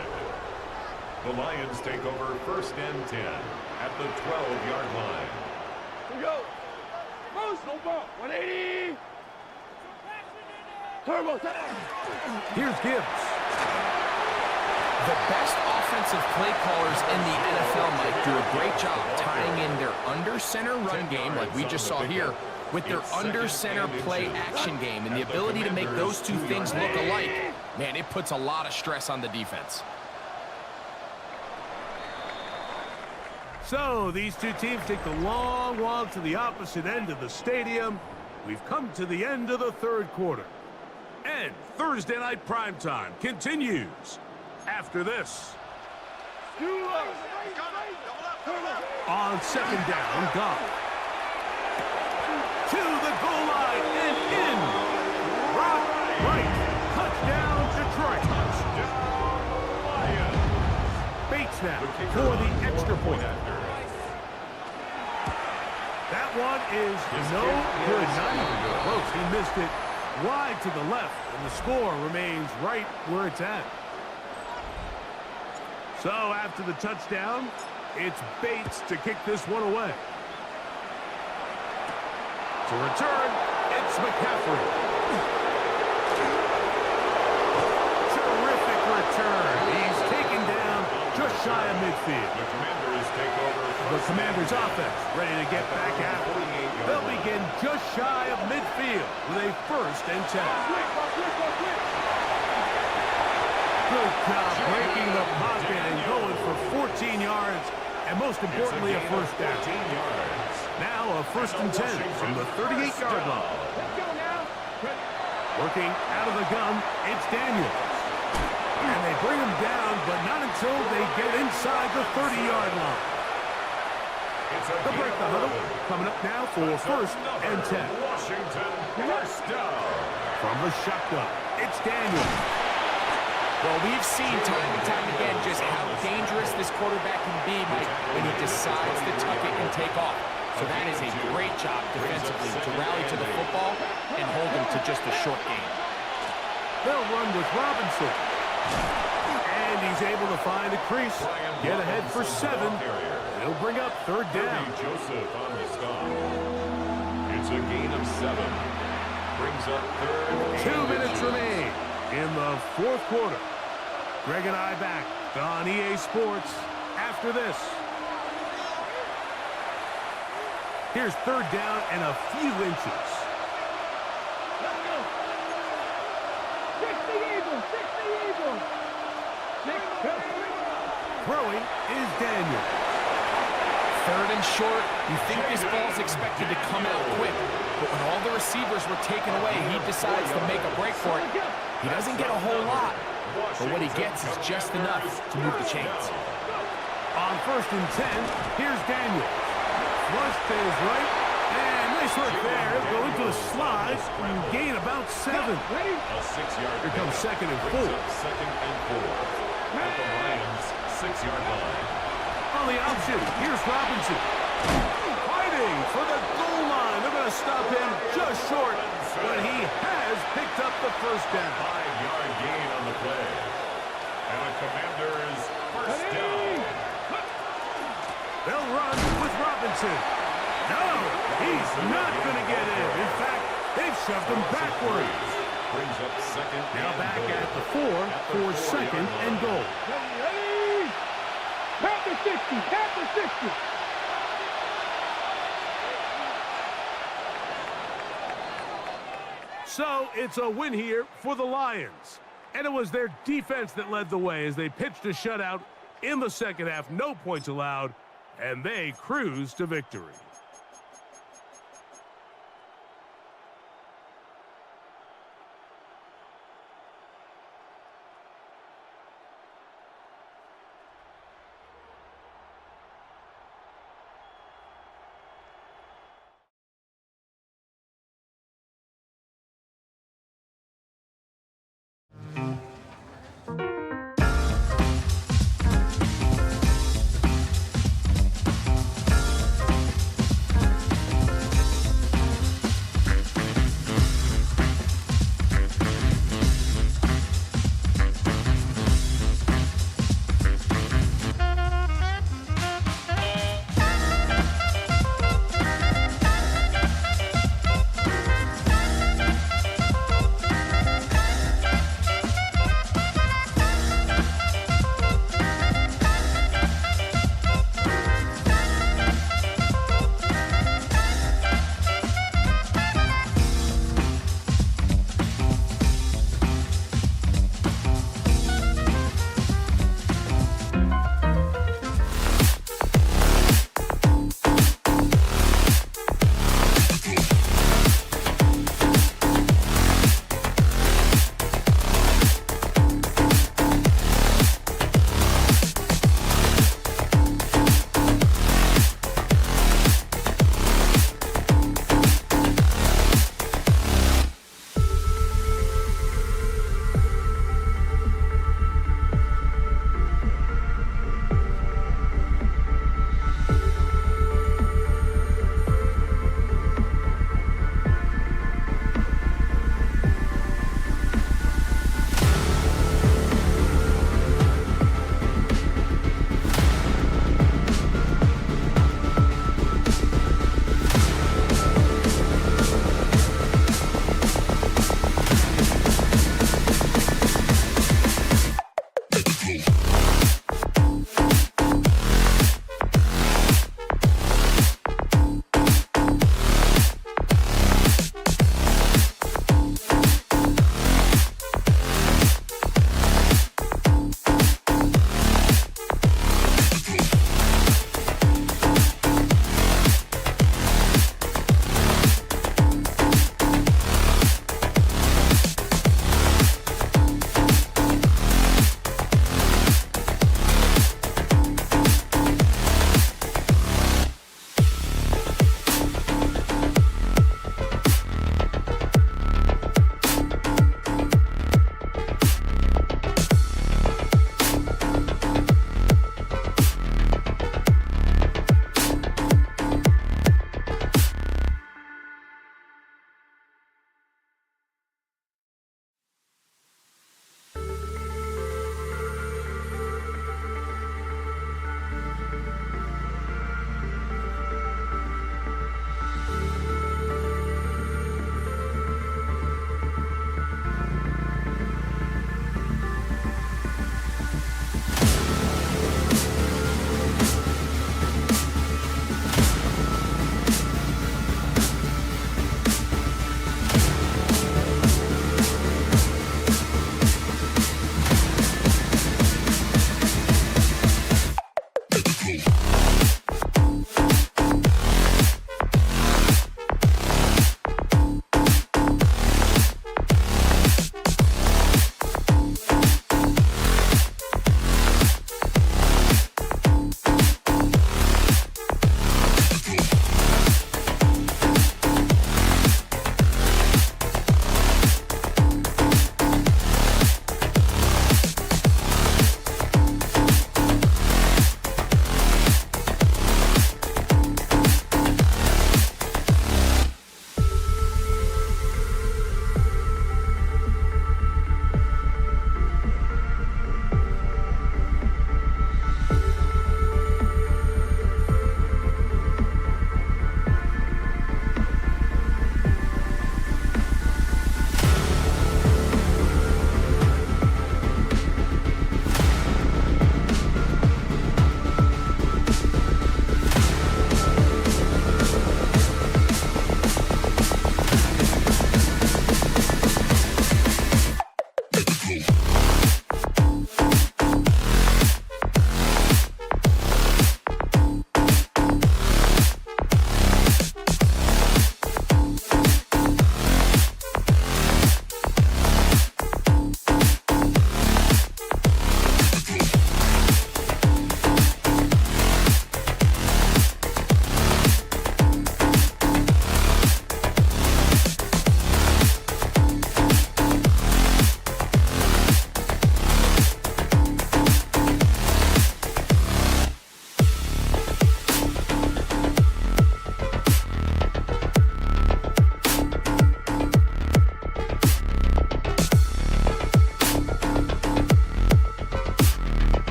The Lions take over 1st and 10 at the 12-yard line. Here we go. Post, no ball. 180. Turbo time. Here's Gibbs. The best offensive play callers in the NFL might do a great job tying in their under-center run game, like we just saw here, with their under-center play action game, and the ability to make those two things look alike. Man, it puts a lot of stress on the defense. So these two teams take the long walk to the opposite end of the stadium. We've come to the end of the 3rd quarter. And Thursday night primetime continues after this. On second down, Goff. To the goal line and in. Right. Touchdown, Detroit. Bates now for the extra point. That one is no good. Not even close. He missed it wide to the left, and the score remains right where it's at. So after the touchdown, it's Bates to kick this one away. To return, it's McCaffrey. Terrific return. He's taken down just shy of midfield. The Commanders' offense ready to get back at it. They'll begin just shy of midfield with a 1st and 10. Good job breaking the pocket and going for 14 yards, and most importantly, a first down. Now a 1st and 10 from the 38-yard line. Working out of the gun, it's Daniels. And they bring him down, but not until they get inside the 30-yard line. They'll break the huddle. Coming up now for 1st and 10. Washington, first down. From the shotgun, it's Daniels. Well, we've seen time and time again just how dangerous this quarterback can be, Mike, when he decides to tuck it and take off. So that is a great job defensively to rally to the football and hold him to just a short game. They'll run with Robinson. And he's able to find a crease. Get ahead for 7. He'll bring up 3rd down. Joseph on the stop. It's a gain of 7. Brings up 3rd. 2 minutes remain in the 4th quarter. Greg and I back on EA Sports after this. Here's 3rd down and a few inches. Throwing is Daniel. 3rd and short. You think this ball's expected to come out quick, but when all the receivers were taken away, he decides to make a break for it. He doesn't get a whole lot, but what he gets is just enough to move the chains. On 1st and 10, here's Daniel. Flush to his right, and they Nice look there. Go into the slide and gain about 7. Ready? A 6-yard Here comes second and 4. Second and 4. At the Lions' 6-yard line. On the option, here's Robinson. Fighting for the goal line. They're going to stop him just short, but he has picked up the first down. 5-yard gain on the play. And a Commanders first down. They'll run with Robinson. No, he's not going to get in. In fact, they've shoved him backwards. Brings up second. Now and back goal. at the 4 for second and goal. Ready? Tap the 60. Tap the 60. So it's a win here for the Lions. And it was their defense that led the way as they pitched a shutout in the second half. No points allowed, and they cruised to victory.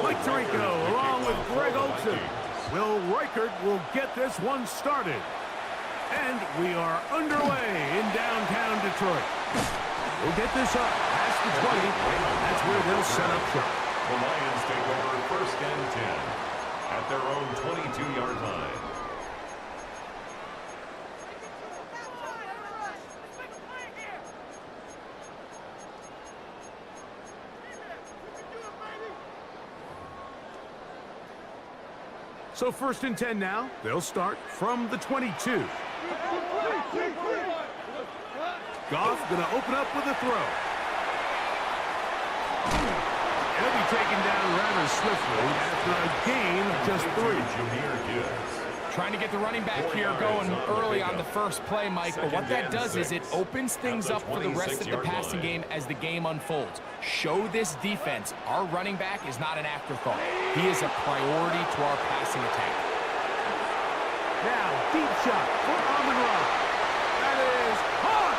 Mike Tirico along with Greg Olsen. Will Reichert will get this one started. And we are underway in downtown Detroit. We'll get this up past the 20. That's where they'll set up shop. The Lions take over first and 10 at their own 22-yard line. So first and 10 now. They'll start from the 22. Goff going to open up with a throw. He'll be taken down rather swiftly after a gain of just 3. Trying to get the running back here going early on the first play, Mike, but what that does is it opens things up for the rest of the passing game as the game unfolds. Show this defense our running back is not an afterthought. He is a priority to our passing attack. Now, deep shot for Amon-Ra. That is caught!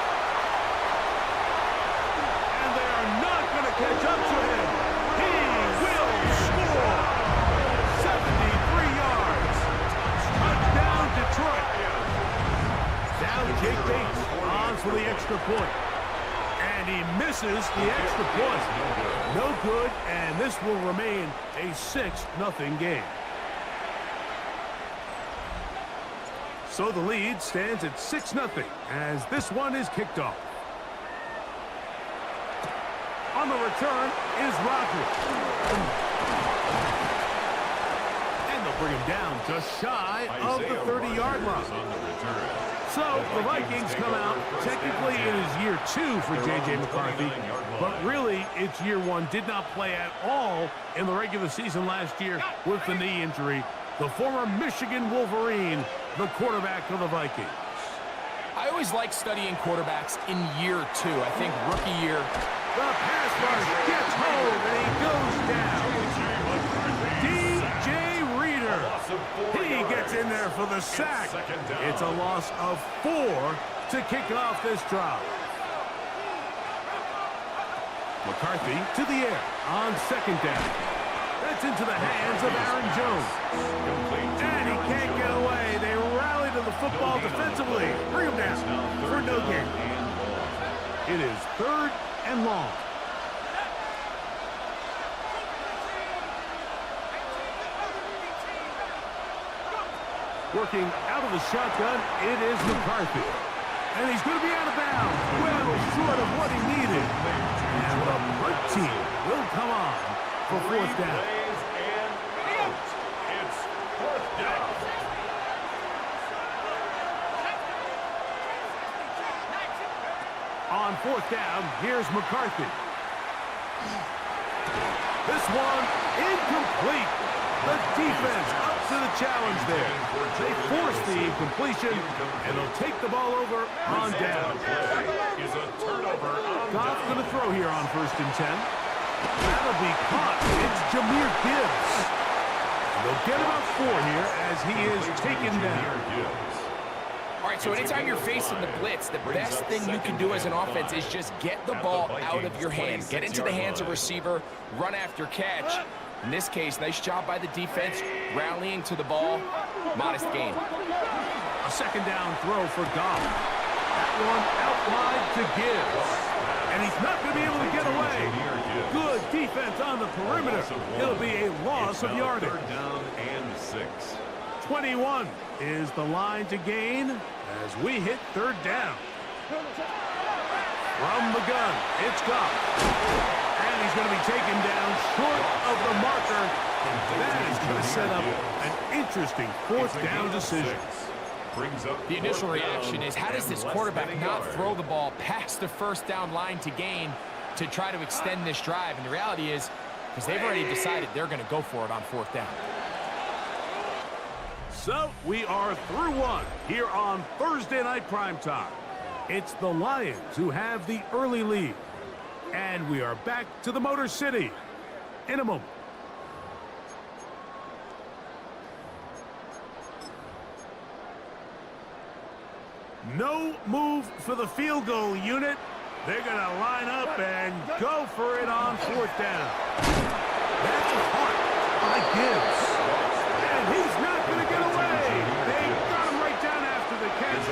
And they are not going to catch up to him. He will score! 73 yards. Touchdown, Detroit. Now Jake Bates on for the extra point. And he misses the extra point. No good, and this will remain a 6-0 game. So the lead stands at 6-0 as this one is kicked off. On the return is Rodgers. And they'll bring him down just shy of the 30-yard line. So the Vikings come out. Technically, it is year 2 for J.J. McCarthy, but really, it's year 1. Did not play at all in the regular season last year with the knee injury. The former Michigan Wolverine, the quarterback of the Vikings. I always like studying quarterbacks in year 2. I think rookie year. The pass rush gets home, and he goes down. D.J. Reader. He gets in there for the sack. It's a loss of 4 to kick off this drive. McCarthy to the air on second down. That's into the hands of Aaron Jones. And he can't get away. They rally to the football defensively. Bring him down for no gain. It is 3rd and long. Working out of the shotgun, it is McCarthy. And he's going to be out of bounds. Well short of what he needed. And the punt team will come on for 4th down. It's 4th down. On 4th down, here's McCarthy. This one incomplete. The defense up to the challenge there. They force the incompletion, and they'll take the ball over on down. Is a turnover on Goff going to throw here on 1st and 10. That'll be caught. It's Jahmyr Gibbs. They'll get about 4 here as he is taken down. All right, so anytime you're facing the blitz, the best thing you can do as an offense is just get the ball out of your hand. Get into the hands of receiver, run after catch. In this case, nice job by the defense, rallying to the ball. Modest gain. A 2nd down throw for Goff. That one out wide to Gibbs. And he's not going to be able to get away. Good defense on the perimeter. It'll be a loss of yardage. 3rd down and 6. 21 is the line to gain as we hit 3rd down. From the gun, it's Goff. And he's going to be taken down short of the marker. That is going to set up an interesting 4th down decision. The initial reaction is, how does this quarterback not throw the ball past the 1st down line to gain to try to extend this drive? And the reality is, because they've already decided they're going to go for it on 4th down. So we are through 1 here on Thursday Night Primetime. It's the Lions who have the early lead. And we are back to the Motor City in a moment. No move for the field goal unit. They're going to line up and go for it on 4th down. That's caught by Gibbs. And he's not going to get away. They got him right down after the catch.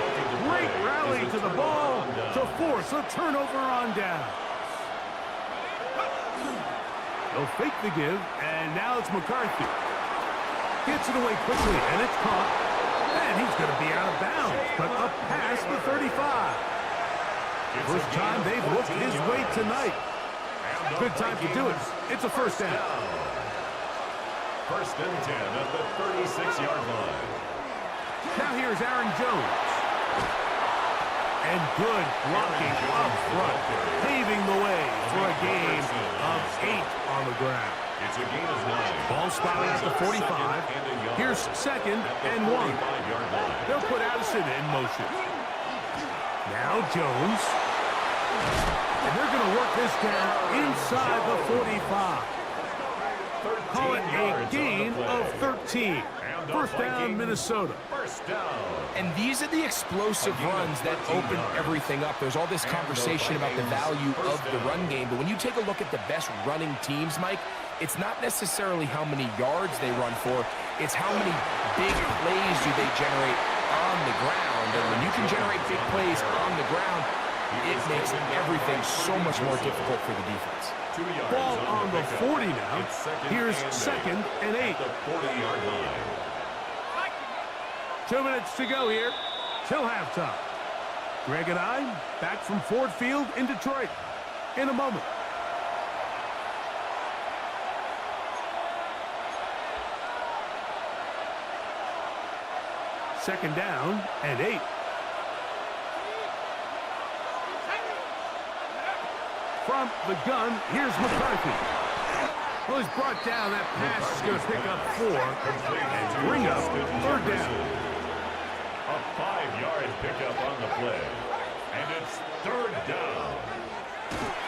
Great rally to the ball to force a turnover on down. They'll fake the give, and now it's McCarthy. Gets it away quickly, and it's caught. And he's going to be out of bounds, but up past the 35. First time they've looked his way tonight. Good time to do it. It's a first down. First and 10 at the 36-yard line. Now here's Aaron Jones. And good blocking up front, paving the way for a gain of 8 on the ground. It's a gain of 9. Ball spotted at the 45. Here's second and 1. They'll put Addison in motion. Now Jones. And they're going to work this down inside the 45. Call it a gain of 13. First down, Minnesota. And these are the explosive runs that open everything up. There's all this conversation about the value of the run game, but when you take a look at the best running teams, Mike, it's not necessarily how many yards they run for, it's how many big plays do they generate on the ground. And when you can generate big plays on the ground, it makes everything so much more difficult for the defense. Ball on the 40 now. Here's second and 8. 40-yard line. 2 minutes to go here till halftime. Greg and I back from Ford Field in Detroit in a moment. Second down and 8. From the gun, here's McCarthy. Well, he's brought down. That pass is going to pick up 4 and bring up third down. A 5-yard pickup on the play. And it's third down.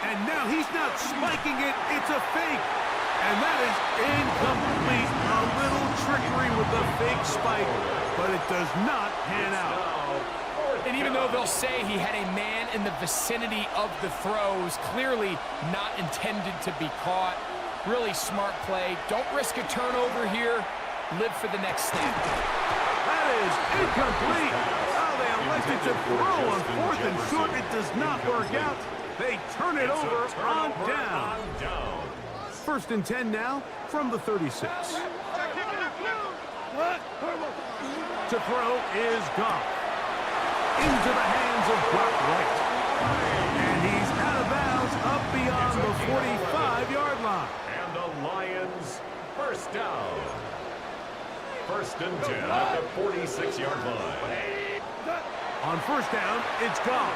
And now he's not spiking it. It's a fake. And that is incomplete. A little trickery with the fake spike, but it does not pan out. And even though they'll say he had a man in the vicinity of the throws, clearly not intended to be caught. Really smart play. Don't risk a turnover here. Live for the next snap. That is incomplete. Oh, they elected to throw on 4th and short. It does not work out. They turn it over on down. First and 10 now from the 36. To throw is Goff. Into the hands of Brock Wright. And he's out of bounds up beyond the 45-yard line. And the Lions first down. First and 10 at the 46-yard line. On first down, it's Goff.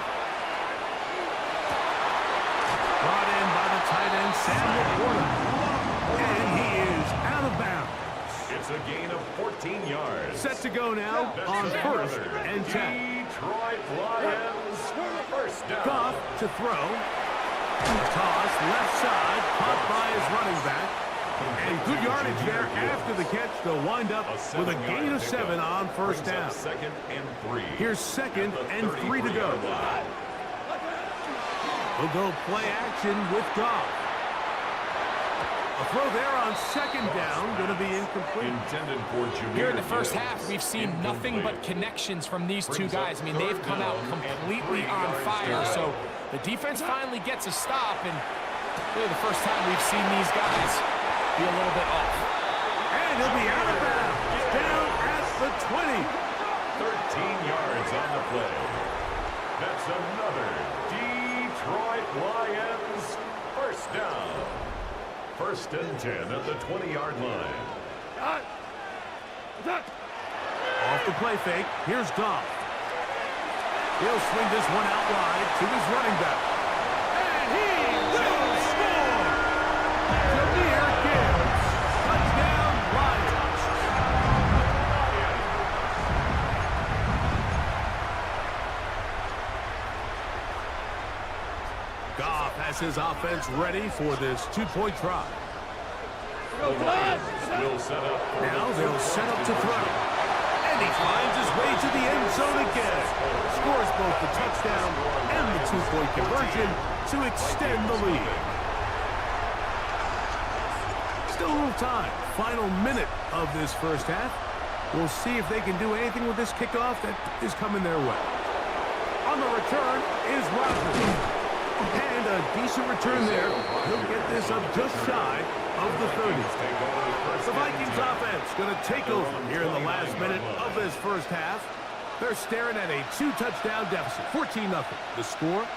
Brought in by the tight end, Sam Laporta. And he is out of bounds. It's a gain of 14 yards. Set to go now on first and 10. Detroit Lions first down. Goff to throw. Toss left side, caught by his running back. And good yardage there after the catch. They'll wind up with a gain of 7 on first down. Second and 3. Here's second and 3 to go. We'll go play action with Goff. A throw there on second down, going to be incomplete. Intended for Jameer. Here in the first half, we've seen nothing but connections from these two guys. I mean, they've come out completely on fire. So the defense finally gets a stop, and really the first time we've seen these guys be a little bit off. And he'll be out of bounds, down at the 20. 13 yards on the play. That's another Detroit Lions first down. First and 10 at the 20-yard line. Off the play fake, here's Goff. He'll swing this one out wide to his running back. And he will score! Jameer Gibbs. Touchdown, Lions. Goff has his offense ready for this two-point try. Will set up. Now they'll set up to throw. And he finds his way to the end zone again. Scores both the touchdown and the two-point conversion to extend the lead. Still a little time. Final minute of this first half. We'll see if they can do anything with this kickoff that is coming their way. On the return is Rodgers. And a decent return there. He'll get this up just shy of the 30. The Vikings offense going to take over here in the last minute of this first half. They're staring at a 2-touchdown deficit, 14-0. The score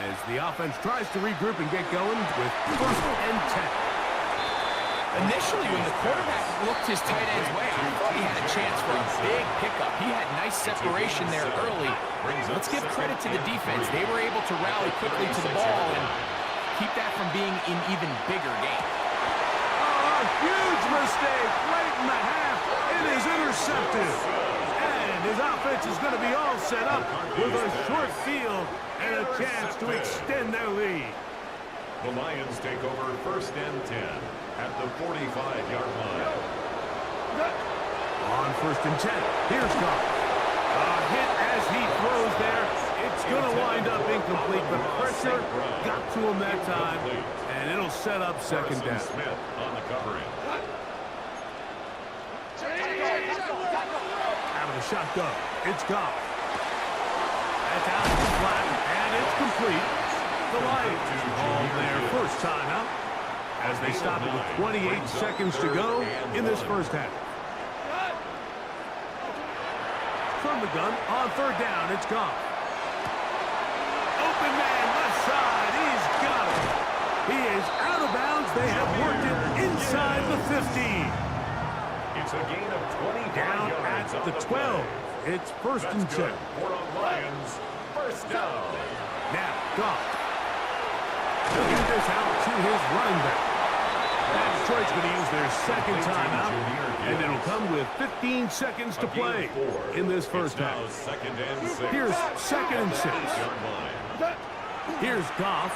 as the offense tries to regroup and get going with 1st and 10. Initially, when the quarterback looked his tight end's way, I thought he had a chance for a big pickup. He had nice separation there early. Let's give credit to the defense. They were able to rally quickly to the ball and keep that from being an even bigger game. Oh, a huge mistake late in the half. It is intercepted. And his offense is going to be all set up with a short field and a chance to extend their lead. The Lions take over 1st and 10 at the 45-yard line. On 1st and 10, here's Goff. A hit as he throws there. It's going to wind up incomplete. The pressure got to him that time, and it'll set up 2nd down. Smith on the covering. Out of the shotgun, it's Goff. That's out to the flat, and it's complete. The Lions all their first timeout as they stop it with 28 seconds to go in this first half. From the gun, on 3rd down, it's Goff. Open man, left side, he's got it. He is out of bounds. They have worked it inside the 15. It's a gain of 20 Down yards at the 12. It's 1st and 10. For the Lions, 1st down. Now, Goff. He'll get this out to his running back. And Detroit's going to use their 2nd timeout, and it'll come with 15 seconds to play in this first half. Here's 2nd and 6. Here's Goff.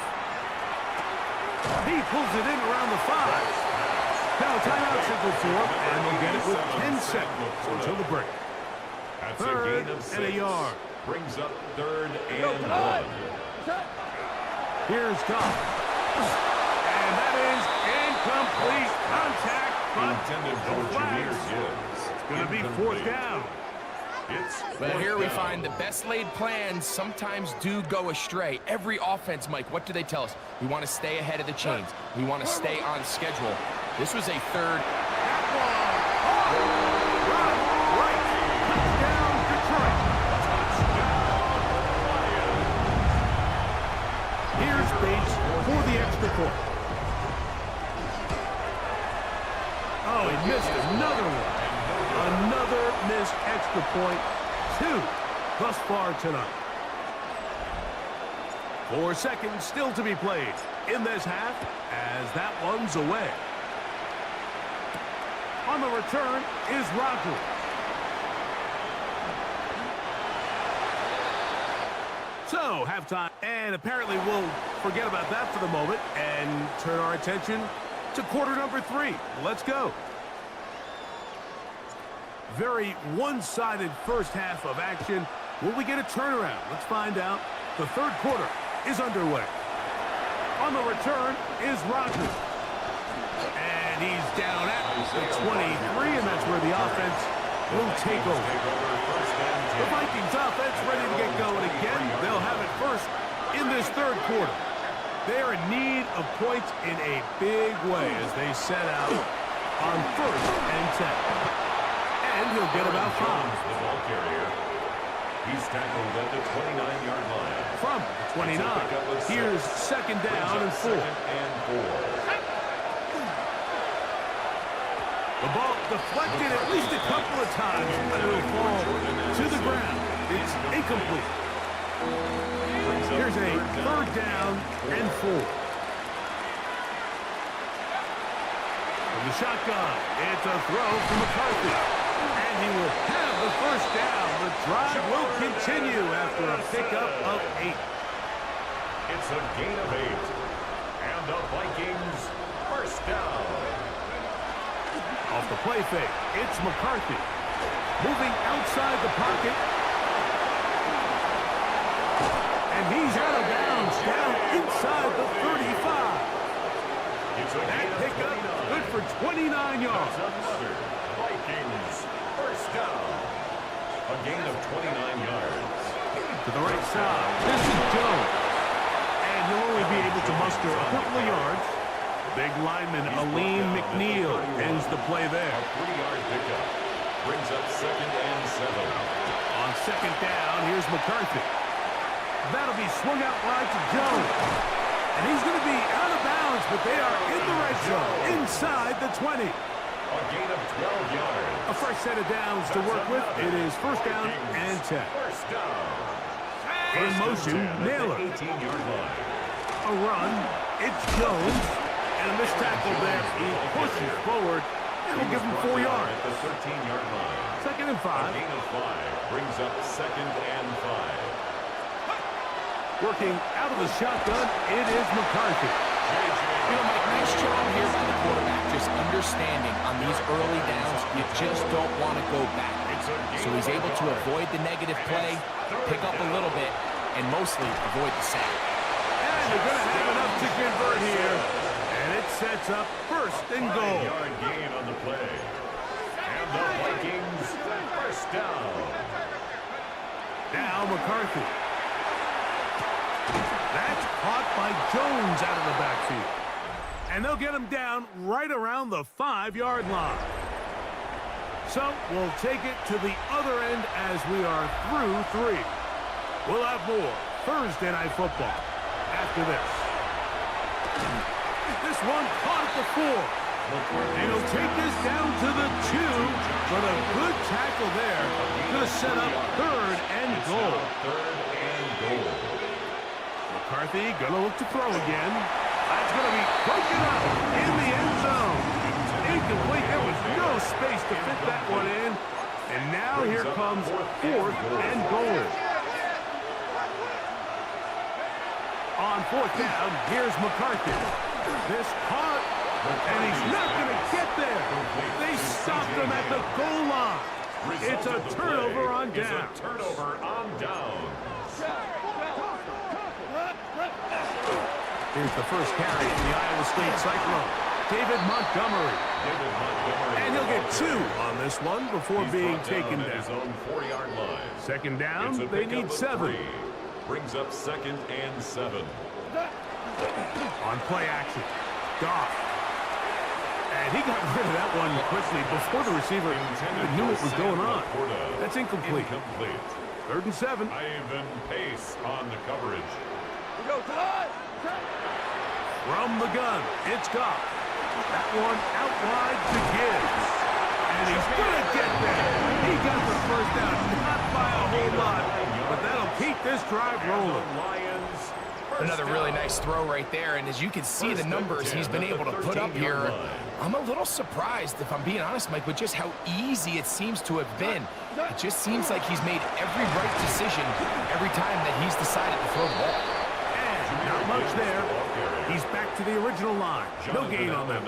He pulls it in around the 5. Now timeout signal for him, and they'll get it with 10 seconds until the break. 3rd and a yard. Brings up 3rd and 1. Here's Goff. And that is incomplete contact. Intended for Jameer Gibbs. It's going to be 4th down. But here we find the best laid plans sometimes do go astray. Every offense, Mike, what do they tell us? We want to stay ahead of the chains. We want to stay on schedule. This was a 3rd. Touchdown, Detroit. Here's Bates for the extra point. Oh, he missed another one. Another missed extra point. 2 thus far tonight. 4 seconds still to be played in this half as that one's away. On the return is Rodgers. So, halftime, and apparently we'll forget about that for the moment and turn our attention to quarter number 3. Let's go. Very one-sided first half of action. Will we get a turnaround? Let's find out. The 3rd quarter is underway. On the return is Rodgers. And he's down at the 23, and that's where the offense will take over. The Vikings offense ready to get going again. They'll have it first in this 3rd quarter. They're in need of points in a big way as they set out on 1st and 10. And he'll get about 5. The ball carrier. He's tackled at the 29-yard line. From the 29, here's 2nd down and 4. The ball deflected at least a couple of times, but it'll fall to the ground. It's incomplete. Here's a 3rd down and 4. From the shotgun, it's a throw from McCarthy. And he will have the 1st down. The drive will continue after a pickup of 8. It's a gain of 8. And the Vikings 1st down. Off the play fake, it's McCarthy. Moving outside the pocket. And he's out of bounds, down inside the 35. That pickup good for gain of 29 yards. To the right side. This is Jones. And he'll only be able to muster a couple of yards. Big lineman Aline McNeil ends the play there. A 3-yard pickup. Brings up 2nd and 7. On 2nd down, here's McCarthy. That'll be swung out wide to Jones. And he's going to be out of bounds, but they are in the red zone, inside the 20. A gain of 12 yards. A fresh set of downs to work with. It is 1st down and 10. First down. In motion, Naylor. 18-yard line. A run, it's Jones. And a missed tackle there. He pushes forward. And will give him 4 yards. At the 13-yard line. 2nd and 5. A gain of 5 brings up 2nd and 5. Working out of the shotgun, it is McCarthy. You know, Mike, nice job here by the quarterback, just understanding on these early downs, you just don't want to go back. So he's able to avoid the negative play, pick up a little bit, and mostly avoid the sack. And they're going to have enough to convert here. And it sets up 1st and goal. 5-yard gain on the play. And the Vikings, 1st down. Now McCarthy. That's caught by Jones out of the backfield. And they'll get him down right around the 5-yard line. So we'll take it to the other end as we are through 3. We'll have more Thursday Night Football after this. This one caught at the 4. And he'll take this down to the 2. But a good tackle there. Going to set up 3rd and goal. 3rd and goal. McCarthy going to look to throw again. That's going to be broken up in the end zone. Incomplete. There was no space to fit that one in. And now here comes 4th and goal. On 4th down, here's McCarthy. This caught, and he's not going to get there. They stopped him at the goal line. It's a turnover on down. Here's the first carry in the Iowa State Cyclone. David Montgomery. And he'll get 2 on this one before being taken down. His own 4-yard line. 2nd down, they need 7. Brings up 2nd and 7. On play action, Goff. And he got rid of that one quickly before the receiver even knew what was going on. That's incomplete. 3rd and 7. Ivan Pace on the coverage. From the gun, it's Goff. That one out wide to Gibbs. And he's going to get there. He got the 1st down, not by a whole lot, but that'll keep this drive rolling. Another really nice throw right there, and as you can see the numbers he's been able to put up here, I'm a little surprised, if I'm being honest, Mike, with just how easy it seems to have been. It just seems like he's made every right decision every time that he's decided to throw the ball. And not much there. He's back to the original line. No gain on that.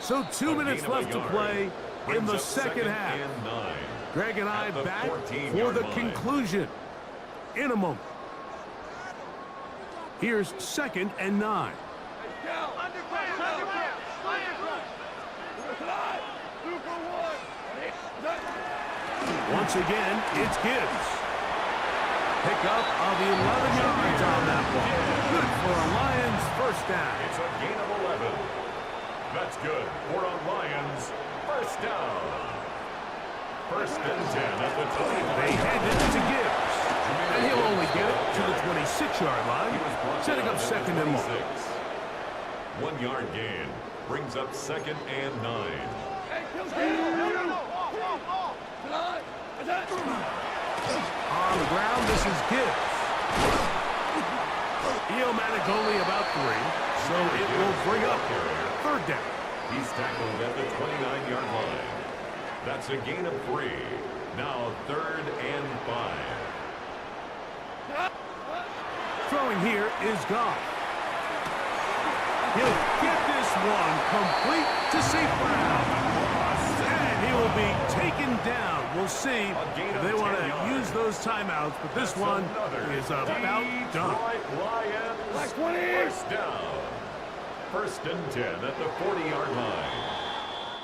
So 2 minutes left to play in the 2nd half. Greg and I back for the conclusion in a moment. Here's 2nd and 9. Once again, it's Gibbs. Pickup of 11 yards on that one. Good for a Lions 1st down. It's a gain of 11. That's good for a Lions 1st down. 1st and 10 at the 20. They hand it to Gibbs. And he'll only get it to the 26-yard line, setting up 2nd and long. 1-yard gain brings up 2nd and 9. On the ground, this is Gibbs. He'll manage only about 3, so it will bring up 3rd down. He's tackled at the 29-yard line. That's a gain of 3. Now 3rd and 5. Throwing here is Goff. He'll get this one complete to St. Brown. And he will be taken down. We'll see if they want to use those timeouts, but this one is about done. Lions, 1st down. 1st and 10 at the 40-yard line.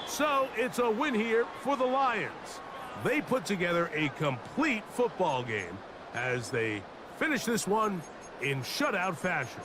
So it's a win here for the Lions. they put together a complete football game as they finish this one in shutout fashion.